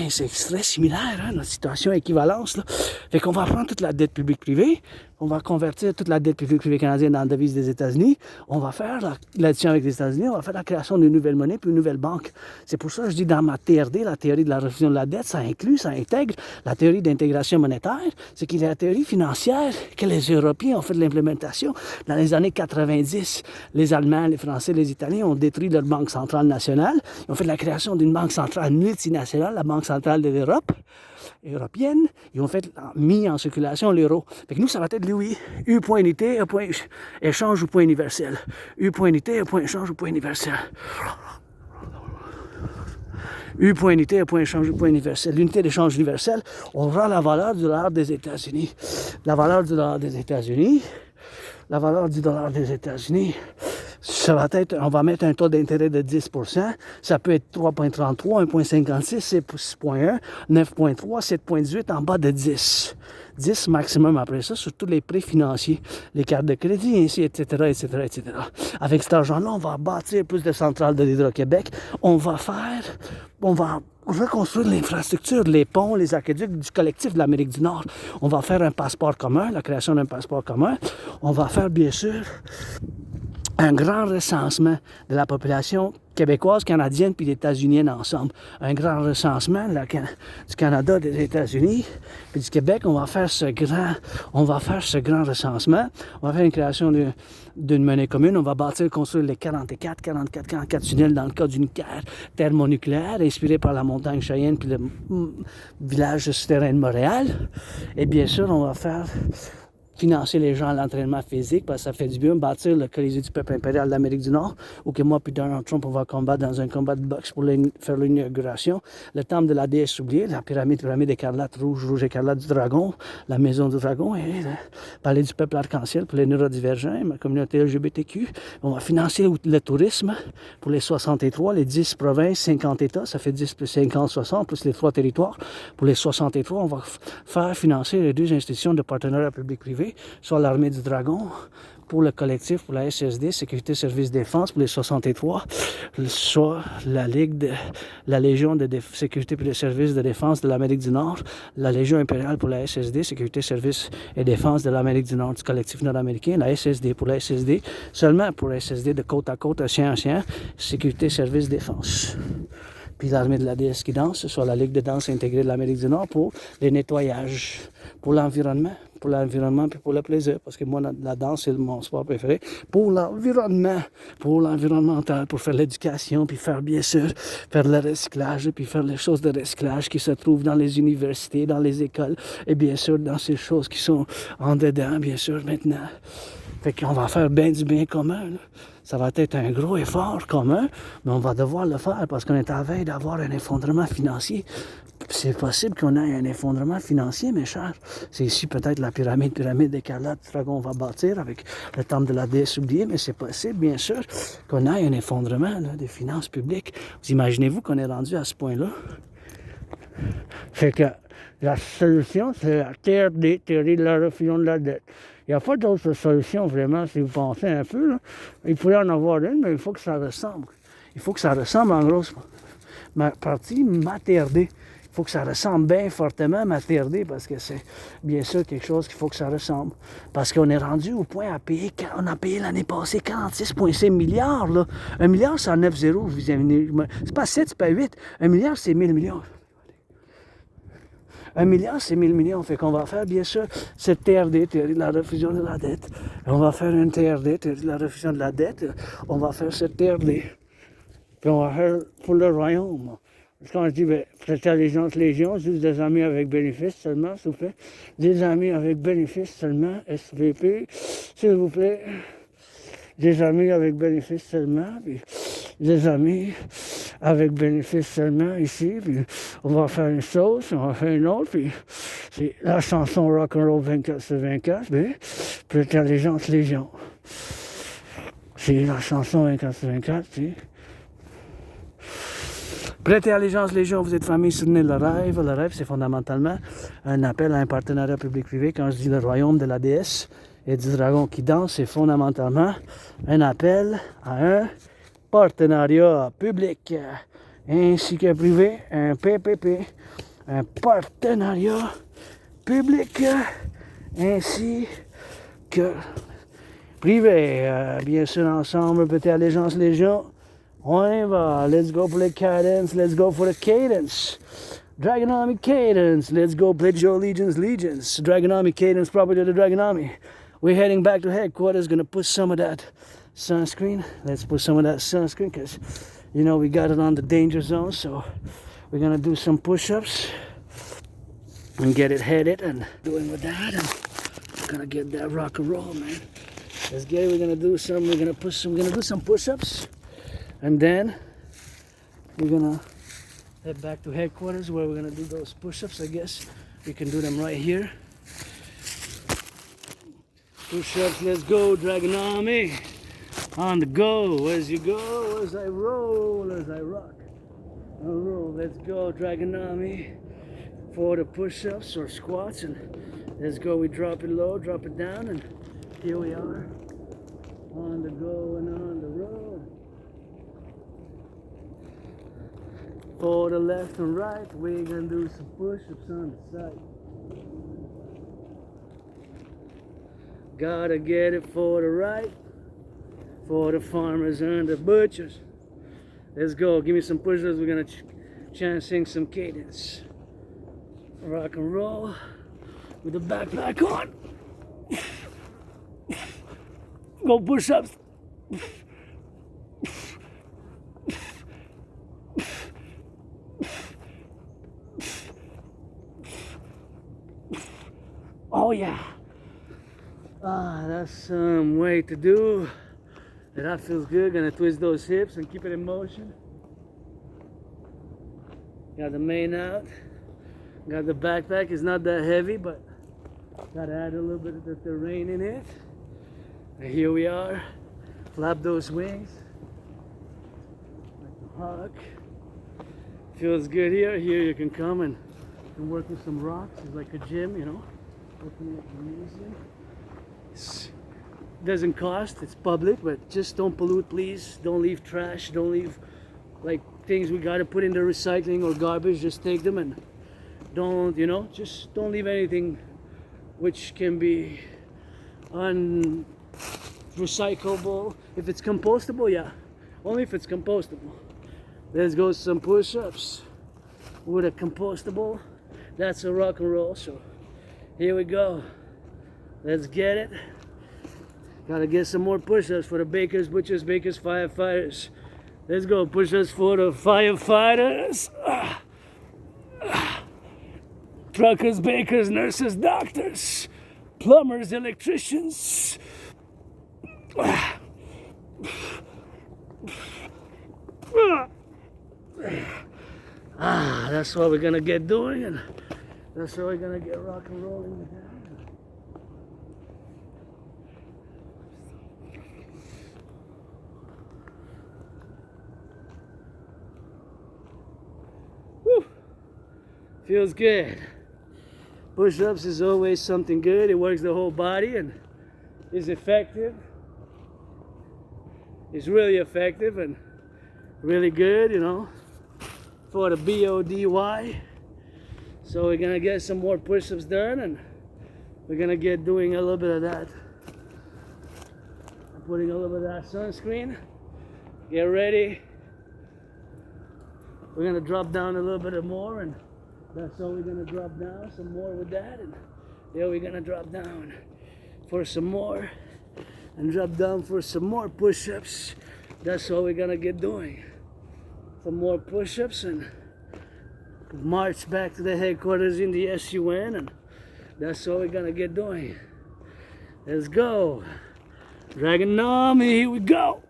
C'est très similaire, hein, notre situation équivalence, là. Fait qu'on va prendre toute la dette publique-privée, on va convertir toute la dette publique-privée canadienne dans la devise des États-Unis, on va faire l'addition avec les États-Unis, on va faire la création d'une nouvelle monnaie puis une nouvelle banque. C'est pour ça que je dis dans ma TRD, la théorie de la refusion de la dette, ça intègre la théorie d'intégration monétaire, c'est qu'il y a la théorie financière que les Européens ont fait de l'implémentation. Dans les années 90, les Allemands, les Français, les Italiens ont détruit leur banque centrale nationale, ils ont fait la création d'une banque centrale multi nationale, la Banque centrale de l'Europe, européenne, ils ont mis en circulation l'euro. Fait que nous, ça va être Louis. U point unité, E point échange ou point universel. U point unité, E point échange ou point universel. U point unité, E point échange ou point universel. L'unité d'échange universelle, on rend la valeur du dollar des États-Unis. La valeur du dollar des États-Unis, la valeur du dollar des États-Unis, ça va être, on va mettre un taux d'intérêt de 10%. Ça peut être 3,33, 1,56, 6,1, 9,3, 7,18 en bas de 10. 10 maximum après ça sur tous les prêts financiers, les cartes de crédit, ainsi, etc., etc., etc. Avec cet argent-là, on va bâtir plus de centrales de l'Hydro-Québec. On va reconstruire l'infrastructure, les ponts, les aqueducs du collectif de l'Amérique du Nord. On va faire un passeport commun, la création d'un passeport commun. On va faire, bien sûr, un grand recensement de la population québécoise, canadienne puis états-unienne ensemble. Un grand recensement du Canada, des États-Unis puis du Québec. On va faire ce grand recensement. On va faire une création d'une monnaie commune. On va construire les 44 tunnels dans le cas du nucléaire thermonucléaire, inspiré par la montagne Cheyenne puis le village souterrain de Montréal. Et bien sûr, on va faire financer les gens à l'entraînement physique, parce que ça fait du bien, bâtir le Colisée du peuple impérial d'Amérique du Nord, où que moi puis Donald Trump, on va combattre dans un combat de boxe pour faire l'inauguration. Le temple de la déesse oubliée, la pyramide écarlate, rouge écarlate du dragon, la maison du dragon, et le palais du peuple arc-en-ciel pour les neurodivergents, ma communauté LGBTQ. On va financer le tourisme pour les 63, les 10 provinces, 50 États, ça fait 10 plus 50, 60, plus les 3 territoires. Pour les 63, on va faire financer les 2 institutions de partenariat public-privé, soit l'Armée du Dragon, pour le Collectif, pour la SSD, Sécurité, Service, Défense, pour les 63, soit la Légion de Sécurité et de Services de Défense de l'Amérique du Nord, la Légion Impériale pour la SSD, Sécurité, Service et Défense de l'Amérique du Nord, du Collectif nord-américain, la SSD pour la SSD, seulement pour la SSD de côte à côte, océan, Sécurité, Service, Défense. Puis l'armée de la déesse qui danse, soit la Ligue de danse intégrée de l'Amérique du Nord pour les nettoyages, pour l'environnement puis pour le plaisir, parce que moi, la danse, c'est mon sport préféré, pour l'environnemental, pour faire l'éducation, puis faire, bien sûr, faire le recyclage, puis faire les choses de recyclage qui se trouvent dans les universités, dans les écoles, et bien sûr, dans ces choses qui sont en dedans, bien sûr, maintenant. Fait qu'on va faire bien du bien commun, là. Ça va être un gros effort commun, mais on va devoir le faire parce qu'on est à la veille d'avoir un effondrement financier. C'est possible qu'on ait un effondrement financier, mes chers. C'est ici peut-être la pyramide d'écarlate du dragon va bâtir avec le temple de la déesse oubliée, mais c'est possible, bien sûr, qu'on ait un effondrement là, des finances publiques. Vous imaginez-vous qu'on est rendu à ce point-là? Fait que la solution, c'est la TRD, théorie de la refusion de la dette. Il n'y a pas d'autre solution, vraiment, si vous pensez un peu. Là. Il pourrait en avoir une, mais il faut que ça ressemble. Il faut que ça ressemble, en gros, ma partie, ma TRD. Il faut que ça ressemble bien fortement à ma TRD, parce que c'est bien sûr quelque chose qu'il faut que ça ressemble. Parce qu'on est rendu au point à payer, on a payé l'année passée 46,5 milliards. Là. 1 milliard, c'est en 9 zéros. C'est pas 7, c'est pas 8. 1 milliard, c'est 1000 millions. 1 milliard, c'est 1000 millions. Fait qu'on va faire, bien sûr, cette TRD, théorie de la refusion de la dette. On va faire une TRD, théorie de la refusion de la dette. On va faire cette TRD. Puis on va faire pour le royaume. Parce que quand je dis, prêter allégeance légion, juste des amis avec bénéfice seulement, s'il vous plaît. Des amis avec bénéfice seulement, SVP, s'il vous plaît. Des amis avec bénéfice seulement, puis des amis avec bénéfice seulement ici, puis on va faire une sauce, on va faire une autre, puis c'est la chanson Rock&Roll 24/24, puis Intelligence Légion. C'est la chanson 24/24, puis... Prêtez allégeance Légion, vous êtes famille, soutenez le rêve. Le rêve, c'est fondamentalement un appel à un partenariat public-privé. Quand je dis le royaume de la déesse et du dragon qui danse, c'est fondamentalement un appel à un partenariat public ainsi que privé, un PPP, un partenariat public ainsi que privé. Bien sûr, ensemble, Prêtez allégeance Légion. On y va. Let's go pour les cadence. Let's go for the cadence. Dragonomic cadence. Let's go pledge your allegiance. Dragonomic cadence, property of the Dragonomy. We're heading back to headquarters. Gonna put some of that sunscreen. Let's put some of that sunscreen because, you know, we got it on the danger zone. So we're gonna do some push-ups and get it headed and doing with that, and we're gonna get that rock and roll, man. Let's get it. We're gonna do some push-ups, and then we're gonna head back to headquarters where we're gonna do those push-ups. I guess we can do them right here. Push-ups, let's go, Dragon Army. On the go, as you go, as I roll, as I rock. I'll roll, let's go, Dragon Army. For the push-ups or squats, and let's go. We drop it low, drop it down, and here we are. On the go and on the road. For the left and right, we're gonna do some push-ups on the side. Gotta get it for the right, for the farmers and the butchers. Let's go. Give me some push-ups. We're gonna try and sing some cadence. Rock and roll with the backpack on. Go push-ups. Oh yeah. That's some way to do. That feels good. Gonna twist those hips and keep it in motion. Got the mane out. Got the backpack. It's not that heavy, but gotta add a little bit of the terrain in it. And here we are. Flap those wings. Like a hawk. Feels good here. Here you can come and work with some rocks. It's like a gym, you know. Working at the museum. Doesn't cost, it's public, but just don't pollute, please. Don't leave trash, don't leave like things we gotta put in the recycling or garbage. Just take them and don't, you know, just don't leave anything which can be unrecyclable. If it's compostable, yeah, only if it's compostable. Let's go some push-ups with a compostable. That's a rock and roll. So here we go. Let's get it. Gotta get some more push-ups for the bakers, butchers, bakers, firefighters. Let's go. Push-ups for the firefighters. Truckers, bakers, nurses, doctors, plumbers, electricians. That's what we're gonna get doing, and that's how we're gonna get rock and rolling with that. Feels good. Push-ups is always something good. It works the whole body and is effective. It's really effective and really good, you know, for the BODY. So we're gonna get some more push-ups done, and we're gonna get doing a little bit of that. I'm putting a little bit of that sunscreen. Get ready. We're gonna drop down a little bit more, and that's all we're gonna drop down. Some more with that, and there we're gonna drop down for some more, and drop down for some more push-ups. That's all we're gonna get doing. Some more push-ups, and march back to the headquarters in the SUN, and that's all we're gonna get doing. Let's go. Dragon Army, here we go.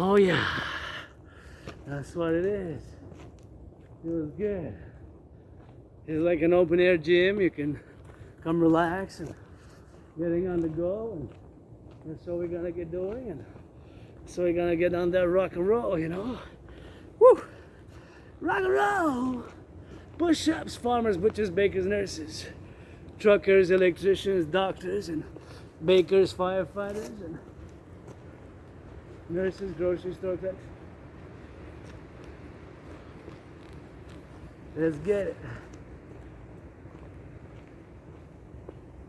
Oh yeah, that's what it is. Feels good. It's like an open air gym. You can come relax and getting on the go, and that's what we're gonna get doing, and so we're gonna get on that rock and roll, you know. Woo! Rock and roll! Push-ups, farmers, butchers, bakers, nurses, truckers, electricians, doctors, and bakers, firefighters, and nurses, grocery store clerks. Let's get it.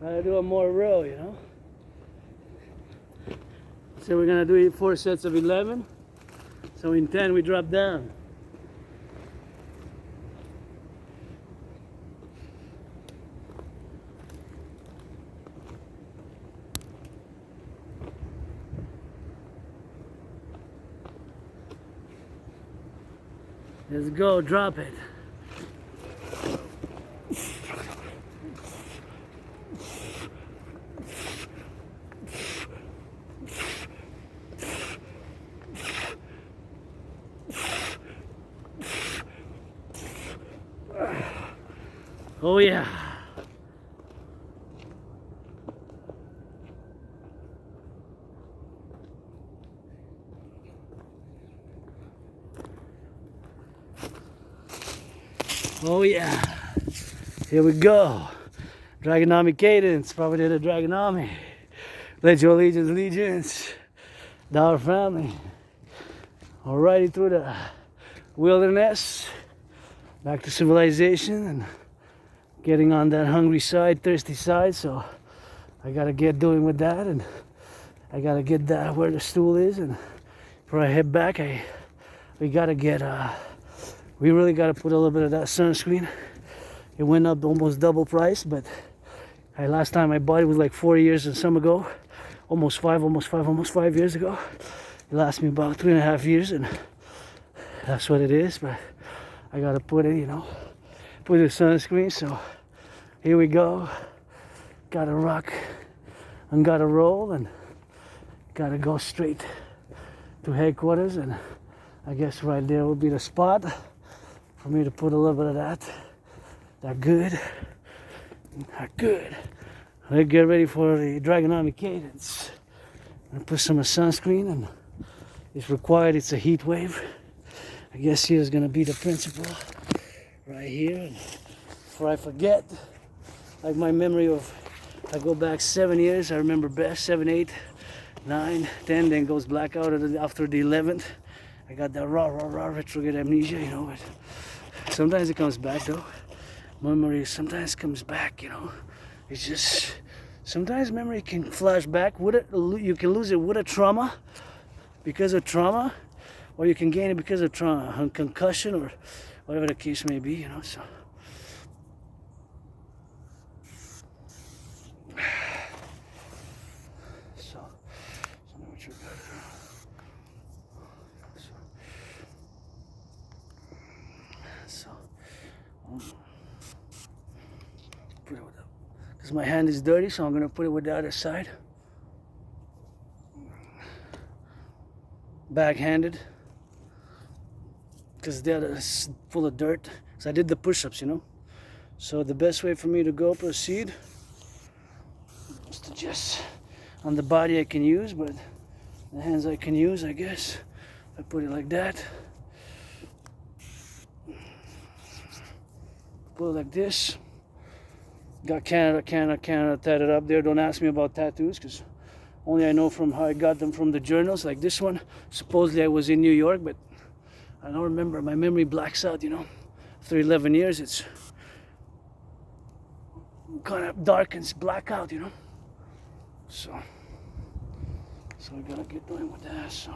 Gotta do a more row, you know. So we're gonna do 4 sets of 11. So in 10 we drop down. Let's go, drop it. Oh yeah. Oh yeah. Here we go. Dragonomy cadence, probably the Dragonomy. Pledge your allegiance, allegiance. Our family. Alrighty through the wilderness. Back to civilization and getting on that hungry side, thirsty side, so I gotta get doing with that, and I gotta get that where the stool is, and before I head back, we gotta get we really gotta put a little bit of that sunscreen. It went up almost double price, but last time I bought it was like 4 years and some ago, almost five years ago. It lasted me about 3.5 years, and that's what it is. But I gotta put it, put the sunscreen. So here we go. Gotta rock and gotta roll, and gotta go straight to headquarters, and I guess right there will be the spot for me to put a little bit of that good. Let's get ready for the Dragonomy cadence. I'm gonna put some sunscreen, and it's required. It's a heat wave. I guess here's gonna be the principle right here. And before I forget, like my memory of, I go back 7 years, I remember best, 7, 8, 9, 10, then goes blackout after the 11th. I got that raw retrograde amnesia, but sometimes it comes back though. Memory sometimes comes back, It's just, sometimes memory can flash back. You can lose it with a trauma, because of trauma, or you can gain it because of trauma, concussion, or whatever the case may be, so. Put it with that, because my hand is dirty, so I'm gonna put it with the other side. Backhanded, because the other is full of dirt. So I did the push-ups, So the best way for me to proceed is to just, on the body I can use, but the hands I can use, I guess. I put it like that. Put it like this. Got Canada tatted up there. Don't ask me about tattoos, because only I know from how I got them from the journals. Like this one, supposedly I was in New York, but I don't remember. My memory blacks out, After 11 years, it's kind of darkens, black out, So we gotta get going with that. So.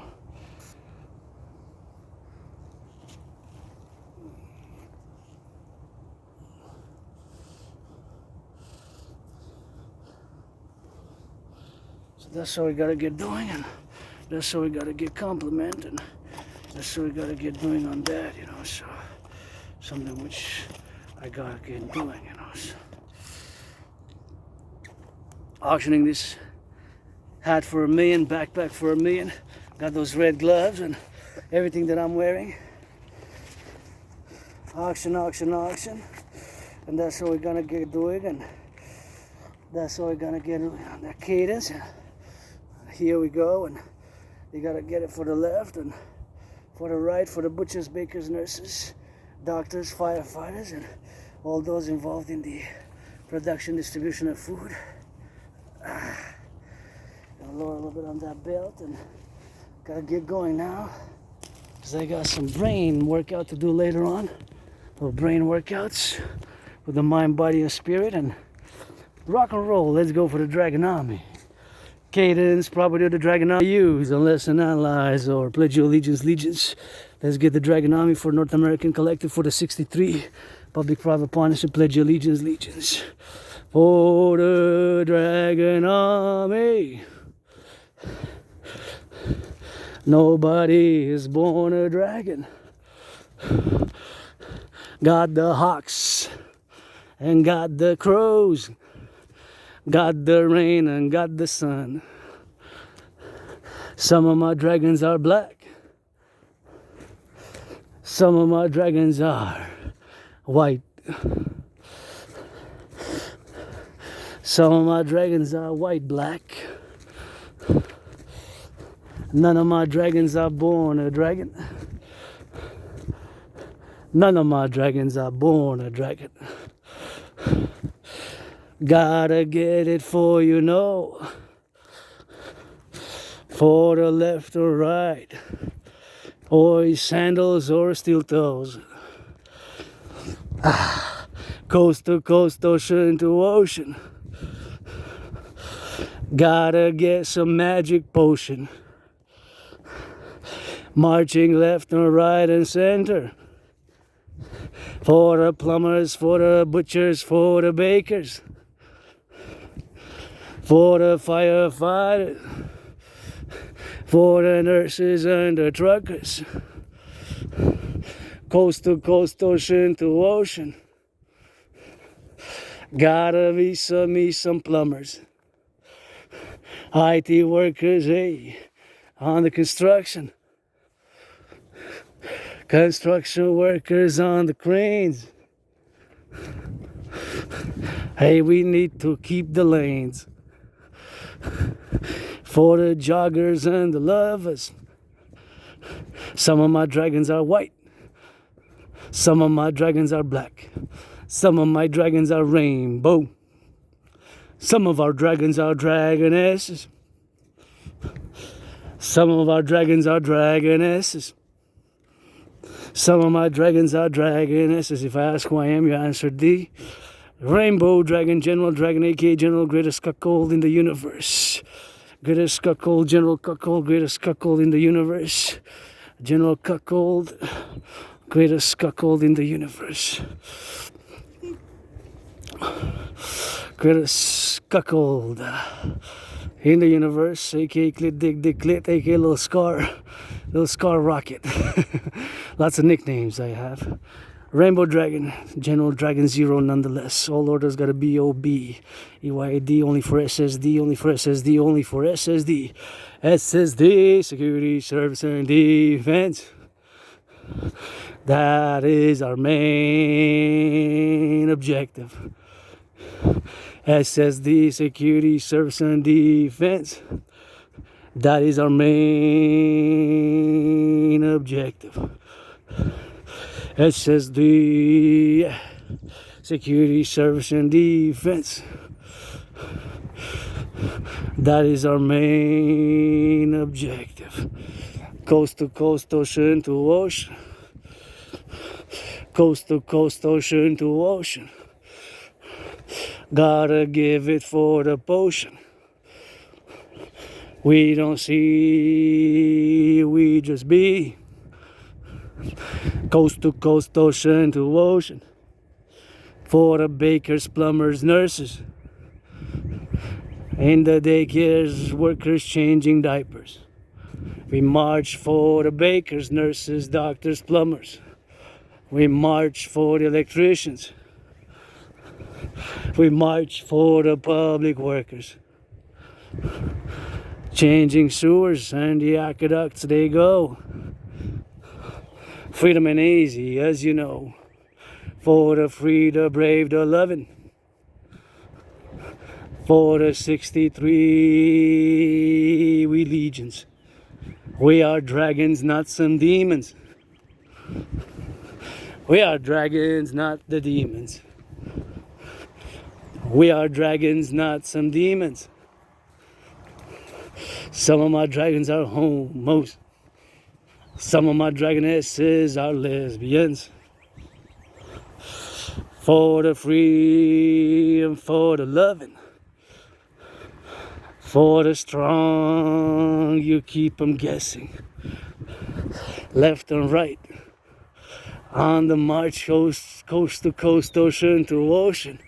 That's how we gotta get doing, and that's how we gotta get compliment, and that's how we gotta get doing on that, So something which I gotta get doing, So. Auctioning this hat for $1 million, backpack for $1 million. Got those red gloves and everything that I'm wearing. Auction, and that's how we're gonna get doing, and that's how we're gonna get on that cadence. Here we go, and you gotta get it for the left and for the right, for the butchers, bakers, nurses, doctors, firefighters, and all those involved in the production, distribution of food. Gotta lower a little bit on that belt, and gotta get going now, because I got some brain workout to do later on. Little brain workouts with the mind, body, and spirit, and rock and roll. Let's go for the Dragonomy. Cadence, probably the Dragonomy use, unless and analyze, or pledge your allegiance. Let's get the Dragonomy for North American Collectif for the 63 public-private partnership. Pledge your allegiance. For the Dragonomy. Nobody is born a dragon. Got the hawks and got the crows. Got the rain and got the sun. Some of my dragons are black. Some of my dragons are white. Some of my dragons are white, black. None of my dragons are born a dragon. None of my dragons are born a dragon. Gotta get it for you know. For the left or right. Or sandals or steel toes. Coast to coast, ocean to ocean. Gotta get some magic potion. Marching left and right and center. For the plumbers, for the butchers, for the bakers. For the firefighters. For the nurses and the truckers. Coast to coast, ocean to ocean. Gotta be some plumbers. IT workers, hey, on the construction. Construction workers on the cranes. Hey, we need to keep the lanes. For the joggers and the lovers. Some of my dragons are white. Some of my dragons are black. Some of my dragons are rainbow. Some of our dragons are dragonesses. Some of our dragons are dragonesses. Some of my dragons are dragonesses. If I ask who I am, you answer D. Rainbow dragon, general dragon, aka general greatest cuckold in the universe. Greatest cuckold, general cuckold, greatest cuckold in the universe. General cuckold, greatest cuckold in the universe. Greatest cuckold in the universe, aka clit dick dick clit, aka little scar rocket. Lots of nicknames I have. Rainbow Dragon, General Dragon Zero nonetheless. All orders gotta be OB. EYD only for SSD, only for SSD, only for SSD. SSD, security, service, and defense. That is our main objective. SSD, security, service, and defense. That is our main objective. SSD, security, service, and defense. That is our main objective. Coast to coast, ocean to ocean. Coast to coast, ocean to ocean. Gotta give it for the potion. We don't see, we just be. Coast to coast, ocean to ocean. For the bakers, plumbers, nurses. In the daycares, workers changing diapers. We march for the bakers, nurses, doctors, plumbers. We march for the electricians. We march for the public workers. Changing sewers and the aqueducts they go. Freedom ain't easy, as you know. For the free, the brave, the loving. For the 63 we legions. We are dragons, not some demons. We are dragons, not the demons. We are dragons, not some demons. Some of my dragons are homos. Some of my dragonesses are lesbians. For the free and for the loving. For the strong, you keep them guessing. Left and right. On the march, coast to coast, ocean to ocean.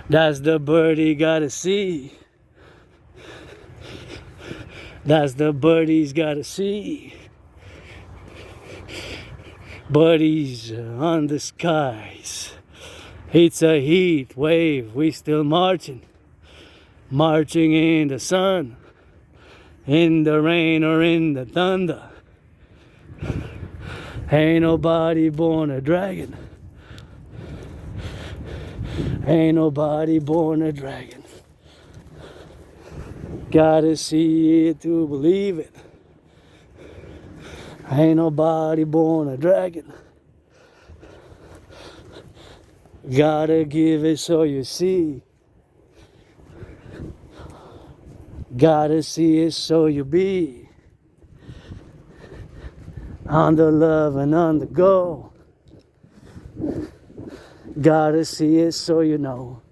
That's the birdie gotta see. That's the birdies gotta see. Buddies on the skies. It's a heat wave, we still marching. Marching in the sun, in the rain or in the thunder. Ain't nobody born a dragon. Ain't nobody born a dragon. Gotta see it to believe it. Ain't nobody born a dragon. Gotta give it so you see. Gotta see it so you be. On the love and on the go. Gotta see it so you know.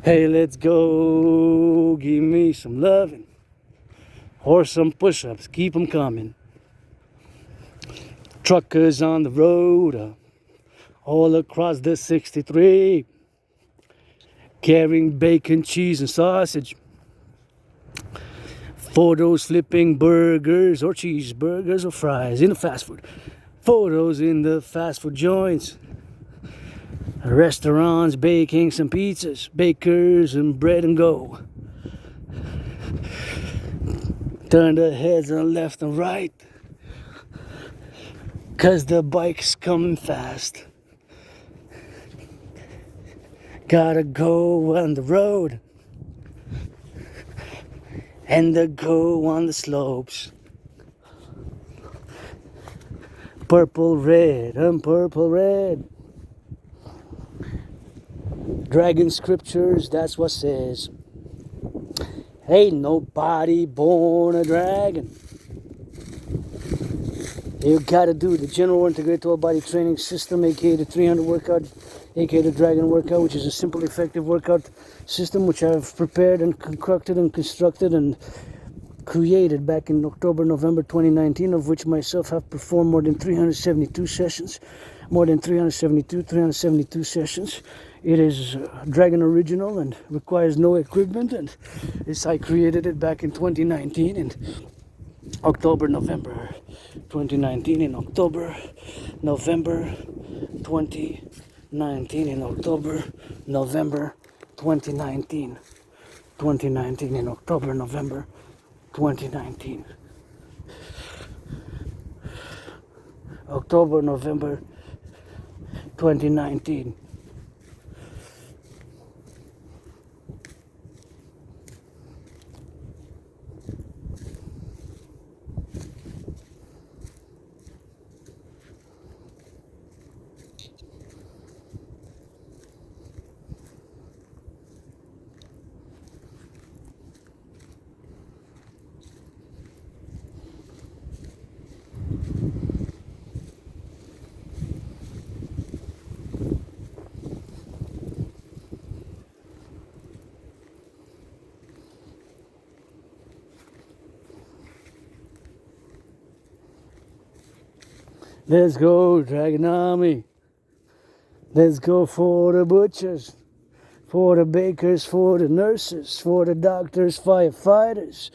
Hey, let's go. Give me some loving. Or some push-ups. Keep them coming. Truckers on the road. All across the 63. Carrying bacon, cheese, and sausage. Photos flipping burgers or cheeseburgers or fries in the fast food. Photos in the fast food joints. Restaurants baking some pizzas. Bakers and bread and go. Turn the heads on left and right. 'Cause the bike's coming fast. Gotta go on the road. And the go on the slopes. Purple, red, and purple, red. Dragon scriptures, that's what says. Ain't nobody born a dragon. You gotta do the general integrated whole body training system, aka the 300 workout, aka the dragon workout, which is a simple, effective workout system which I've prepared and concocted and constructed and created back in October, November 2019, of which myself have performed more than 372 sessions. More than 372 sessions. It is Dragon original and requires no equipment, and I created it back in 2019 in October, November 2019 in October, November 2019 in October, November 2019. 2019 in October, November 2019. October, November 2019. Let's go, Dragon Army. Let's go for the butchers, for the bakers, for the nurses, for the doctors, firefighters.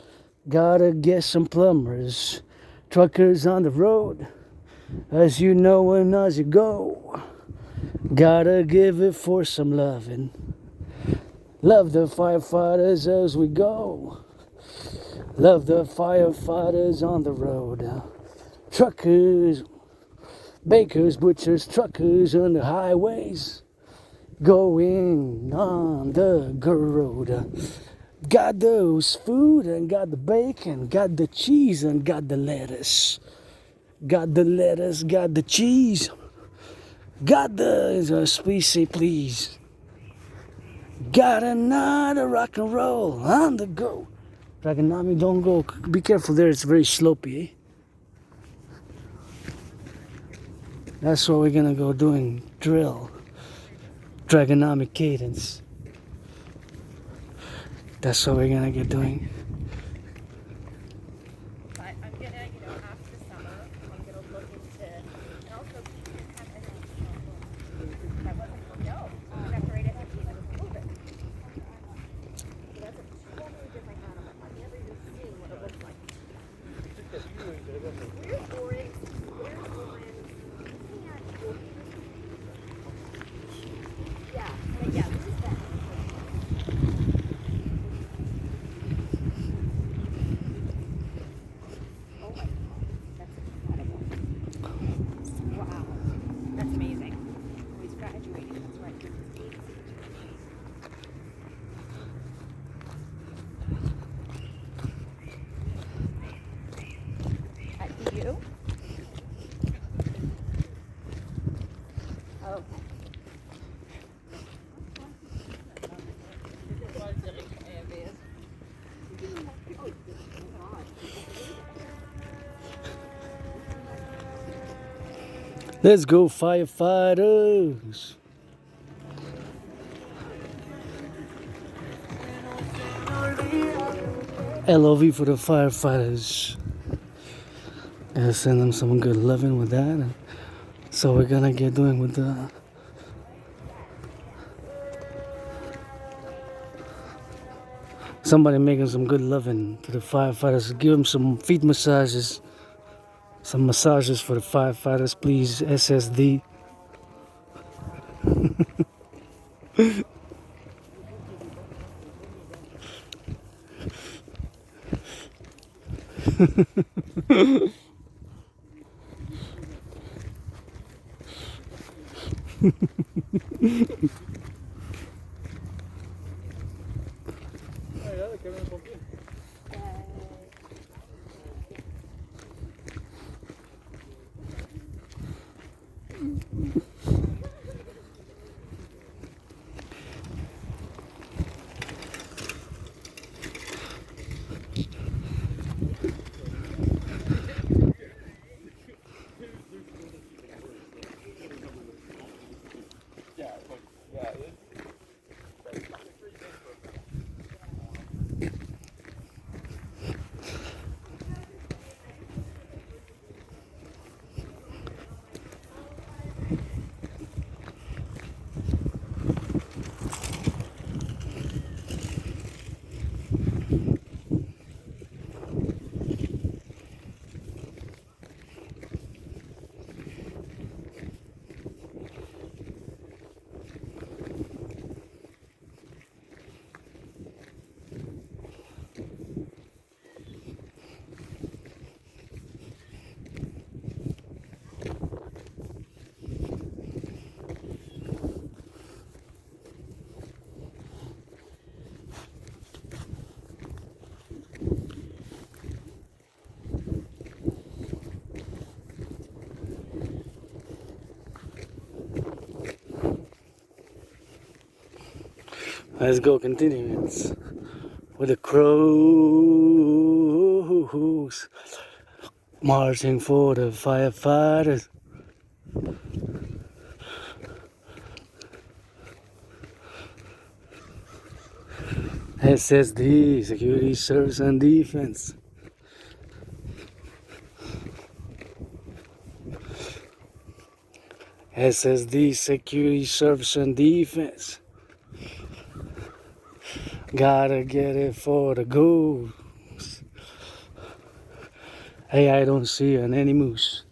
Gotta get some plumbers, truckers on the road, as you know and as you go. Gotta give it for some loving. Love the firefighters as we go. Love the firefighters on the road. Truckers, bakers, butchers, truckers on the highways, going on the road. Got those food and got the bacon, got the cheese and got the lettuce. Got the lettuce, got the cheese, got the, please say please. Got another rock and roll on the go. Dragonami, don't go, be careful there, it's very slopey, eh? That's what we're gonna go doing, drill. Dragonomic cadence. That's what we're gonna get doing. But I'm gonna, after the summer, I'm gonna look into, and also have that wasn't, no, separated and move it. So that's a totally different animal. I've never even seen what it looks like. amazing. Oh, he's graduating. That's right. At DU? Oh. Let's go, firefighters! LOV for the firefighters. Gotta send them some good loving with that. And so we're gonna get doing with the somebody making some good loving to the firefighters. Give them some feet massages. Some massages for the firefighters, please. SSD. Let's go, continuance with the crows marching for the firefighters. SSD, security, service, and defense. SSD, security, service, and defense. Gotta get it for the ghosts. Hey, I don't see an any moose.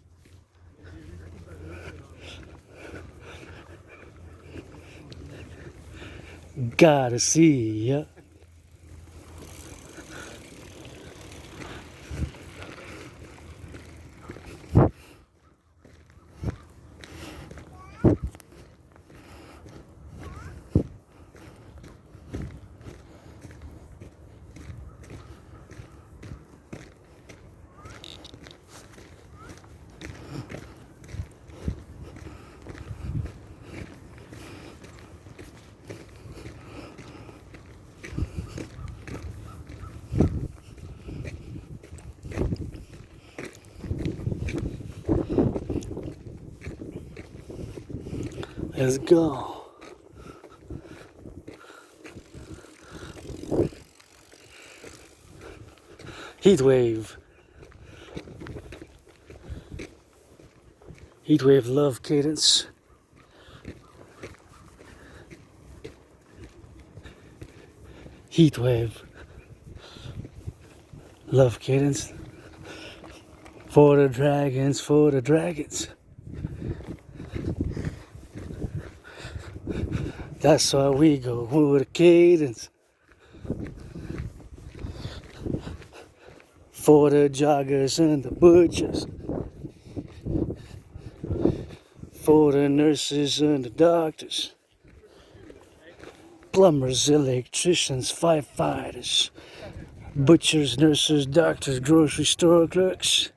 Gotta see ya. Let's go. Heatwave. Heatwave love cadence. Heatwave love cadence. For the dragons, for the dragons. That's why we go with a cadence. For the joggers and the butchers. For the nurses and the doctors, plumbers, electricians, firefighters, butchers, nurses, doctors, grocery store clerks.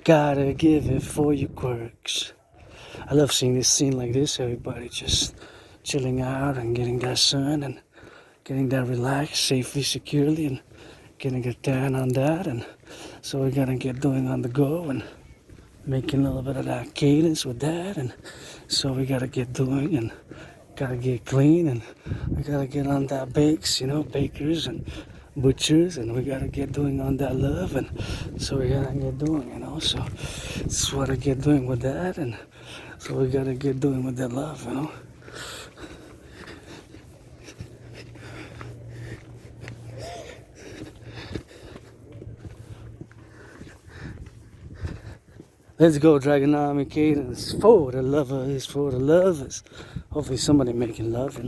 Gotta give it for your quirks. I love seeing this scene like this, everybody just chilling out and getting that sun and getting that relaxed safely, securely, and getting a tan on that. And so we gotta get doing on the go and making a little bit of that cadence with that. And so we gotta get doing and gotta get clean, and we gotta get on that bakes, bakers and butchers, and we gotta get doing on that love. And so we gotta get doing, so that's what I get doing with that. And so we gotta get doing with that love, Let's go, Dragonomy cadence. For the lovers, for the lovers. Hopefully somebody making love,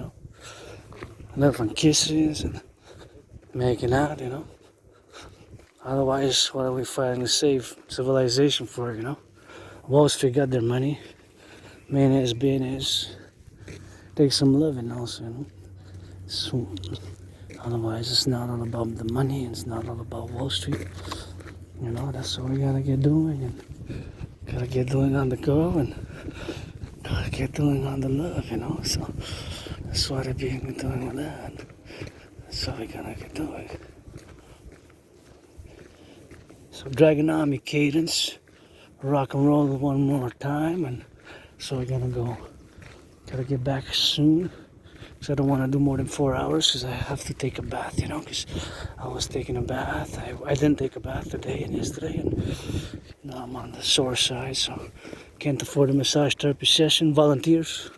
Love and kisses and making out, Otherwise, what are we fighting to save civilization for, Wall Street got their money. Man is, being is. Take some loving also, So, otherwise, it's not all about the money. It's not all about Wall Street. That's what we gotta get doing. And gotta get doing on the go, and gotta get doing on the love, So that's what I've been doing with that. That's what we gotta get doing. So Dragonomy cadence, rock and roll one more time, and so we're gonna go. Gotta get back soon, because I don't want to do more than 4 hours, because I have to take a bath, because I was taking a bath. I didn't take a bath today and yesterday, and now I'm on the sore side, so can't afford a massage therapy session. Volunteers,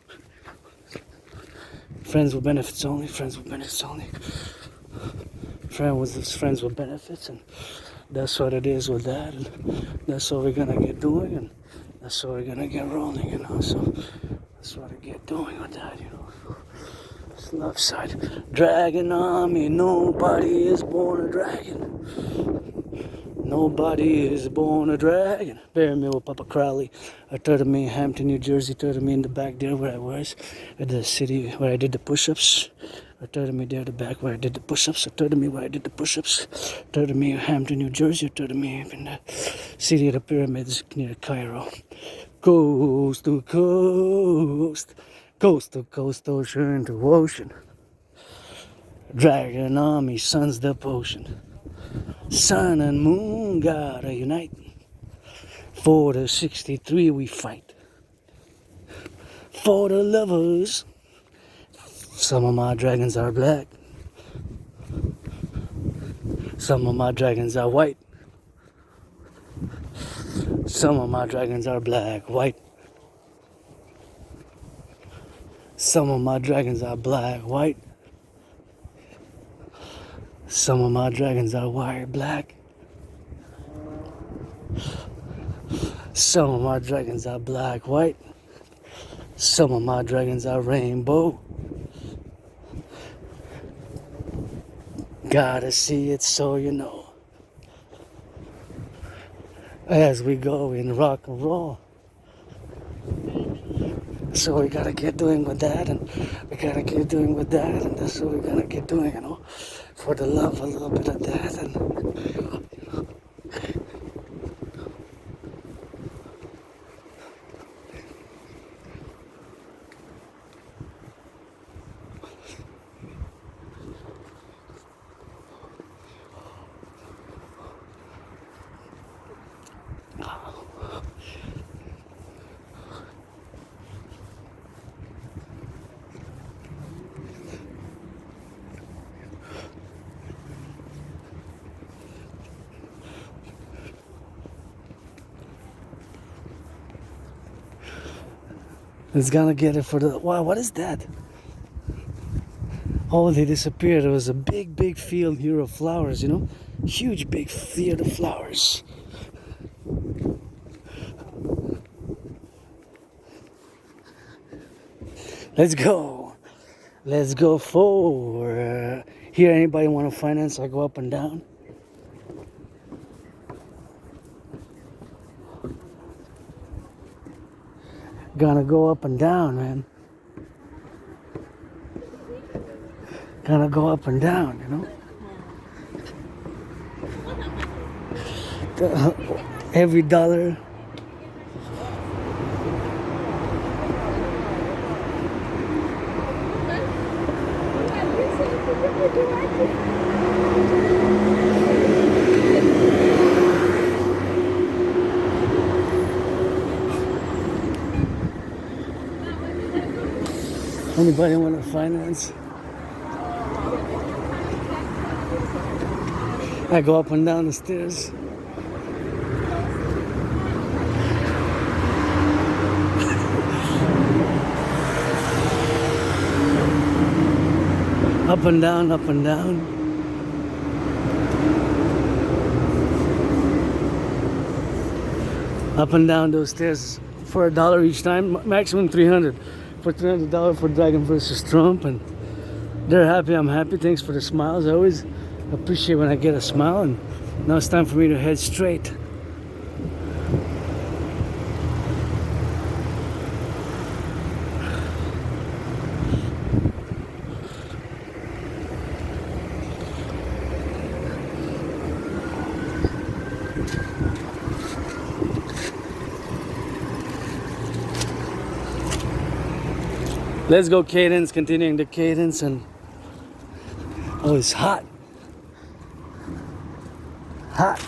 friends with benefits only, friends with benefits only. Friends with benefits, and that's what it is with that, and that's what we're gonna get doing, and that's what we're gonna get rolling, So that's what I get doing with that, It's the love side. Dragonomy, nobody is born a dragon. Nobody is born a dragon. Bear me with Papa Crowley. I told me Hampton, New Jersey. Told me in the back there where I was, at the city where I did the push-ups. I told me there the back where I did the push-ups. I told me where I did the push-ups. Told me Hampton, New Jersey. Told me in the city of the pyramids near Cairo. Coast to coast, coast to coast, ocean to ocean. Dragonomy, sun's the potion. Sun and moon gotta unite. For the 63 we fight. For the lovers, some of my dragons are black. Some of my dragons are white. Some of my dragons are black, white. Some of my dragons are black, white. Some of my dragons are white, black. Some of my dragons are black, white. Some of my dragons are rainbow. Gotta see it so you know. As we go in rock and roll. So we gotta get doing with that, and we gotta get doing with that, and that's what we're gonna get doing, For the love, a little bit of that, and it's gonna get it for the. Wow, what is that? Oh, they disappeared. There was a big field here of flowers, Huge big field of flowers. Let's go. Let's go forward. Here, anybody want to finance? I go up and down. Gonna go up and down, man. Gonna go up and down, you know. Every dollar. Anybody want to finance? I go up and down the stairs. Up and down, up and down. Up and down those stairs for $1 each time, maximum 300. For $300 for Dragon versus Trump, and they're happy, I'm happy. Thanks for the smiles. I always appreciate when I get a smile, and now it's time for me to head straight. Let's go cadence, continuing the cadence, and oh, it's hot. Hot.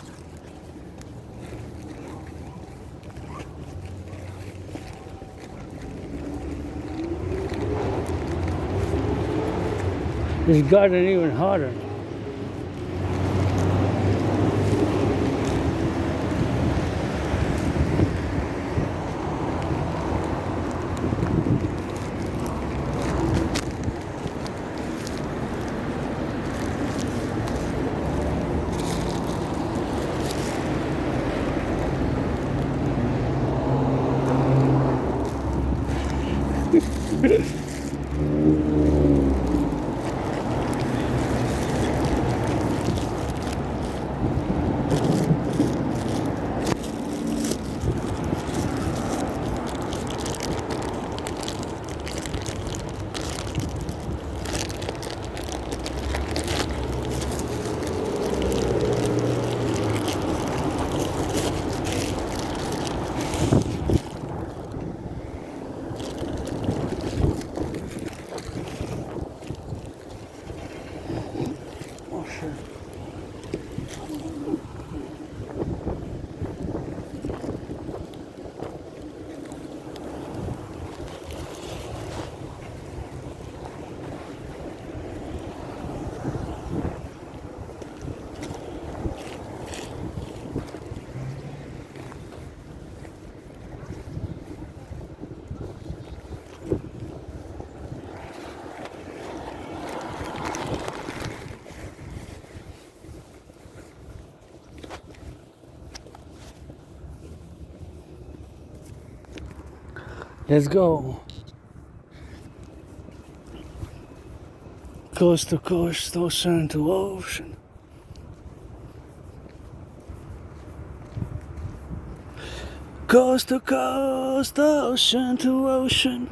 This garden even hotter. Let's go. Coast to coast, ocean to ocean. Coast to coast, ocean to ocean.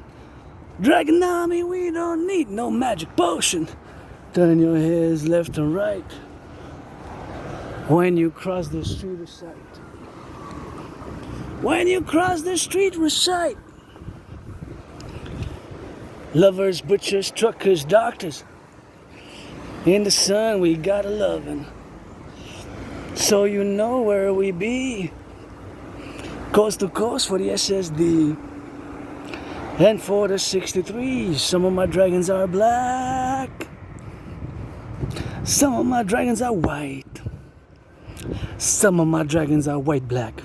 Dragon army, we don't need no magic potion. Turn your heads left and right when you cross the street, recite. When you cross the street, recite. Lovers, butchers, truckers, doctors. In the sun, we got a lovin'. So you know where we be. Coast to coast for the SSD. And for the 63, some of my dragons are black. Some of my dragons are white. Some of my dragons are white black.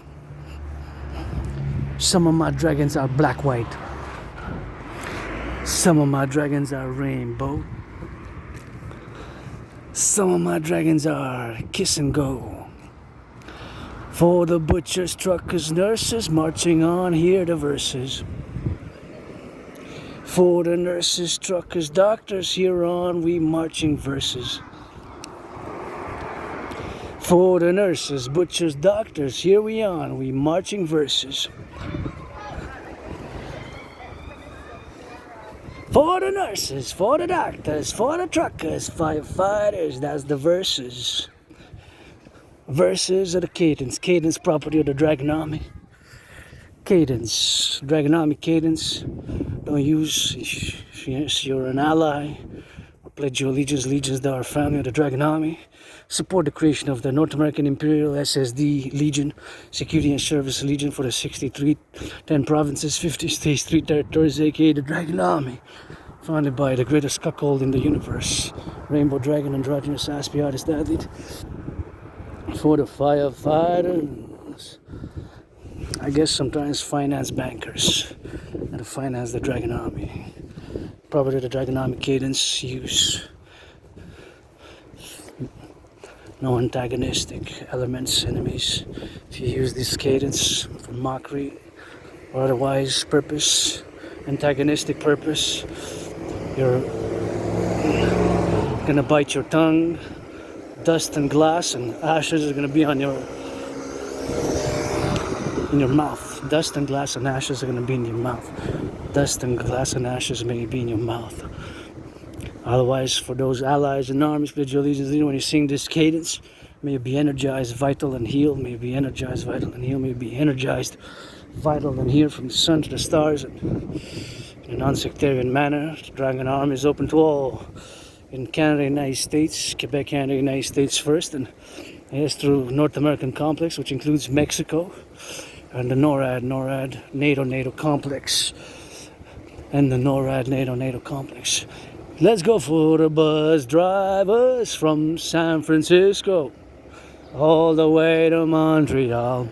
Some of my dragons are black white. Some of my dragons are rainbow. Some of my dragons are kiss and go. For the butchers, truckers, nurses, marching on, hear the verses. For the nurses, truckers, doctors, here on we marching verses. For the nurses, butchers, doctors, here we on, we marching verses. For the nurses, for the doctors, for the truckers, firefighters, that's the verses. Verses of the cadence. Cadence property of the Dragon Army. Cadence. Dragon Army cadence. Don't use, yes, you're an ally. Pledge your allegiance to our family of the Dragon Army. Support the creation of the North American Imperial SSD Legion, Security and Service Legion for the 63, 10 provinces, 50 states, 3 territories, aka the Dragon Army. Founded by the greatest cuckold in the universe, Rainbow Dragon Androgynous Aspie Artist Athlete. For the firefighters. I guess sometimes finance bankers and finance the Dragon Army. Property of the Dragon Army cadence use. No antagonistic elements, enemies. If you use this cadence for mockery or otherwise purpose, antagonistic purpose, you're gonna bite your tongue. Dust and glass and ashes are gonna be on in your mouth. Dust and glass and ashes are gonna be in your mouth. Dust and glass and ashes may be in your mouth. Otherwise, for those allies and armies, pledge your allegiance. When you sing this cadence, may you be energized, vital, and healed. May you be energized, vital, and healed. May you be energized, vital, and healed from the sun to the stars. And in a non-sectarian manner, the Dragon Army is open to all. In Canada, United States, Quebec, Canada, United States first, and yes, through North American complex, which includes Mexico, and the NORAD, NATO complex, and the NORAD, NATO complex. Let's go for the bus drivers from San Francisco all the way to Montreal.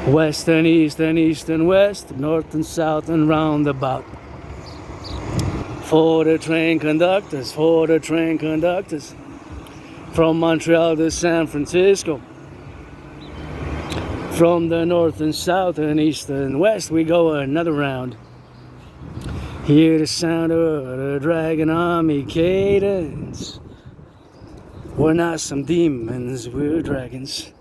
West and east and east and west, north and south and roundabout. For the train conductors, from Montreal to San Francisco. From the north and south and east and west, we go another round. Hear the sound of the Dragon Army cadence. We're not some demons, we're dragons.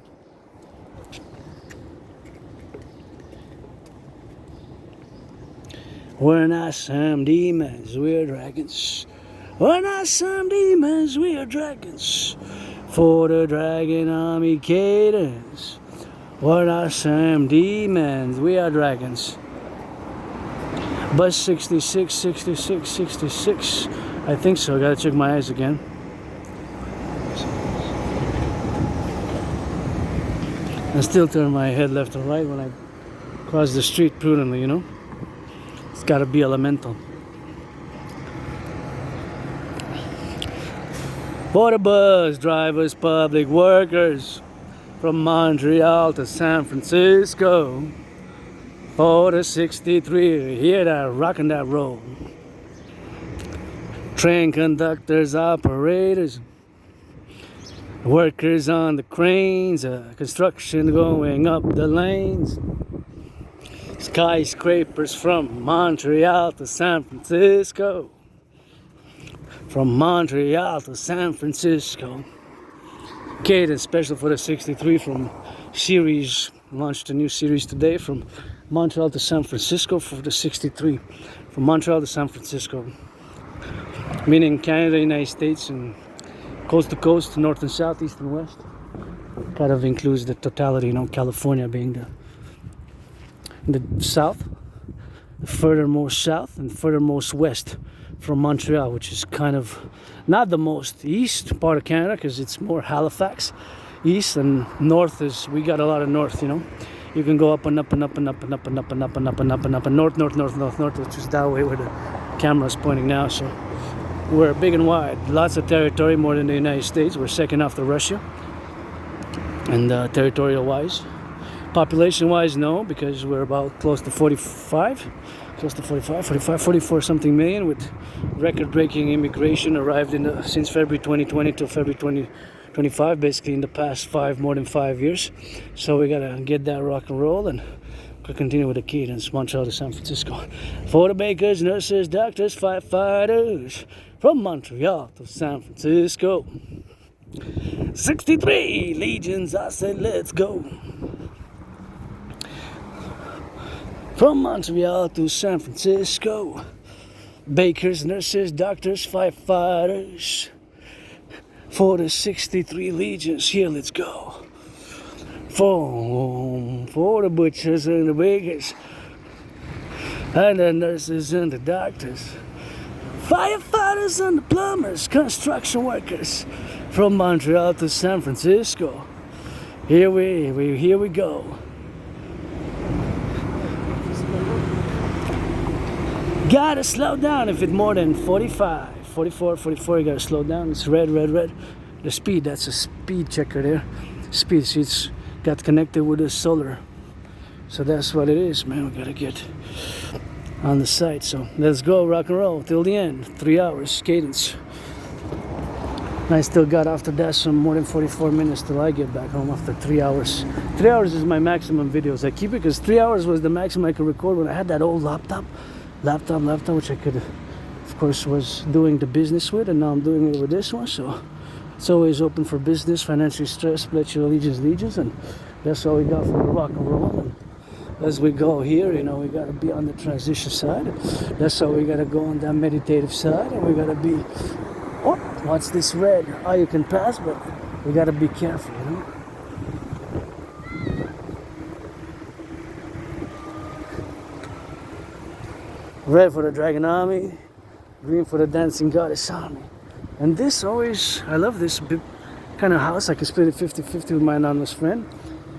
We're not some demons, we're dragons. We're not some demons, we are dragons. For the Dragon Army cadence. We're not some demons, we are dragons. Bus 66, 66, 66. I think so, I gotta check my eyes again. I still turn my head left or right when I cross the street prudently, you know? It's gotta be elemental. For the bus drivers, public workers, from Montreal to San Francisco. For the 63, hear that rock and that roll. Train conductors, operators, workers on the cranes, construction going up the lanes. Skyscrapers from Montreal to San Francisco. From Montreal to San Francisco. Cadence special for the 63 from series. Launched a new series today from Montreal to San Francisco for the 63. From Montreal to San Francisco. Meaning Canada, United States, and coast to coast, north and south, east and west. Kind of includes the totality, you know, California being the south, the furthermost south, and furthermost west from Montreal, which is kind of not the most east part of Canada because it's more Halifax east, and north is, we got a lot of north, you know. You can go up and up and up and up and up and up and up and up and up and up and north, which is that way where the camera's pointing now. So we're big and wide, lots of territory, more than the United States. We're second after Russia, and territorial wise. Population wise, no, because we're about close to 44 something million, with record-breaking immigration arrived since February 2020 to February 2025, basically in the past more than 5 years. So we gotta get that rock and roll, and we'll continue with the cadence. Montreal to San Francisco. For the bakers, nurses, doctors, firefighters, from Montreal to San Francisco. 63 legions, I said let's go. From Montreal to San Francisco. Bakers, nurses, doctors, firefighters. For the 63 legions, here let's go. For the butchers and the bakers. And the nurses and the doctors. Firefighters and the plumbers, construction workers. From Montreal to San Francisco. Here we go. Gotta slow down if it's more than 45, 44, 44, you gotta slow down. It's red, red, red. The speed, that's a speed checker there. Speed, see, it's got connected with the solar. So that's what it is, man. We gotta get on the site. So let's go, rock and roll till the end. 3 hours cadence. And I still got after that some more than 44 minutes till I get back home after 3 hours. 3 hours is my maximum videos. I keep it because 3 hours was the maximum I could record when I had that old laptop, which I could, of course, was doing the business with, and now I'm doing it with this one. So it's always open for business, financially stressed, pledge your allegiance, and that's all we got for the rock and roll. And as we go here, you know, we gotta be on the transition side. That's how we gotta go on that meditative side, and we gotta be. Oh, what's this red? Oh, you can pass, but we gotta be careful, you know. Red for the Dragon Army, green for the Dancing Goddess Army. And this always, I love this kind of house. I can split it 50-50 with my anonymous friend.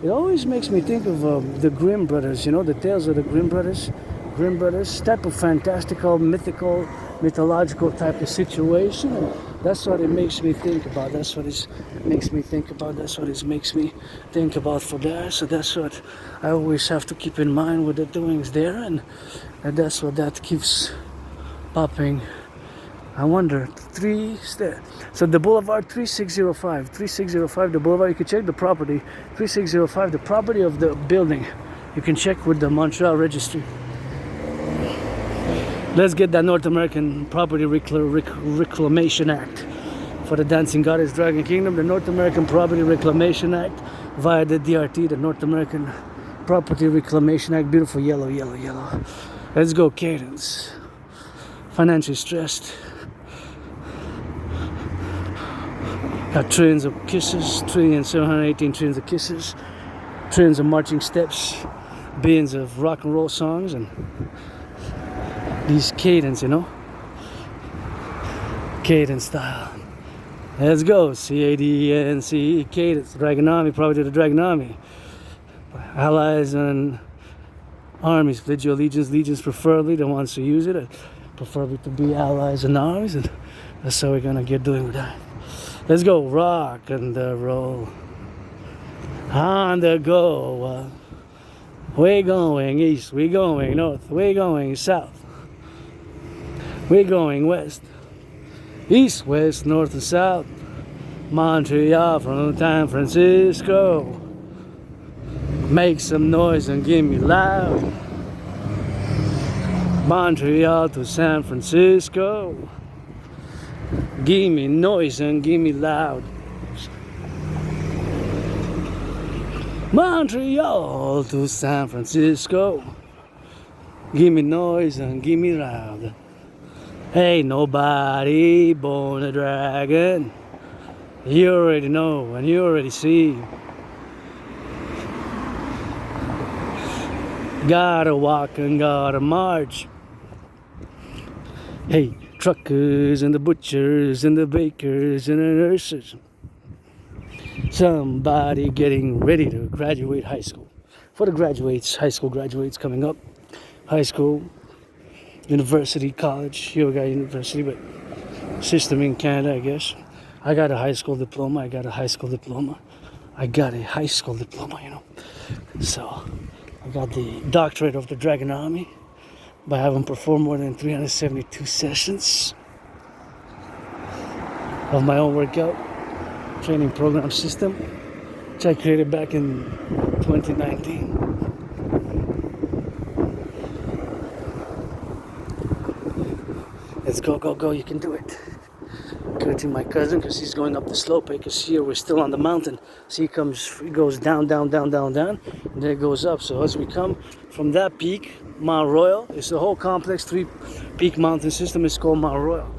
It always makes me think of the Grimm brothers, you know, the tales of the Grimm brothers. Grimm brothers, type of fantastical, mythical, mythological type of situation. And that's what it makes me think about. That's what it makes me think about. That's what it makes me think about for that. So that's what I always have to keep in mind with the doings there. And that's what that keeps popping. I wonder, so the boulevard 3605, the boulevard, you can check the property, 3605, the property of the building. You can check with the Montreal registry. Let's get that North American Property Reclamation Act for the Dancing Goddess Dragon Kingdom, the North American Property Reclamation Act via the DRT, the North American Property Reclamation Act. Beautiful yellow, yellow, yellow. Let's go, cadence. Financially stressed. Got trillions of kisses, 718 trillions of kisses, trillions of marching steps, billions of rock and roll songs, and these cadence, you know, cadence style. Let's go, CADNC, cadence, Dragon Army, probably to the Dragon Army. Allies and armies, pledge your legions preferably, the ones who use it, preferably to be allies and armies, and that's how we're gonna get doing with that. Let's go, rock and roll. On the go. We're going east, we're going north, we're going south. We're going west. East, west, north, and south. Montreal from San Francisco. Make some noise and give me loud. Montreal to San Francisco. Give me noise and give me loud. Montreal to San Francisco. Give me noise and give me loud. Ain't nobody born a dragon. You already know and you already see. Gotta walk and gotta march. Hey, truckers and the butchers and the bakers and the nurses. Somebody getting ready to graduate high school. For the graduates, high school graduates coming up. High school, university, college. Here we got university, but system in Canada, I guess. I got a high school diploma, you know. So, I got the doctorate of the Dragon Army by having performed more than 372 sessions of my own workout training program system, which I created back in 2019. Let's go, go, go, you can do it. Encouraging my cousin because he's going up the slope. You can see here we're still on the mountain. See, it goes down, and then it goes up. So as we come from that peak, Mount Royal. It's a whole complex, 3-peak mountain system. It's called Mount Royal.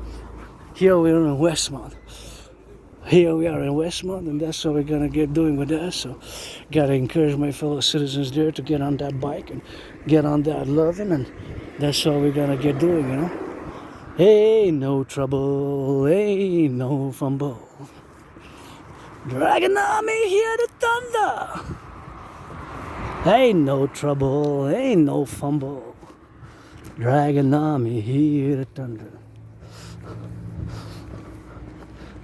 Here we are in Westmount. Here we are in Westmount, and that's what we're gonna get doing with that. So, gotta encourage my fellow citizens there to get on that bike and get on that loving, and that's what we're gonna get doing, you know. Ain't no trouble, ain't no fumble. Dragging on me, hear the thunder. Ain't no trouble, ain't no fumble. Dragging on me, hear the thunder.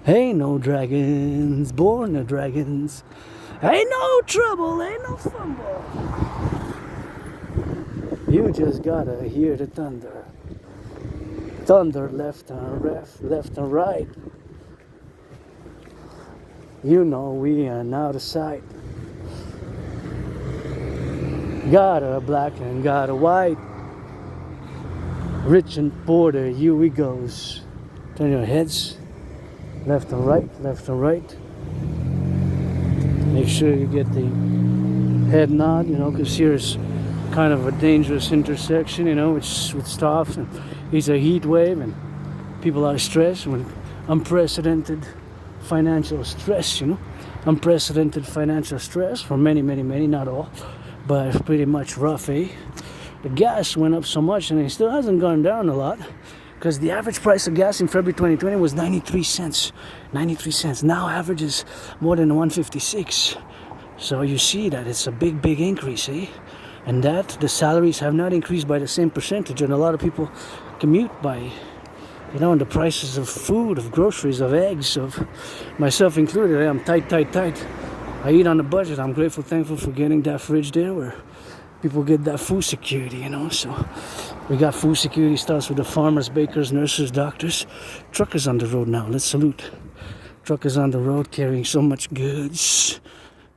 Ain't no dragons, born the dragons. Ain't no trouble, ain't no fumble. You just gotta hear the thunder. Thunder left and right. You know we are out of sight. Got a black and got a white. Rich and poor, here we goes. Turn your heads. Left and right, left and right. Make sure you get the head nod, you know, because here's kind of a dangerous intersection, you know, which with stops, and it's a heat wave, and people are stressed with unprecedented financial stress, you know, unprecedented financial stress for many, not all, but pretty much rough, eh? The gas went up so much, and it still hasn't gone down a lot, because the average price of gas in February 2020 was 93 cents. 93 cents. Now average is more than 156. So you see that it's a big increase, eh? And that the salaries have not increased by the same percentage, and a lot of people commute by, you know, and the prices of food, of groceries, of eggs, of myself included. I'm tight. I eat on a budget. I'm grateful, thankful for getting that fridge there where people get that food security, you know. So we got food security, starts with the farmers, bakers, nurses, doctors. Truckers on the road now. Let's salute. Truckers on the road carrying so much goods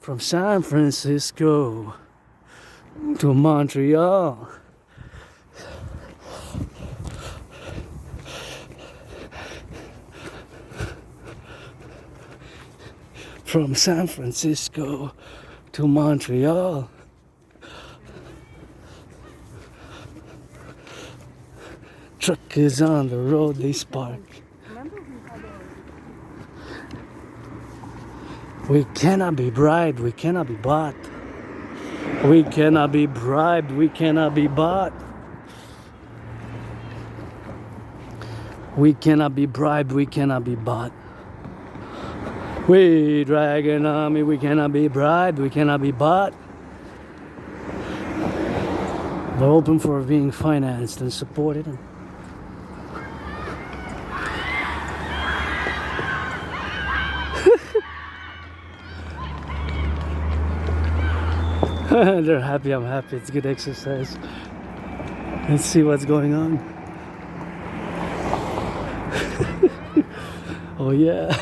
from San Francisco to Montreal. From San Francisco to Montreal. Truckers on the road, they spark. We cannot be bribed, we cannot be bought. We cannot be bribed, we cannot be bought. We cannot be bribed, we cannot be bought. We dragging on me, we cannot be bribed, we cannot be bought. We're open for being financed and supported. They're happy, I'm happy. It's good exercise. Let's see what's going on. Oh yeah.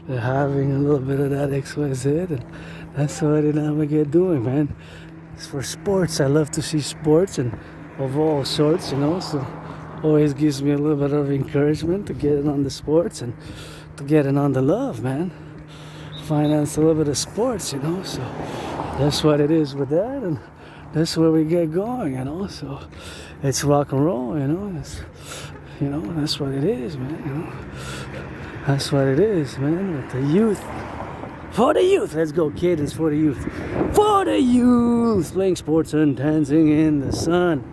They're having a little bit of that XYZ, and that's what I'm get doing, man. It's for sports. I love to see sports and of all sorts, you know, so always gives me a little bit of encouragement to get in on the sports and to get in on the love, man. Finance a little bit of sports, you know, so that's what it is with that, and that's where we get going, you know. So it's rock and roll, you know. You know, that's what it is, man. You know, that's what it is, man. With the youth, for the youth. Let's go, kids, for the youth. For the youth, playing sports and dancing in the sun.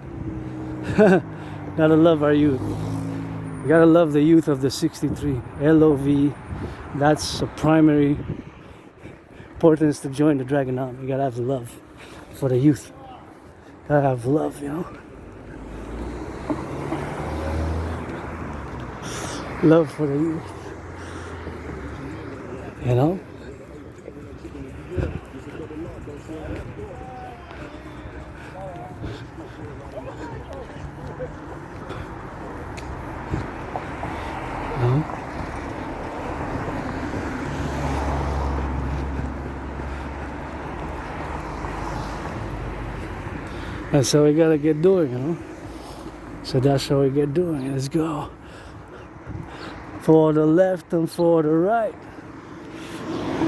Gotta love our youth. We gotta love the youth of the 63. LOV. That's a primary importance to join the Dragon Army. You gotta have love for the youth. Gotta have love, you know. Love for the youth. You know? That's how we gotta get doing, you know. So that's how we get doing. Let's go. For the left and for the right.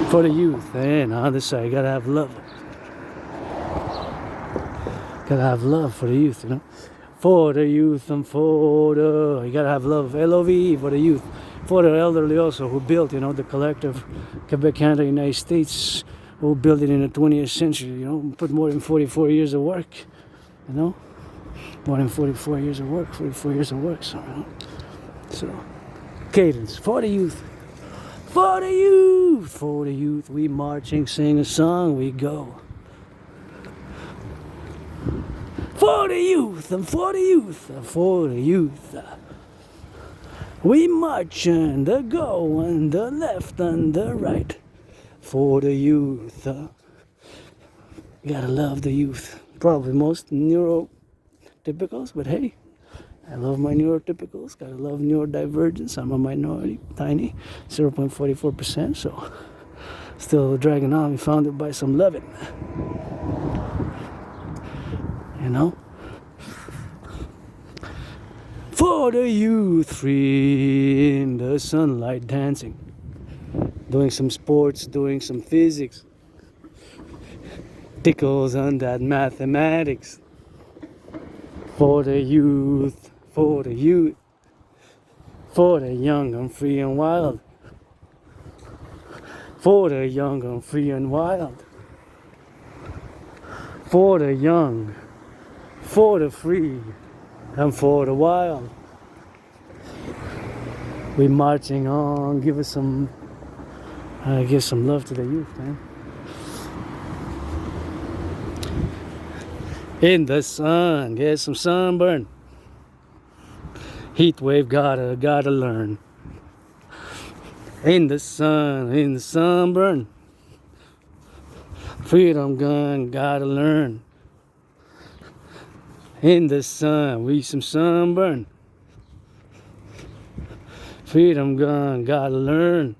For the youth. And on the other side, you gotta have love. Gotta have love for the youth, you know. For the youth and for the... You gotta have love, L-O-V-E, for the youth. For the elderly also, who built, you know, the Collectif, Quebec, Canada, United States, who built it in the 20th century, you know, put more than 44 years of work, you know. More than 44 years of work, 44 years of work, so, you know. So, cadence, for the youth. For the youth, for the youth, we marching, sing a song, we go. For the youth, and for the youth, and for the youth. We march and the go and the left and the right. For the youth. You gotta love the youth. Probably most neurotypicals, but hey, I love my neurotypicals. Gotta love neurodivergence. I'm a minority, tiny, 0.44%. So, still dragging on. We found it by some loving. You know? For the youth, free in the sunlight, dancing, doing some sports, doing some physics, tickles on that mathematics. For the youth, for the youth, for the young and free and wild, for the young and free and wild, for the young, for the free and for the wild. We marching on, give some love to the youth, man. In the sun, get some sunburn. Heatwave, gotta learn. In the sunburn. Freedom gun, gotta learn. In the sun, we some sunburn. Freedom gun, gotta learn.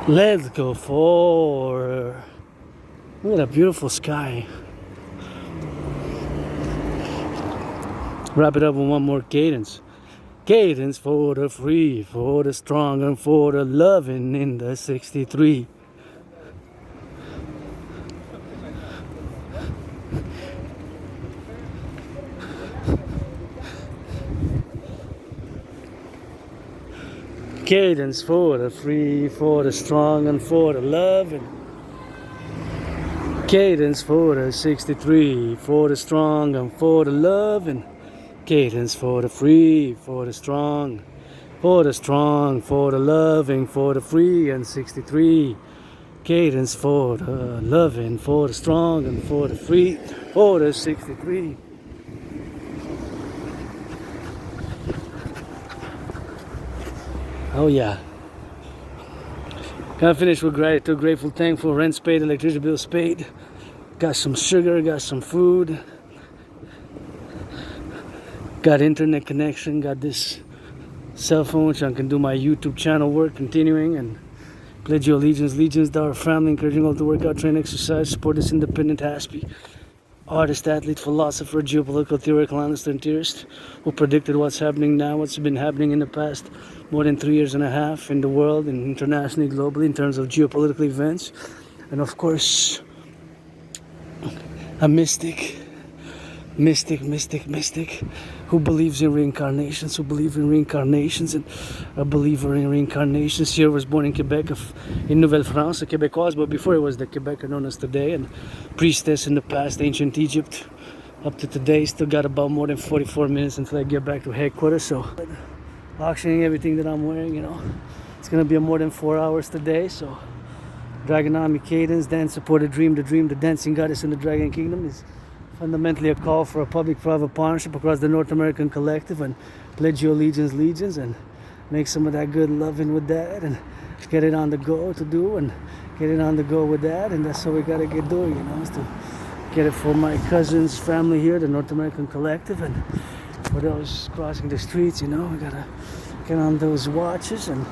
Let's go for... Look at that beautiful sky. Wrap it up with one more cadence. Cadence for the free, for the strong, and for the loving in the 63. Cadence for the free, for the strong, and for the loving. Cadence for the 63, for the strong, and for the loving. Cadence for the free, for the strong, for the loving, for the free, and 63. Cadence for the loving, for the strong, and for the free, for the 63. Oh yeah. Gonna finish with gratitude, grateful, thankful, rent paid, electricity bills paid. Got some sugar, got some food. Got internet connection, got this cell phone which I can do my YouTube channel work continuing, and pledge your allegiance to our family, encouraging all to work out, train, exercise, support this independent N.A.C.W.P. Artist, athlete, philosopher, geopolitical, theoretical analyst, and theorist who predicted what's happening now, what's been happening in the past more than 3 years and a half in the world and internationally, globally, in terms of geopolitical events. And of course, a mystic who believes in reincarnations, and a believer in reincarnations. Here was born in Quebec, in Nouvelle-France, a Québécoise, but before it was the Quebec known as today, and priestess in the past, ancient Egypt, up to today. Still got about more than 44 minutes until I get back to headquarters, so auctioning everything that I'm wearing, you know. It's gonna be more than 4 hours today, so Dragonomy cadence, dance supported dream, the dancing goddess in the Dragon Kingdom, is fundamentally a call for a public-private partnership across the North American Collective, and pledge your legions and make some of that good loving with that, and get it on the go to do, and get it on the go with that, and that's what we gotta get doing, you know, is to get it for my cousin's family here, the North American Collective, and for those crossing the streets, you know, we gotta get on those watches, and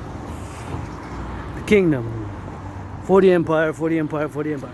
the kingdom, for the empire, for the empire, for the empire.